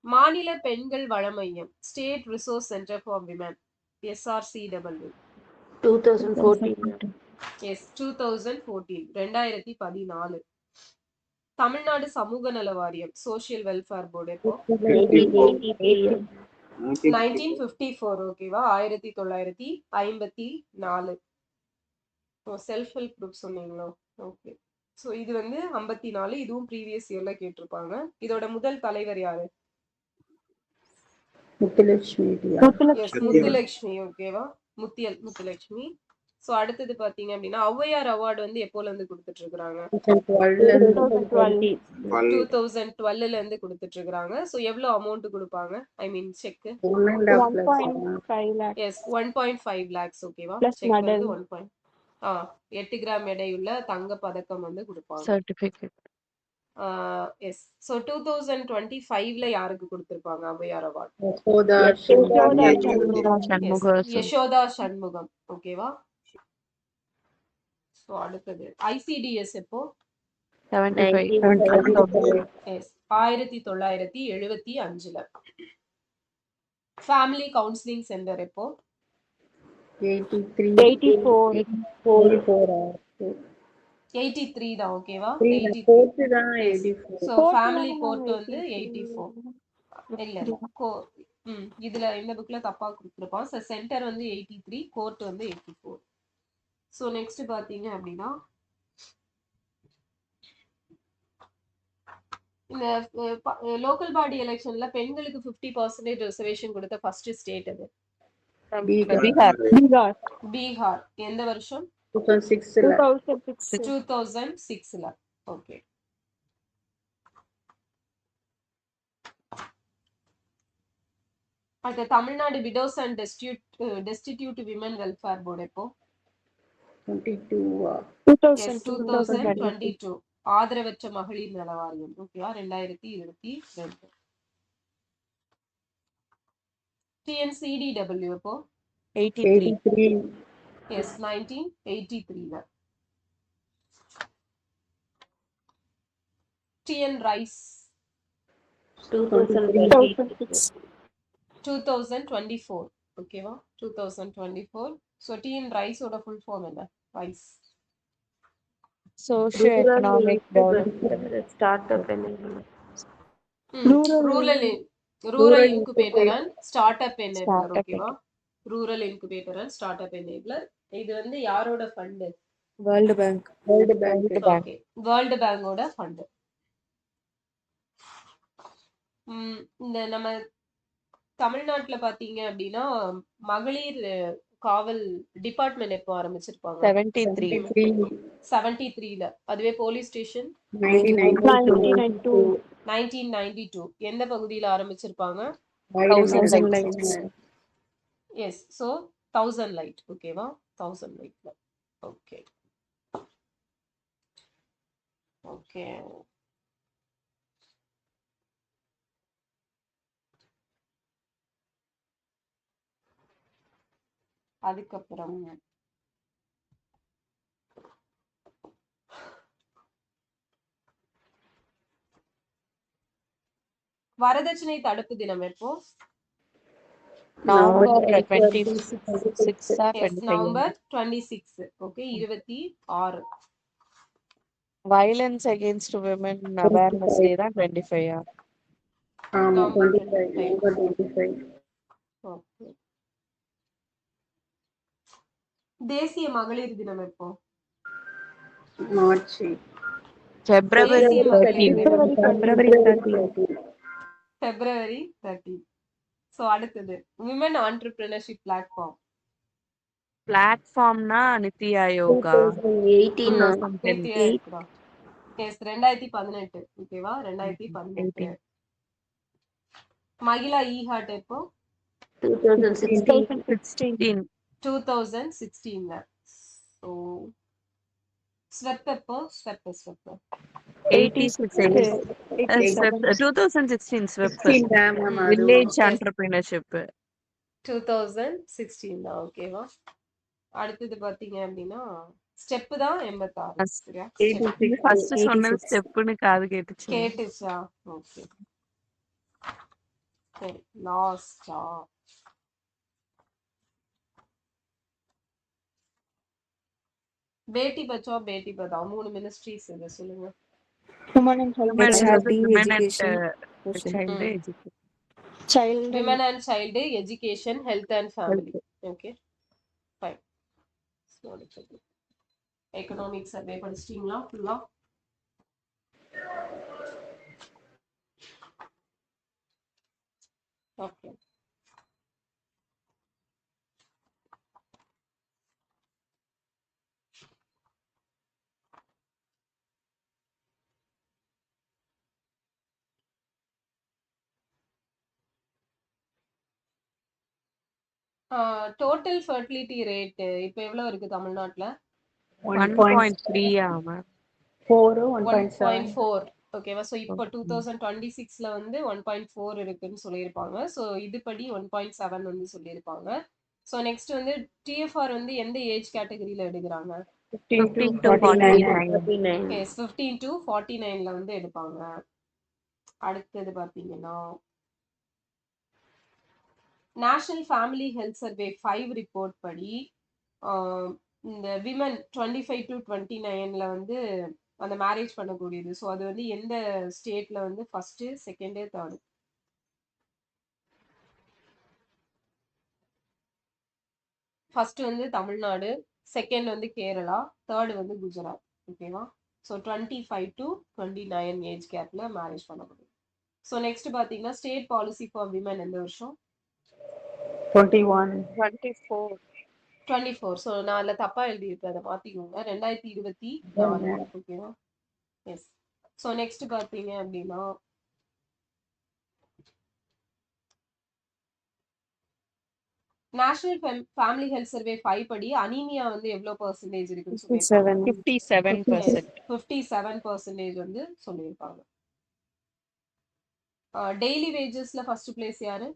மாநில பெண்கள் வள மையம் state resource centre for women SRCW 2014. Yes 2014 2014. Tamil Nadu சமூக நல வாரியம் சோஷியல் வெல்ஃபேர் போர்டு எப்போ? 1954. ஓகேவா? 1954. செல்ஃப் ஹெல்ப் குரூப் சொன்னீங்களோ? ஓகே. ஸோ இது வந்து 54. இதுவும் ப்ரீவியஸ் இயர்ல கேட்டிருப்பாங்க. இதோட முதல் தலைவர் யாரு? முத்துலட்சுமி. ஓகேவா? முத்துலட்சுமி. ஸோ அடுத்தது பாத்தீங்க அப்படின்னா ஔவையார் அவார்டு வந்து எப்போல இருந்து கொடுத்துட்டு இருக்காங்க? 2012ல இருந்து கொடுத்துட்டு இருக்காங்க. ஸோ எவ்வளவு அமௌண்ட் கொடுப்பாங்க? I mean cheque 1.5 lakh. Yes 1.5 lakhs. ஓகேவா? செக் வந்து 8 கிராம் எடையுள்ள தங்க பதக்கம் வந்து கொடுப்பாங்க. சர்டிபிகேட். எஸ். ஸோ 2025ல யாருக்கு கொடுத்திருப்பாங்க ஔவையார் அவார்டு? யசோதா சண்முகம். ஓகேவா? ஸோ அடுத்தது ICDS எப்போ? 1975ல. ஃபேமிலி கவுன்சிலிங் சென்டர் எப்போ? 83 தான். ஓகேவா? 83. ஸோ ஃபேமிலி கோர்ட் வந்து 84. இல்ல இதுல இந்த புக்ல தப்பா கொடுத்திருப்பான். ஸோ சென்டர் வந்து 83, கோர்ட் வந்து 84. ஸோ நெக்ஸ்ட் பாத்தீங்க அப்படின்னா இந்த லோக்கல் பாடி எலெக்ஷன்ல பெண்களுக்கு 50% ரிசர்வேஷன் கொடுத்த ஃபர்ஸ்ட் ஸ்டேட் அது? பீகார். எந்த வருஷம்? 2006ல. ஓகே. அடுத்து Tamil Nadu widows and destitute women welfare board எப்போ? 2022. ஆதரவற்ற மகளிர் நல வாரியம். ஓகேவா? 2022. TNCDW எப்போ? 83. எஸ் 1983ல. TN rise 2024. ஓகேவா? 2024. ஸோ TN ரைஸோட ஃபுல் ஃபார்ம் என்ன? Rise socio economic development startup rural incubator and start up enabler. ஓகேவா? Rural incubator and start up enabler. இது வந்து யாரோட fund? World bank. Okay. World பேங்கோட ஃபண்ட். இந்த நம்ம தமிழ்நாட்டுல பாத்தீங்க அப்படின்னா மகளிர் காவல் டிபார்ட்மெண்ட் எப்போ ஆரம்பிச்சிருப்பாங்க? 73ல. அதுவே போலீஸ் ஸ்டேஷன் 1992. எந்த பகுதியில ஆரம்பிச்சிருப்பாங்க? எஸ். So 1000 light. ஓகேவா? 1000 லைட்ல. ஓகே. ஓகே. அதுக்கப்புறம் வரதட்சணை தடுப்பு தினம் எப்போ? November 26. November 26. Okay. 26. Violence against women awareness day தான் 25. ஆமா நவம்பர் 25 25. நவம்பர் 25. ஓகே. தேசிய மகளிர் தினம் எப்போ? மார்ச் February தேசிய மகளிர் 13. தினம் February 13. February 13. ஸோ அடுத்தது விமன் ஆண்டர்பிரினர்ஷிப் பிளாட்ஃபார்ம். பிளாட்ஃபார்ம்னா நித்தி ஆயோகா 2018 2010. நித்தி ஆயோக் தான். எஸ் 2018. ஓகேவா? 2018. மகிழா இ-ஹார்ட் எப்போ? 2016. 2016. 2016. ஸோ ஸ்வெப் எப்போ? ஸ்வெப் 86. 2016 ஸ்வெப் 16 மேம் அது வில்லேஜ் ஆண்டர்பிரினர்ஷிப். 2016 தான். ஓகேவா? அடுத்தது பாத்தீங்க அப்படின்னா ஸ்டெப் தான் 86. சரியா? ஃபர்ஸ்ட் சொன்னது ஸ்டெப்னு காது கேட்டுச்சு. கேட்டுச்சா? ஓகே. சரி லாஸ்டா பேட்டி பச்சாவ் பேட்டி பதாவ் 3 மினிஸ்ட்ரிஸ் இது சொல்லுங்க. Women and child education. Women and child education health and family. Okay fine. Economic survey படிச்சிட்டீங்களா ஃபுல்லா? ஓகே. டோட்டல் ஃபர்டிலிட்டி ரேட் இப்போ எவ்வளவு இருக்கு தமிழ்நாட்டுல? 1.3 ஆமா. 1.7. ஓகேவா? ஸோ இப்போ 2026ல வந்து 1.4 இருக்குன்னு சொல்லியிருப்பாங்க. ஸோ இதுபடி 1.7 வந்து சொல்லியிருப்பாங்க. ஸோ நெக்ஸ்ட் வந்து டிஎஃப்ஆர் வந்து எந்த ஏஜ் கேட்டகரியில எடுக்கிறாங்க? 15 to 49. எஸ் 15 to 49ல வந்து எடுப்பாங்க. அடுத்தது பார்த்தீங்கன்னா national family health survey 5 report படி இந்த விமன் 25 to 29ல வந்து அந்த மேரேஜ் பண்ணக்கூடியது. ஸோ அது வந்து எந்த ஸ்டேட்ல வந்து ஃபர்ஸ்ட், செகண்ட், தேர்ட்? ஃபர்ஸ்ட் வந்து தமிழ்நாடு, செகண்ட் வந்து கேரளா, தேர்ட் வந்து குஜராத். ஓகேவா? ஸோ 25 to 29 ஏஜ் கேப்ல மேரேஜ் பண்ணக்கூடியது. ஸோ நெக்ஸ்ட் பார்த்தீங்கன்னா ஸ்டேட் பாலிசி ஃபார் விமன் எந்த வருஷம்? 21. 24. ஸோ நான் அதில் தப்பா எழுதியிருக்கேன், அதை மாத்திக்கோங்க. 2024. ஓகேவா? எஸ். ஸோ நெக்ஸ்ட் பார்த்தீங்க அப்படின்னா நேஷனல் ஃபேமிலி ஹெல்த் சர்வே 5 படி அனீமியா வந்து எவ்வளவு பெர்சன்டேஜ் இருக்குன்னு சொல்லியிருக்காங்க? 57%. 57% வந்து சொல்லியிருக்காங்க. டெய்லி வேஜஸ்ல ஃபர்ஸ்ட் பிளேஸ் யாரு?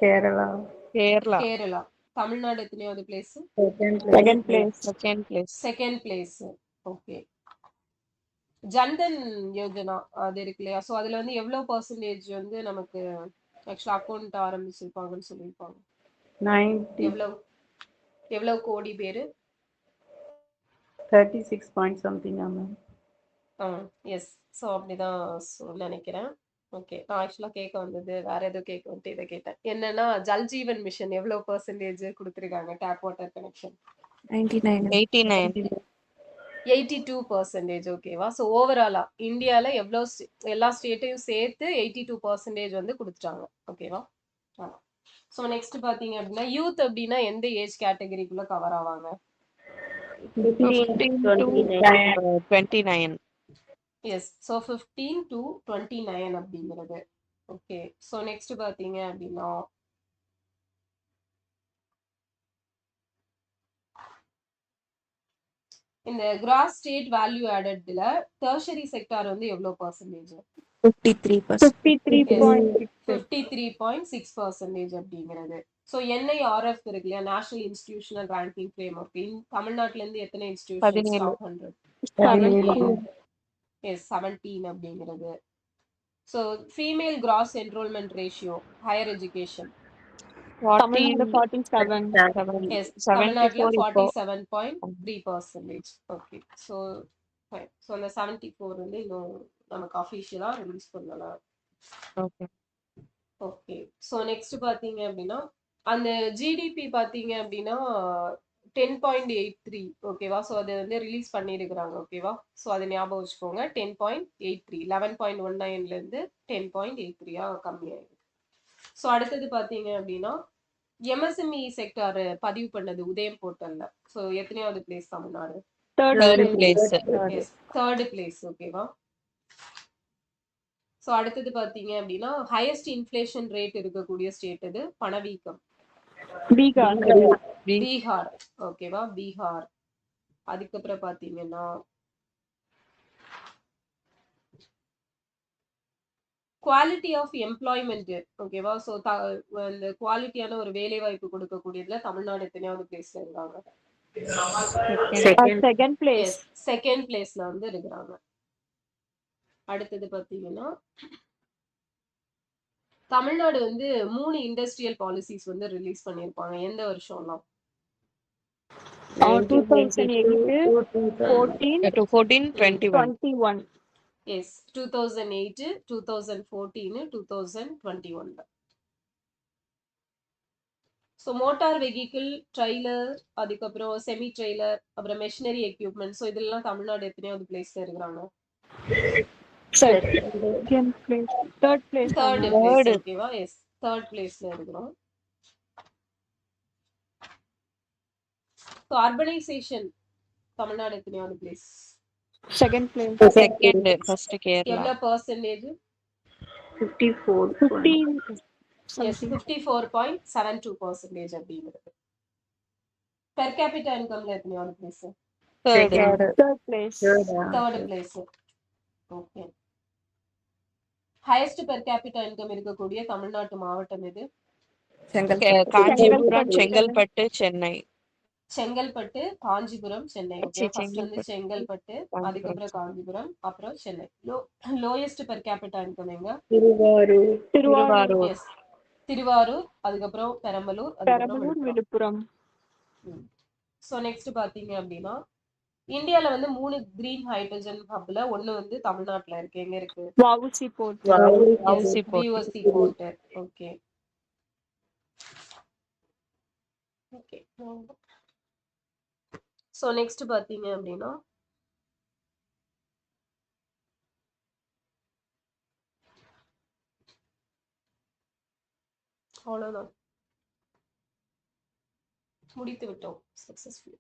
கேரளா. கேரளா. தமிழ்நாடு எத்தனையாவது place? Second place. Okay. Jan Dhan Yojana அது இருக்கு இல்லையா? ஸோ அதுல வந்து எவ்வளவு பெர்சன்டேஜ் வந்து நமக்கு ஆக்சுவலா அக்கௌண்ட் ஆரம்பிச்சிருப்பாங்கன்னு சொல்லியிருப்பாங்க? 90. எவ்வளவு கோடி பேரு? 36 point something ma'am. Yes. So அப்படிதான் நினைக்கிறேன். ஓகே. நான் ஆக்சுவலா கேட்க வந்தது வேற ஏதோ கேட்க வந்து இதை கேட்டேன். என்னன்னா ஜல் ஜீவன் மிஷன் எவ்வளவு பெர்சன்டேஜ் கொடுத்துருக்காங்க டேப் வாட்டர் கனெக்ஷன்? 89. 82%. ஓகேவா? ஸோ ஓவராலா இந்தியால எவ்வளவு எல்லா ஸ்டேட்டையும் சேர்த்து 82% வந்து கொடுத்துட்டாங்க. ஓகேவா? ஸோ நெக்ஸ்ட் பாத்தீங்க அப்படின்னா யூத் அப்படின்னா எந்த ஏஜ் கேட்டகரிக்குள்ள கவர் ஆவாங்க? 15 to 29. எஸ். ஸோ 15 to 29 அப்படிங்கிறது. ஓகே. ஸோ நெக்ஸ்ட் பாத்தீங்க அப்படின்னா இந்த கிராஸ் ஸ்டேட் வேல்யூ ஆடட்ல டெர்ஷரி செக்டார் வந்து எவ்வளவு பெர்சன்டேஜ்? 53.6% அப்படிங்கிறது. ஸோ NIRF இருக்கு இல்லையா? National institutional ranking framework. தமிழ்நாட்டுல இருந்து எத்தனை இன்ஸ்டிடியூஷன்ஸ்? 17. 100. எஸ் 17 அப்படிங்கிறது. So female gross enrolment ratio higher education? Tamil Nadu 47. Yes தமிழ்நாட்டுல 47.3%. ஓகே. So fine. ஸோ அந்த 74 வந்து இன்னும் நமக்கு அஃபிஷியலா ரிலீஸ் பண்ணல. ஓகே. ஓகே. ஸோ நெக்ஸ்ட் பார்த்தீங்க அப்படின்னா, அந்த ஜிடிபி பார்த்தீங்க அப்படின்னா 10.83 ஓகேவா? ஸோ அது வந்து ரிலீஸ் பண்ணியிருக்கிறாங்க ஓகேவா? ஸோ அதை ஞாபகம் வச்சுக்கோங்க. 10.83 11.19லேருந்து 10.83 கம்மியாயிருக்கு. ஸோ அடுத்தது பார்த்தீங்க அப்படின்னா எம்எஸ்எம்இ செக்டார் பதிவு பண்ணது உதயம் போர்ட்டல்ல. ஸோ எத்தனையாவது place Tamil Nadu? Third place. Yes, third place ஓகேவா? ஸோ அடுத்தது பார்த்தீங்க அப்படின்னா ஹையஸ்ட் இன்ஃப்ளேஷன் ரேட் இருக்கக்கூடிய ஸ்டேட் இது பணவீக்கம். பீகார் ஓகேவா? பீகார். அதுக்கப்புறம் பார்த்தீங்கன்னா குவாலிட்டி ஆஃப் எம்ப்ளாய்மெண்ட் ஓகேவா? ஸோ இந்த குவாலிட்டியான ஒரு வேலை வாய்ப்பு கொடுக்கக்கூடியதுல தமிழ்நாடு எத்தனையாவது பிளேஸ்ல இருக்காங்க? Second place. செகண்ட் பிளேஸ்ல வந்து இருக்கிறாங்க. அடுத்தது பார்த்தீங்கன்னா தமிழ்நாடு வந்து 3 இண்டஸ்ட்ரியல் பாலிசிஸ் வந்து ரிலீஸ் பண்ணியிருப்பாங்க. எந்த வருஷம்லாம்? 2008, 14, 21. Yes, 2008, 2014, 2021. So motor vehicle, trailer, அதுக்கப்புறம் செமி ட்ரெய்லர், அப்புறம் மெஷினரி எக்யூப்மெண்ட். ஸோ இதெல்லாம் தமிழ்நாடு எத்தனையாவது பிளேஸ்ல இருக்கிறாங்க? தேர்ட் பிளேஸ் ஓகேவா? எஸ், தேர்ட் பிளேஸ்ல இருக்கிறோம். ஸோ அர்பனைசேஷன் தமிழ்நாடு எத்தனையாவது பிளேஸ்? Second, first Kerala. எவ்வளவு பர்சன்டேஜ்? 54. எஸ், 54.72% அப்படிங்கிறது. பெர் கேபிட்டா இன்கம்ல எத்தனையாவது place? Third place. Third place. Okay. Highest per capita income இருக்கக்கூடிய தமிழ்நாட்டு மாவட்டம் எது? காஞ்சிபுரம், செங்கல்பட்டு, சென்னை. செங்கல்பட்டு, காஞ்சிபுரம், சென்னை. ஓகே, ஃபர்ஸ்ட் வந்து செங்கல்பட்டு, அதுக்கப்புறம் காஞ்சிபுரம், அப்புறம் Chennai. Lowest per capita income எங்க? திருவாரூர். எஸ், திருவாரூர், அதுக்கப்புறம் பெரம்பலூர், அதுக்கப்புறம் விழுப்புரம். ஸோ நெக்ஸ்ட் பாத்தீங்க அப்படின்னா இந்தியால வந்து 3 கிரீன் ஹைட்ரஜன் ஹப்ல ஒண்ணு வந்து தமிழ்நாட்டுல இருக்கு. எங்க இருக்கு? VOC port. VOC port. Okay okay. So next பாத்தீங்க அப்படின்னா அவ்வளவுதான், முடித்து விட்டோம் சக்சஸ்ஃபுல்லி.